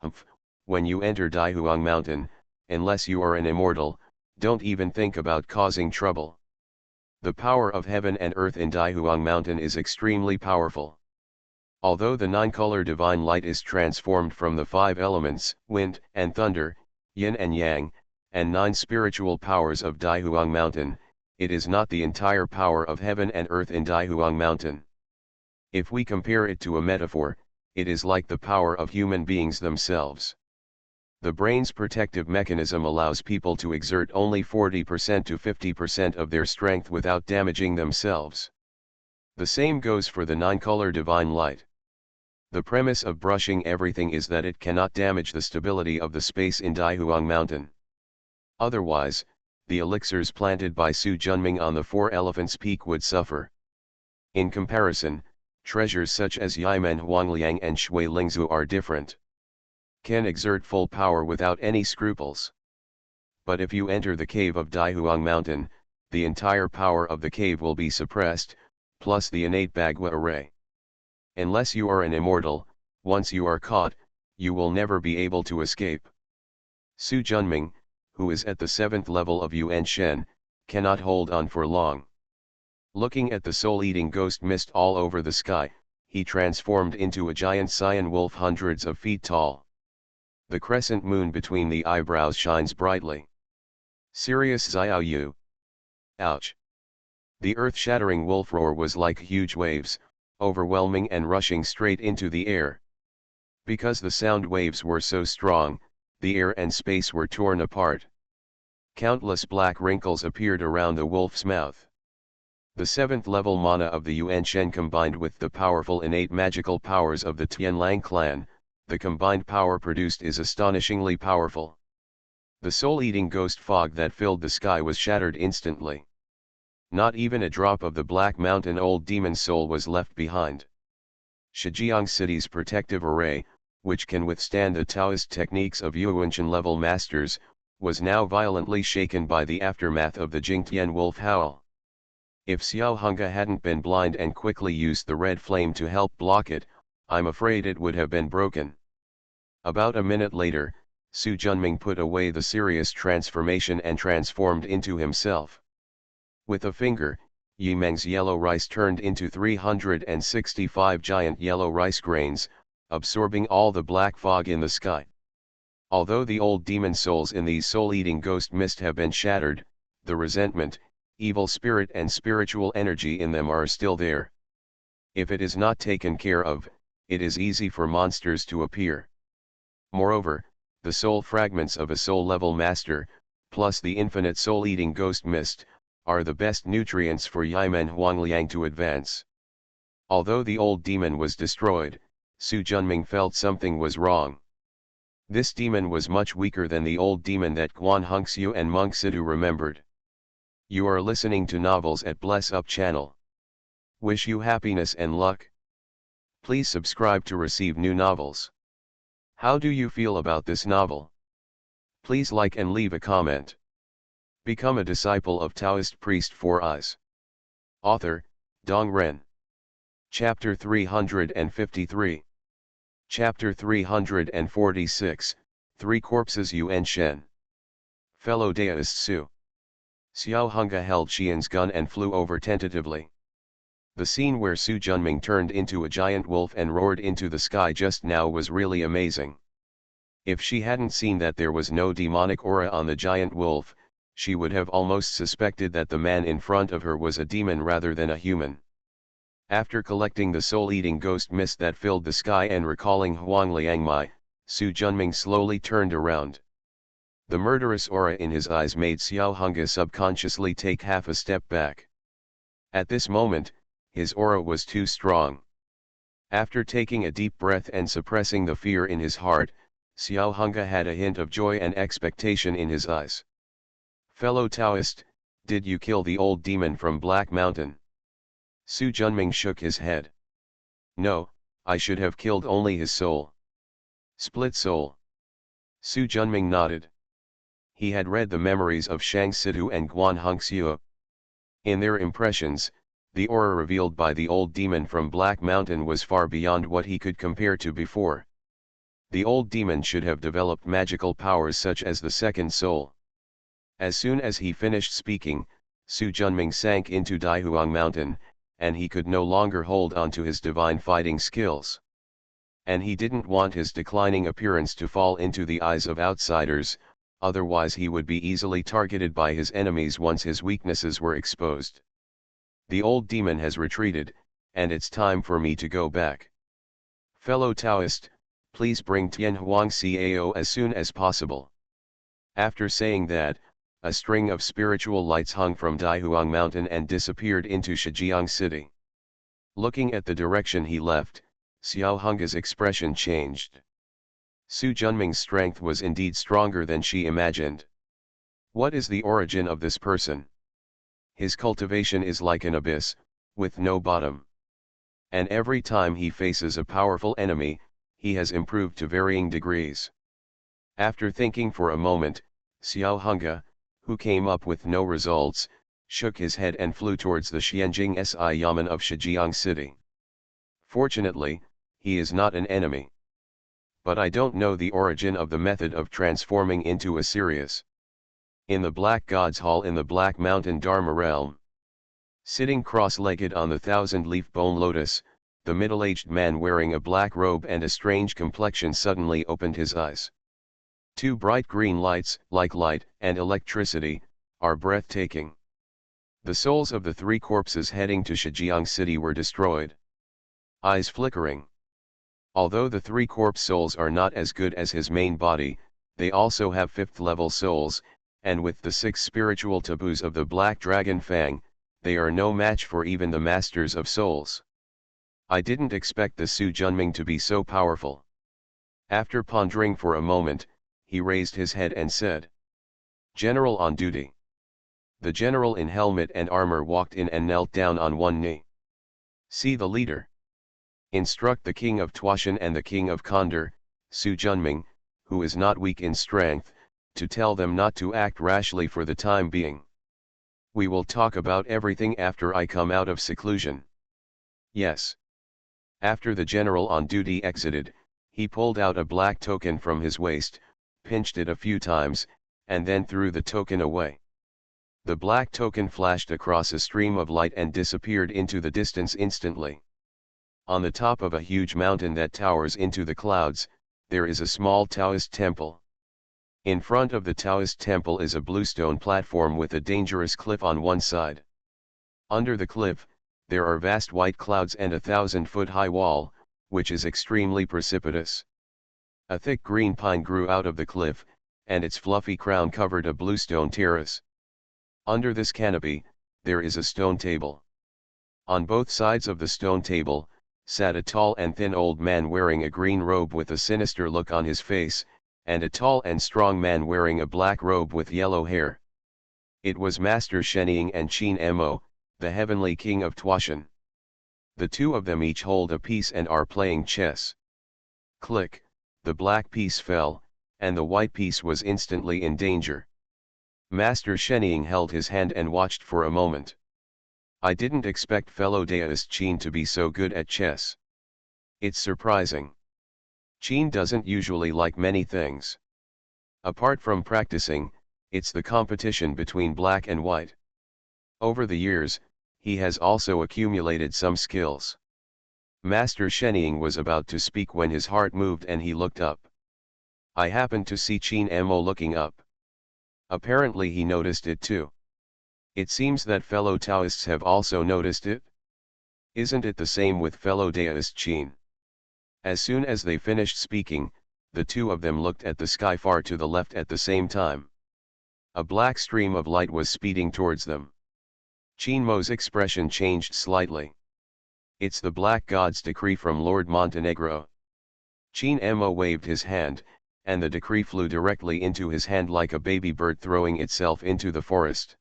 Humph, when you enter Daihuang Mountain, unless you are an immortal, don't even think about causing trouble. The power of heaven and earth in Daihuang Mountain is extremely powerful. Although the 9-color divine light is transformed from the 5 elements, wind and thunder, yin and yang, and 9 spiritual powers of Daihuang Mountain, it is not the entire power of heaven and earth in Daihuang Mountain. If we compare it to a metaphor, it is like the power of human beings themselves. The brain's protective mechanism allows people to exert only 40% to 50% of their strength without damaging themselves. The same goes for the 9-color divine light. The premise of brushing everything is that it cannot damage the stability of the space in Daihuang Mountain. Otherwise, the elixirs planted by Su Junming on the 4 Elephants Peak would suffer. In comparison, treasures such as Yimen Huangliang and Shui Lingzhu are different. Can exert full power without any scruples. But if you enter the cave of Daihuang Mountain, the entire power of the cave will be suppressed, plus the innate Bagua array. Unless you are an immortal, once you are caught, you will never be able to escape. Su Junming, who is at the 7th level of Yuan Shen, cannot hold on for long. Looking at the soul-eating ghost mist all over the sky, he transformed into a giant cyan wolf hundreds of feet tall. The crescent moon between the eyebrows shines brightly. Sirius Xiao Yu. Ouch! The earth-shattering wolf roar was like huge waves, overwhelming and rushing straight into the air. Because the sound waves were so strong, the air and space were torn apart. Countless black wrinkles appeared around the wolf's mouth. The 7th level mana of the Yuan Shen combined with the powerful innate magical powers of the Tianlang clan, the combined power produced is astonishingly powerful. The soul-eating ghost fog that filled the sky was shattered instantly. Not even a drop of the Black Mountain Old Demon soul was left behind. Shijiang City's protective array, which can withstand the Taoist techniques of Yuanshan level masters, was now violently shaken by the aftermath of the Jingtian wolf howl. If Xiao Hongge hadn't been blind and quickly used the red flame to help block it, I'm afraid it would have been broken. About a minute later, Su Junming put away the serious transformation and transformed into himself. With a finger, Yi Meng's yellow rice turned into 365 giant yellow rice grains, absorbing all the black fog in the sky. Although the old demon souls in these soul-eating ghost mist have been shattered, the resentment, evil spirit and spiritual energy in them are still there. If it is not taken care of, it is easy for monsters to appear. Moreover, the soul fragments of a soul-level master, plus the infinite soul-eating ghost mist, are the best nutrients for Yimen Huangliang to advance. Although the old demon was destroyed, Su Junming felt something was wrong. This demon was much weaker than the old demon that Guan Hongxiu and Monk Sidu remembered. You are listening to Novels at Bless Up channel. Wish you happiness and luck. Please subscribe to receive new novels. How do you feel about this novel? Please like and leave a comment. Become a disciple of Taoist priest for us. Author, Dong Ren. Chapter 353. Chapter 346, Three Corpses Yuan Shen. Fellow Taoist Su. Xiao Hunga held Xian's gun and flew over tentatively. The scene where Su Junming turned into a giant wolf and roared into the sky just now was really amazing. If she hadn't seen that there was no demonic aura on the giant wolf, she would have almost suspected that the man in front of her was a demon rather than a human. After collecting the soul-eating ghost mist that filled the sky and recalling Huang Liangmai, Su Junming slowly turned around. The murderous aura in his eyes made Xiao Hunga subconsciously take half a step back. At this moment, his aura was too strong. After taking a deep breath and suppressing the fear in his heart, Xiao Hunga had a hint of joy and expectation in his eyes. Fellow Taoist, did you kill the old demon from Black Mountain? Su Junming shook his head. No, I should have killed only his soul. Split soul. Su Junming nodded. He had read the memories of Shang Situ and Guan Hongxiu. In their impressions, the aura revealed by the old demon from Black Mountain was far beyond what he could compare to before. The old demon should have developed magical powers such as the second soul. As soon as he finished speaking, Su Junming sank into Daihuang Mountain, and he could no longer hold on to his divine fighting skills. And he didn't want his declining appearance to fall into the eyes of outsiders, otherwise he would be easily targeted by his enemies once his weaknesses were exposed. The old demon has retreated, and it's time for me to go back. Fellow Taoist, please bring Tian Huang Cao as soon as possible. After saying that, a string of spiritual lights hung from Daihuang Mountain and disappeared into Shijiang City. Looking at the direction he left, Xiao Hunga's expression changed. Su Junming's strength was indeed stronger than she imagined. What is the origin of this person? His cultivation is like an abyss, with no bottom. And every time he faces a powerful enemy, he has improved to varying degrees. After thinking for a moment, Xiao Hunga, who came up with no results, shook his head and flew towards the Xianjing Si Yamen of Shijiang City. Fortunately, he is not an enemy. But I don't know the origin of the method of transforming into a Sirius. In the Black God's Hall in the Black Mountain Dharma realm. Sitting cross-legged on the thousand-leaf bone lotus, the middle-aged man wearing a black robe and a strange complexion suddenly opened his eyes. Two bright green lights, like light and electricity, are breathtaking. The souls of the three corpses heading to Shijiang City were destroyed. Eyes flickering. Although the three corpse souls are not as good as his main body, they also have fifth-level souls, and with the 6 spiritual taboos of the Black Dragon Fang, they are no match for even the Masters of Souls. I didn't expect the Su Junming to be so powerful. After pondering for a moment, he raised his head and said, "General on duty." The general in helmet and armor walked in and knelt down on one knee. "See the leader. Instruct the king of Tuashan and the king of Condor, Su Junming, who is not weak in strength, to tell them not to act rashly for the time being. We will talk about everything after I come out of seclusion." "Yes." After the general on duty exited, he pulled out a black token from his waist, pinched it a few times, and then threw the token away. The black token flashed across a stream of light and disappeared into the distance instantly. On the top of a huge mountain that towers into the clouds, there is a small Taoist temple. In front of the Taoist temple is a bluestone platform with a dangerous cliff on one side. Under the cliff, there are vast white clouds and a 1,000-foot-high wall, which is extremely precipitous. A thick green pine grew out of the cliff, and its fluffy crown covered a bluestone terrace. Under this canopy, there is a stone table. On both sides of the stone table, sat a tall and thin old man wearing a green robe with a sinister look on his face, and a tall and strong man wearing a black robe with yellow hair. It was Master Shenying and Qin Mo, the heavenly king of Tuashan. The two of them each hold a piece and are playing chess. Click, the black piece fell, and the white piece was instantly in danger. Master Shenying held his hand and watched for a moment. I didn't expect fellow Taoist Qin to be so good at chess. It's surprising. Qin doesn't usually like many things. Apart from practicing, it's the competition between black and white. Over the years, he has also accumulated some skills. Master Shenying was about to speak when his heart moved and he looked up. I happened to see Qin Mo looking up. Apparently he noticed it too. It seems that fellow Taoists have also noticed it. Isn't it the same with fellow Taoist Qin? As soon as they finished speaking, the two of them looked at the sky far to the left at the same time. A black stream of light was speeding towards them. Qin Mo's expression changed slightly. It's the Black God's decree from Lord Montenegro. Qin Mo waved his hand, and the decree flew directly into his hand like a baby bird throwing itself into the forest.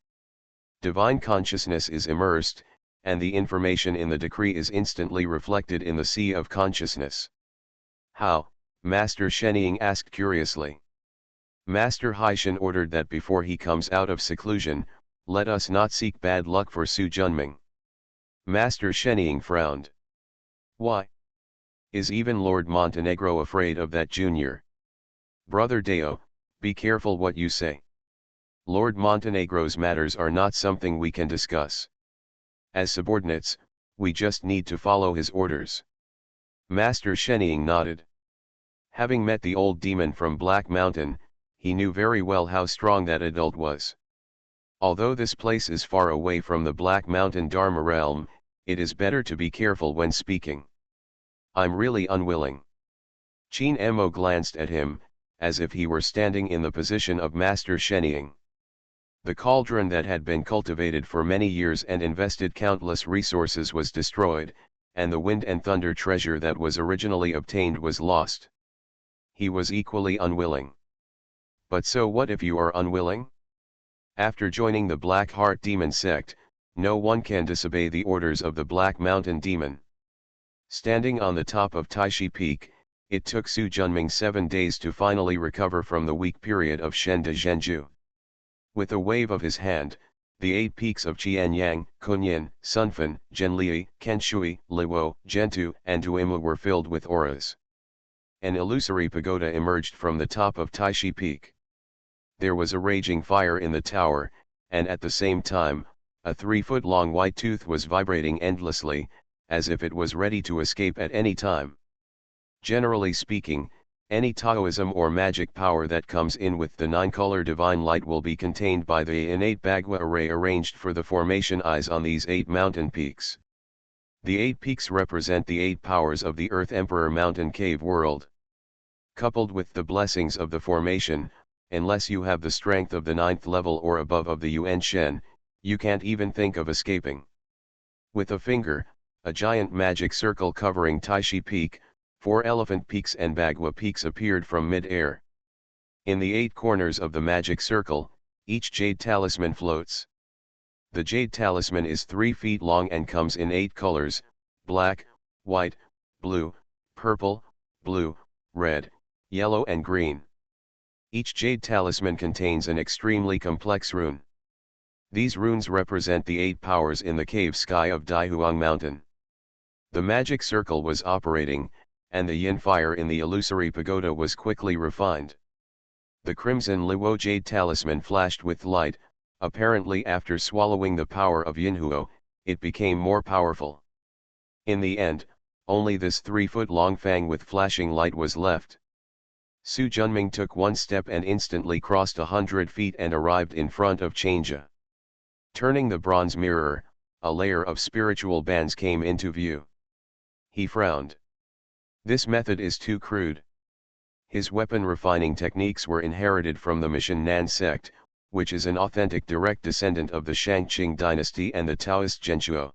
Divine consciousness is immersed, and the information in the decree is instantly reflected in the sea of consciousness. How? Master Shenying asked curiously. Master Haishan ordered that before he comes out of seclusion, let us not seek bad luck for Su Junming. Master Shenying frowned. Why? Is even Lord Montenegro afraid of that junior? Brother Deo, be careful what you say. Lord Montenegro's matters are not something we can discuss. As subordinates, we just need to follow his orders. Master Shenying nodded. Having met the old demon from Black Mountain, he knew very well how strong that adult was. Although this place is far away from the Black Mountain Dharma realm, it is better to be careful when speaking. I'm really unwilling. Qin Mo glanced at him, as if he were standing in the position of Master Shenying. The cauldron that had been cultivated for many years and invested countless resources was destroyed, and the wind and thunder treasure that was originally obtained was lost. He was equally unwilling. But so what if you are unwilling? After joining the Black Heart Demon sect, no one can disobey the orders of the Black Mountain Demon. Standing on the top of Taishi Peak, it took Su Junming 7 days to finally recover from the weak period of Shen de Zhenju. With a wave of his hand, the 8 peaks of Qianyang, Kunyin, Sunfen, Zhenlei, Kenshui, Liwo, Zhentu, and Duimu were filled with auras. An illusory pagoda emerged from the top of Taishi Peak. There was a raging fire in the tower, and at the same time, a 3-foot-long white tooth was vibrating endlessly, as if it was ready to escape at any time. Generally speaking, any Taoism or magic power that comes in with the 9-color divine light will be contained by the innate Bagua array arranged for the formation eyes on these 8 mountain peaks. The 8 peaks represent the 8 powers of the Earth Emperor Mountain Cave world. Coupled with the blessings of the formation, unless you have the strength of the 9th level or above of the Yuan Shen, you can't even think of escaping. With a finger, a giant magic circle covering Taishi Peak, 4 elephant peaks and Bagua peaks appeared from mid-air. In the 8 corners of the magic circle, each jade talisman floats. The jade talisman is 3 feet long and comes in 8 colors: black, white, blue, purple, blue, red, yellow and green. Each jade talisman contains an extremely complex rune. These runes represent the 8 powers in the cave sky of Daihuang Mountain. The magic circle was operating, and the yin fire in the illusory pagoda was quickly refined. The crimson Luo jade talisman flashed with light, apparently after swallowing the power of Yinhuo, it became more powerful. In the end, only this 3-foot-long fang with flashing light was left. Su Junming took one step and instantly crossed 100 feet and arrived in front of Chang'e. Turning the bronze mirror, a layer of spiritual bands came into view. He frowned. This method is too crude. His weapon refining techniques were inherited from the Mishan Nan sect, which is an authentic direct descendant of the Shangqing dynasty and the Taoist Zhenzuo.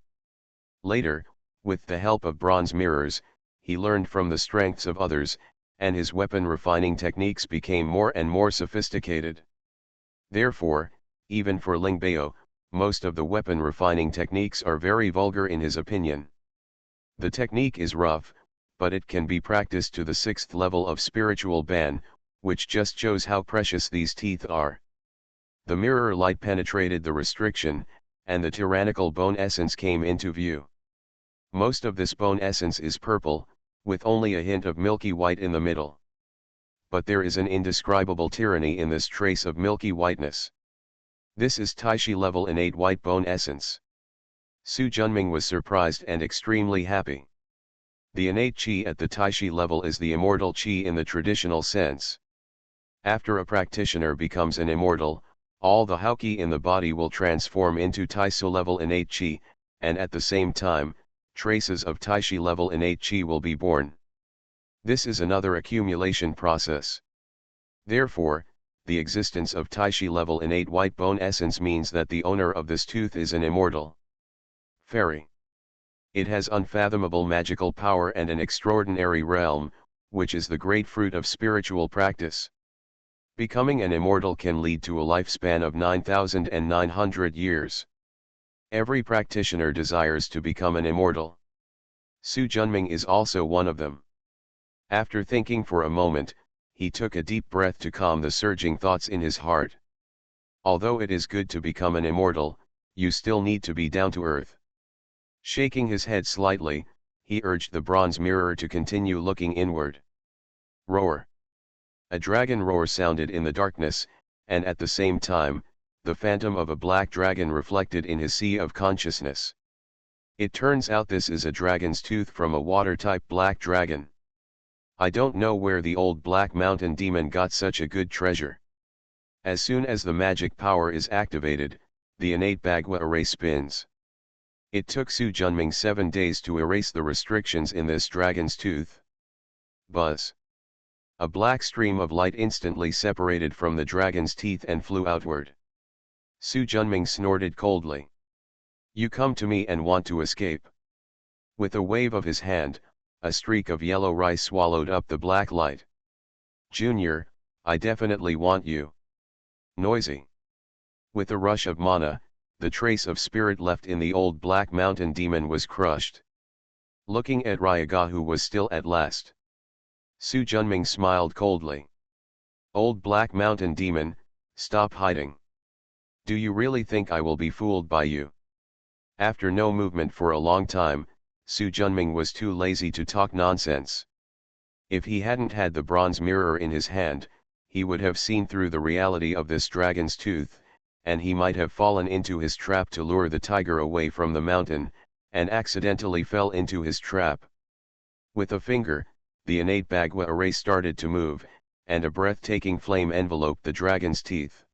Later, with the help of bronze mirrors, he learned from the strengths of others, and his weapon refining techniques became more and more sophisticated. Therefore, even for Ling Bao, most of the weapon refining techniques are very vulgar in his opinion. The technique is rough, but it can be practiced to the 6th level of spiritual ban, which just shows how precious these teeth are. The mirror light penetrated the restriction, and the tyrannical bone essence came into view. Most of this bone essence is purple, with only a hint of milky white in the middle. But there is an indescribable tyranny in this trace of milky whiteness. This is Taishi level innate white bone essence. Su Junming was surprised and extremely happy. The innate qi at the Taishi level is the immortal qi in the traditional sense. After a practitioner becomes an immortal, all the Haoqi in the body will transform into Taisu level innate qi, and at the same time, traces of Taishi level innate qi will be born. This is another accumulation process. Therefore, the existence of Taishi level innate white bone essence means that the owner of this tooth is an immortal fairy. It has unfathomable magical power and an extraordinary realm, which is the great fruit of spiritual practice. Becoming an immortal can lead to a lifespan of 9,900 years. Every practitioner desires to become an immortal. Su Junming is also one of them. After thinking for a moment, he took a deep breath to calm the surging thoughts in his heart. Although it is good to become an immortal, you still need to be down to earth. Shaking his head slightly, he urged the bronze mirror to continue looking inward. Roar! A dragon roar sounded in the darkness, and at the same time, the phantom of a black dragon reflected in his sea of consciousness. It turns out this is a dragon's tooth from a water-type black dragon. I don't know where the old black mountain demon got such a good treasure. As soon as the magic power is activated, the innate Bagua array spins. It took Su Junming 7 days to erase the restrictions in this dragon's tooth. Buzz! A black stream of light instantly separated from the dragon's teeth and flew outward. Su Junming snorted coldly. You come to me and want to escape. With a wave of his hand, a streak of yellow rice swallowed up the black light. Junior, I definitely want you. Noisy. With a rush of mana, the trace of spirit left in the old black mountain demon was crushed. Looking at Ryaga, who was still at last, Su Junming smiled coldly. Old black mountain demon, stop hiding. Do you really think I will be fooled by you? After no movement for a long time, Su Junming was too lazy to talk nonsense. If he hadn't had the bronze mirror in his hand, he would have seen through the reality of this dragon's tooth, and he might have fallen into his trap to lure the tiger away from the mountain, and accidentally fell into his trap. With a finger, the innate Bagua array started to move, and a breathtaking flame enveloped the dragon's teeth.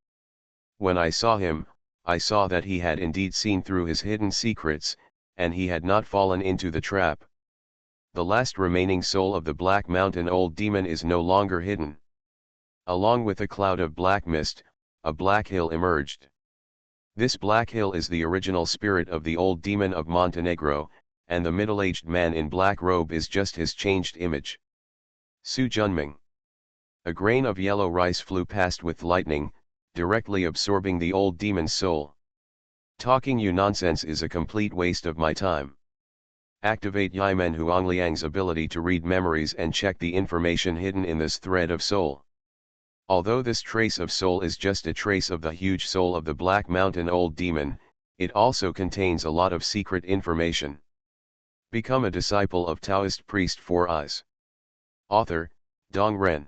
When I saw him, I saw that he had indeed seen through his hidden secrets, and he had not fallen into the trap. The last remaining soul of the Black Mountain Old Demon is no longer hidden. Along with a cloud of black mist, a black hill emerged. This black hill is the original spirit of the old demon of Montenegro, and the middle-aged man in black robe is just his changed image. Su Junming. A grain of yellow rice flew past with lightning, directly absorbing the old demon's soul. Talking you nonsense is a complete waste of my time. Activate Yimen Huangliang's ability to read memories and check the information hidden in this thread of soul. Although this trace of soul is just a trace of the huge soul of the Black Mountain Old Demon, it also contains a lot of secret information. Become a disciple of Taoist priest 4 eyes. Author, Dong Ren.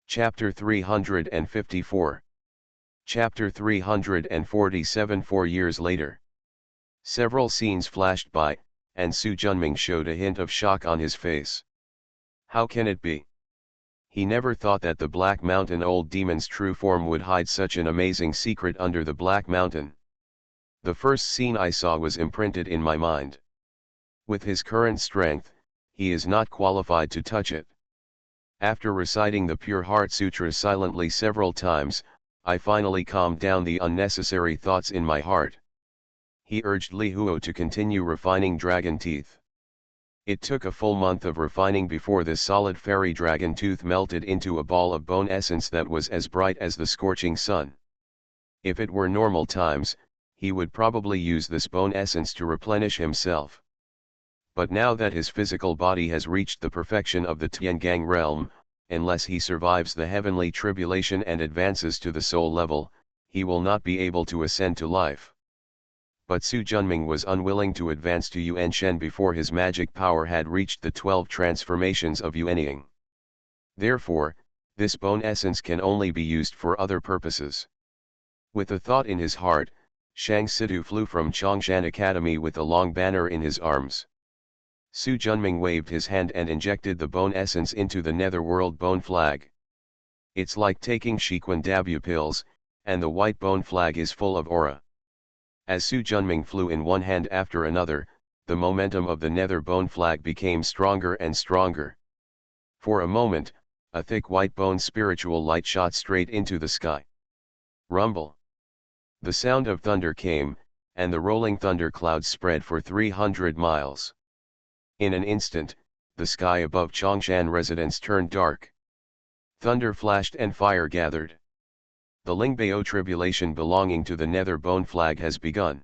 Chapter 354. Chapter 347. 4 years later. Several scenes flashed by, and Su Junming showed a hint of shock on his face. How can it be? He never thought that the Black Mountain old demon's true form would hide such an amazing secret under the Black Mountain. The first scene I saw was imprinted in my mind. With his current strength, he is not qualified to touch it. After reciting the Pure Heart Sutra silently several times, I finally calmed down the unnecessary thoughts in my heart. He urged Li Huo to continue refining dragon teeth. It took a full month of refining before this solid fairy dragon tooth melted into a ball of bone essence that was as bright as the scorching sun. If it were normal times, he would probably use this bone essence to replenish himself. But now that his physical body has reached the perfection of the Tiangang realm, unless he survives the heavenly tribulation and advances to the soul level, he will not be able to ascend to life. But Su Junming was unwilling to advance to Yuan Shen before his magic power had reached the 12 transformations of Yuanying. Therefore, this bone essence can only be used for other purposes. With a thought in his heart, Shang Sidu flew from Chongshan Academy with a long banner in his arms. Su Junming waved his hand and injected the bone essence into the netherworld bone flag. It's like taking Shiquan Dabu pills, and the white bone flag is full of aura. As Su Junming flew in one hand after another, the momentum of the nether bone flag became stronger and stronger. For a moment, a thick white bone spiritual light shot straight into the sky. Rumble. The sound of thunder came, and the rolling thunder clouds spread for 300 miles. In an instant, the sky above Chongshan residence turned dark. Thunder flashed and fire gathered. The Lingbao tribulation belonging to the nether bone flag has begun.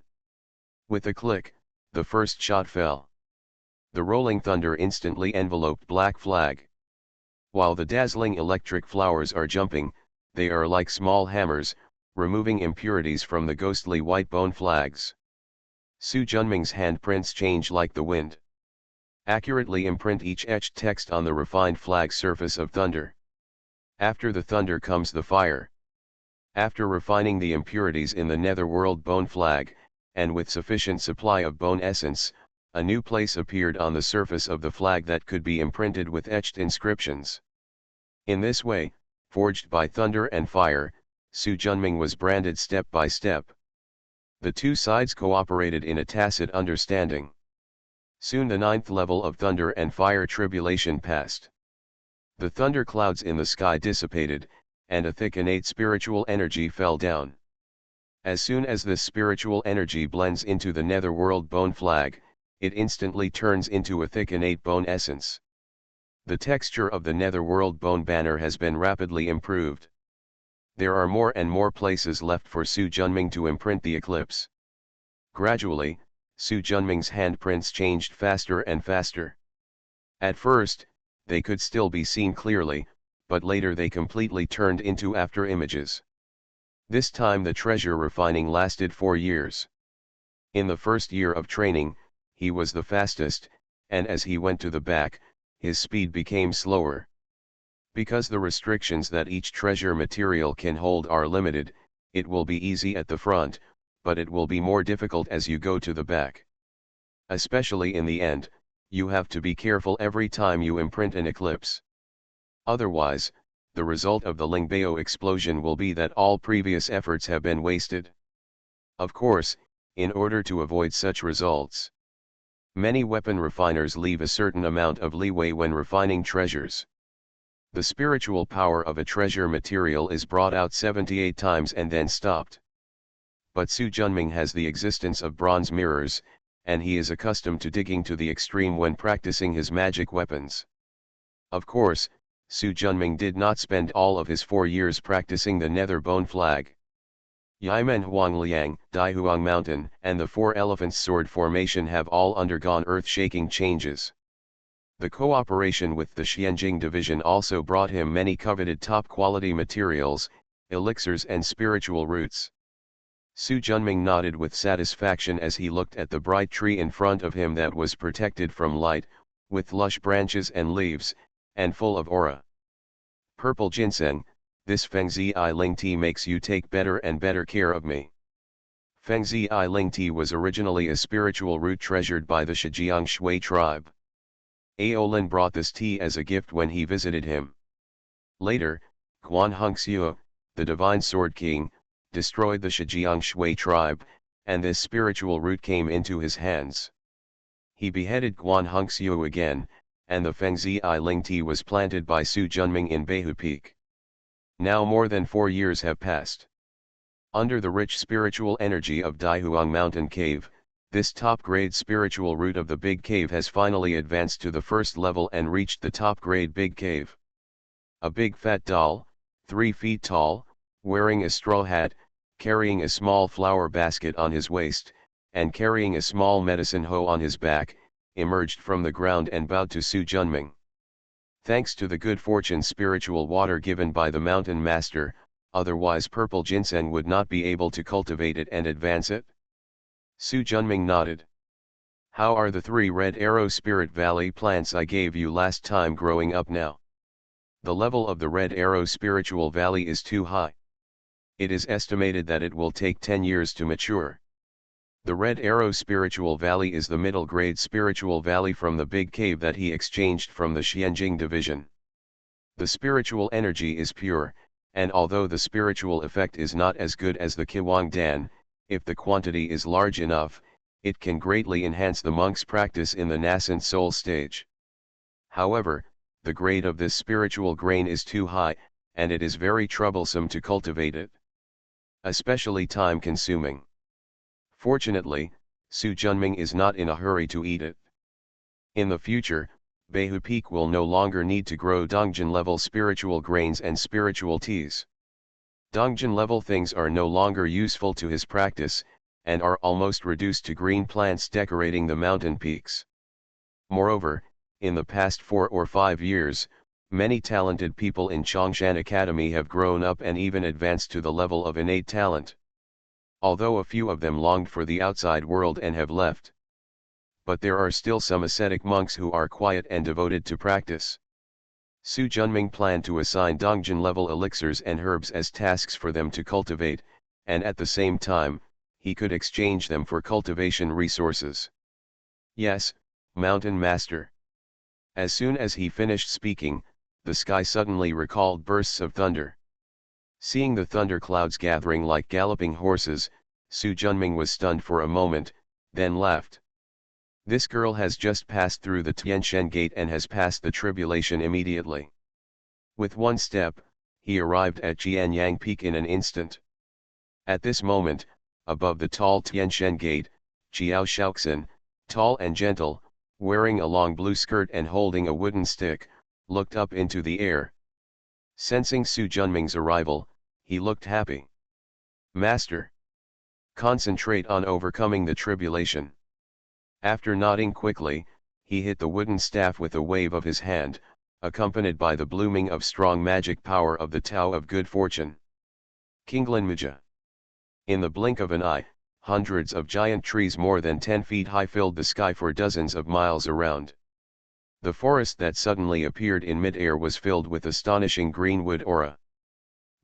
With a click, the first shot fell. The rolling thunder instantly enveloped black flag. While the dazzling electric flowers are jumping, they are like small hammers, removing impurities from the ghostly white bone flags. Su Junming's handprints change like the wind. Accurately imprint each etched text on the refined flag surface of thunder. After the thunder comes the fire. After refining the impurities in the netherworld bone flag, and with sufficient supply of bone essence, a new place appeared on the surface of the flag that could be imprinted with etched inscriptions. In this way, forged by thunder and fire, Su Junming was branded step by step. The two sides cooperated in a tacit understanding. Soon the 9th level of thunder and fire tribulation passed. The thunder clouds in the sky dissipated, and a thick innate spiritual energy fell down. As soon as this spiritual energy blends into the netherworld bone flag, it instantly turns into a thick innate bone essence. The texture of the netherworld bone banner has been rapidly improved. There are more and more places left for Su Junming to imprint the eclipse. Gradually, Su Junming's handprints changed faster and faster. At first, they could still be seen clearly, but later they completely turned into after images. This time the treasure refining lasted 4 years. In the first year of training, he was the fastest, and as he went to the back, his speed became slower. Because the restrictions that each treasure material can hold are limited, it will be easy at the front, but it will be more difficult as you go to the back. Especially in the end, you have to be careful every time you imprint an eclipse. Otherwise, the result of the Lingbao explosion will be that all previous efforts have been wasted. Of course, in order to avoid such results, many weapon refiners leave a certain amount of leeway when refining treasures. The spiritual power of a treasure material is brought out 78 times and then stopped. But Su Junming has the existence of bronze mirrors, and he is accustomed to digging to the extreme when practicing his magic weapons. Of course, Su Junming did not spend all of his 4 years practicing the nether bone flag. Yimen Huangliang, Daihuang Mountain, and the 4 Elephants Sword Formation have all undergone earth-shaking changes. The cooperation with the Xianjing Division also brought him many coveted top-quality materials, elixirs and spiritual roots. Su Junming nodded with satisfaction as he looked at the bright tree in front of him that was protected from light, with lush branches and leaves, and full of aura. Purple ginseng, this Fengzi I Ling tea makes you take better and better care of me. Fengzi I Ling tea was originally a spiritual root treasured by the Shijiang Shui tribe. Aolin brought this tea as a gift when he visited him. Later, Guan Hongxiu, the divine sword king, destroyed the Shijiang Shui tribe, and this spiritual root came into his hands. He beheaded Guan Hongxiu again, and the Fengzi I Ling tea was planted by Su Junming in Beihu Peak. Now more than 4 years have passed. Under the rich spiritual energy of Daihuang Mountain Cave, this top-grade spiritual root of the Big Cave has finally advanced to the first level and reached the top-grade Big Cave. A big fat doll, 3 feet tall, wearing a straw hat, carrying a small flower basket on his waist, and carrying a small medicine hoe on his back, emerged from the ground and bowed to Su Junming. Thanks to the good fortune spiritual water given by the mountain master, otherwise purple ginseng would not be able to cultivate it and advance it. Su Junming nodded. How are the 3 red arrow spirit valley plants I gave you last time growing up now? The level of the red arrow spiritual valley is too high. It is estimated that it will take 10 years to mature. The Red Arrow Spiritual Valley is the middle-grade spiritual valley from the Big Cave that he exchanged from the Xianjing division. The spiritual energy is pure, and although the spiritual effect is not as good as the Qiwang Dan, if the quantity is large enough, it can greatly enhance the monk's practice in the nascent soul stage. However, the grade of this spiritual grain is too high, and it is very troublesome to cultivate it. Especially time-consuming. Fortunately, Su Junming is not in a hurry to eat it. In the future, Beihu Peak will no longer need to grow Dongjin-level spiritual grains and spiritual teas. Dongjin-level things are no longer useful to his practice, and are almost reduced to green plants decorating the mountain peaks. Moreover, in the past 4 or 5 years, many talented people in Chongshan Academy have grown up and even advanced to the level of innate talent. Although a few of them longed for the outside world and have left. But there are still some ascetic monks who are quiet and devoted to practice. Su Junming planned to assign Dongjin-level elixirs and herbs as tasks for them to cultivate, and at the same time, he could exchange them for cultivation resources. Yes, Mountain Master. As soon as he finished speaking, the sky suddenly recalled bursts of thunder. Seeing the thunder clouds gathering like galloping horses, Su Junming was stunned for a moment, then laughed. This girl has just passed through the Tianshan gate and has passed the tribulation immediately. With one step, he arrived at Jianyang Peak in an instant. At this moment, above the tall Tianshan gate, Jiao Shaoxin, tall and gentle, wearing a long blue skirt and holding a wooden stick, looked up into the air. Sensing Su Junming's arrival, he looked happy. Master! Concentrate on overcoming the tribulation. After nodding quickly, he hit the wooden staff with a wave of his hand, accompanied by the blooming of strong magic power of the Tao of Good Fortune. Kinglan Muja. In the blink of an eye, hundreds of giant trees more than 10 feet high filled the sky for dozens of miles around. The forest that suddenly appeared in mid-air was filled with astonishing greenwood aura.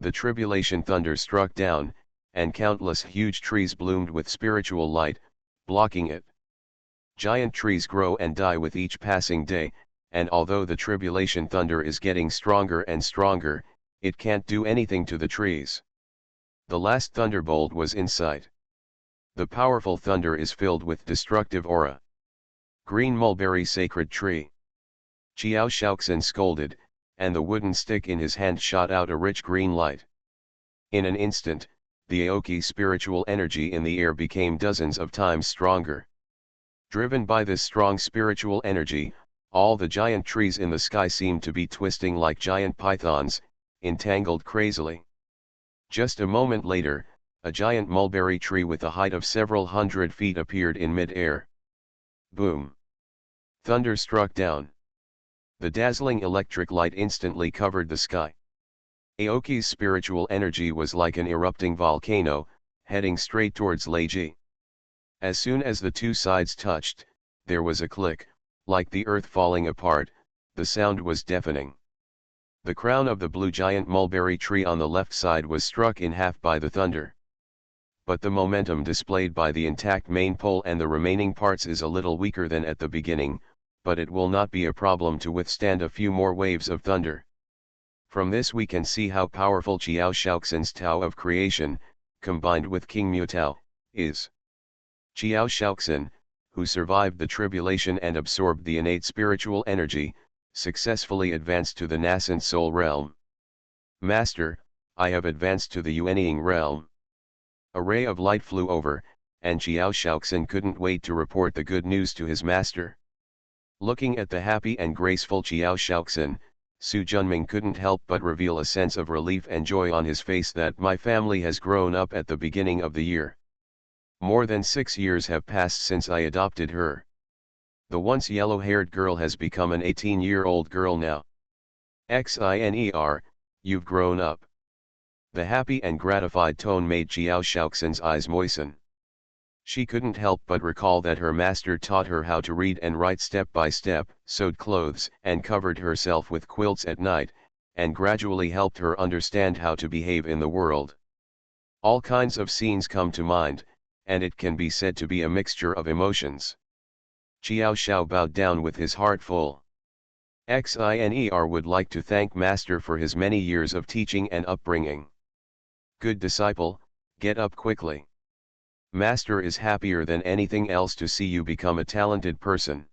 The tribulation thunder struck down, and countless huge trees bloomed with spiritual light, blocking it. Giant trees grow and die with each passing day, and although the tribulation thunder is getting stronger and stronger, it can't do anything to the trees. The last thunderbolt was in sight. The powerful thunder is filled with destructive aura. Green mulberry sacred tree. Jiao Shaoxin scolded, and the wooden stick in his hand shot out a rich green light. In an instant, the Aoki spiritual energy in the air became dozens of times stronger. Driven by this strong spiritual energy, all the giant trees in the sky seemed to be twisting like giant pythons, entangled crazily. Just a moment later, a giant mulberry tree with a height of several hundred feet appeared in mid-air. Boom! Thunder struck down. The dazzling electric light instantly covered the sky. Aoki's spiritual energy was like an erupting volcano, heading straight towards Leiji. As soon as the two sides touched, there was a click, like the earth falling apart. The sound was deafening. The crown of the blue giant mulberry tree on the left side was struck in half by the thunder. But the momentum displayed by the intact main pole and the remaining parts is a little weaker than at the beginning, but it will not be a problem to withstand a few more waves of thunder. From this we can see how powerful Qiao Shaoxin's Tao of creation, combined with King Mu Tao, is. Qiao Shaoxin, who survived the tribulation and absorbed the innate spiritual energy, successfully advanced to the nascent soul realm. Master, I have advanced to the Yuanying realm. A ray of light flew over, and Qiao Shaoxin couldn't wait to report the good news to his master. Looking at the happy and graceful Qiao Shaoxin, Su Junming couldn't help but reveal a sense of relief and joy on his face that my family has grown up at the beginning of the year. More than 6 years have passed since I adopted her. The once yellow-haired girl has become an 18-year-old girl now. Xiner, you've grown up. The happy and gratified tone made Qiao Shaoxin's eyes moisten. She couldn't help but recall that her master taught her how to read and write step by step, sewed clothes and covered herself with quilts at night, and gradually helped her understand how to behave in the world. All kinds of scenes come to mind, and it can be said to be a mixture of emotions. Qiao Shao bowed down with his heart full. Xiner would like to thank Master for his many years of teaching and upbringing. Good disciple, get up quickly. Master is happier than anything else to see you become a talented person.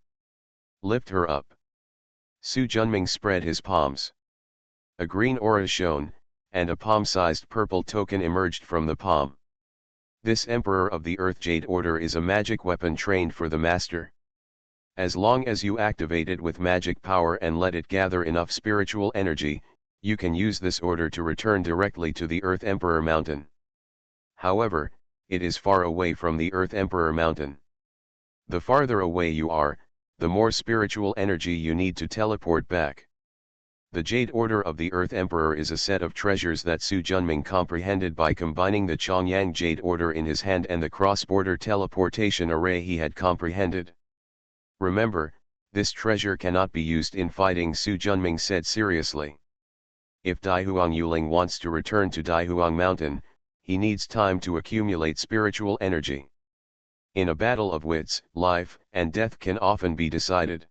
Lift her up. Su Junming spread his palms. A green aura shone, and a palm-sized purple token emerged from the palm. This Emperor of the Earth Jade Order is a magic weapon trained for the Master. As long as you activate it with magic power and let it gather enough spiritual energy, you can use this order to return directly to the Earth Emperor Mountain. However, it is far away from the Earth Emperor Mountain. The farther away you are, the more spiritual energy you need to teleport back. The Jade Order of the Earth Emperor is a set of treasures that Su Junming comprehended by combining the Chongyang Jade Order in his hand and the cross-border teleportation array he had comprehended. Remember, this treasure cannot be used in fighting, Su Junming said seriously. If Daihuang Yuling wants to return to Daihuang Mountain, he needs time to accumulate spiritual energy. In a battle of wits, life and death can often be decided.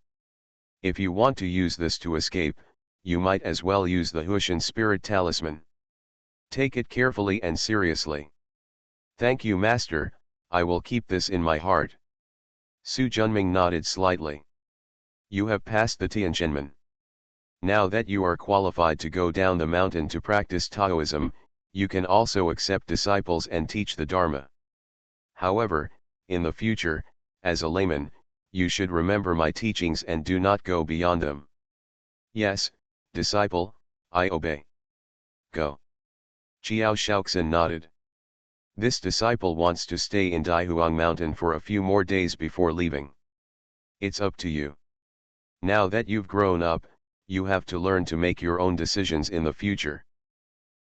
If you want to use this to escape, you might as well use the Hushan Spirit Talisman. Take it carefully and seriously. Thank you, Master, I will keep this in my heart. Su Junming nodded slightly. You have passed the Tianquanmen. Now that you are qualified to go down the mountain to practice Taoism, you can also accept disciples and teach the Dharma. However, in the future, as a layman, you should remember my teachings and do not go beyond them. Yes, disciple, I obey. Go. Qiao Shaoxin nodded. This disciple wants to stay in Daihuang Mountain for a few more days before leaving. It's up to you. Now that you've grown up, you have to learn to make your own decisions in the future.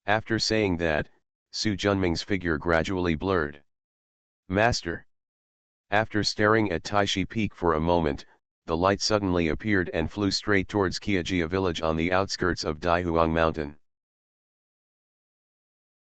After saying that, Su Junming's figure gradually blurred. Master. After staring at Taishi Peak for a moment, the light suddenly appeared and flew straight towards Qiajia village on the outskirts of Daihuang Mountain.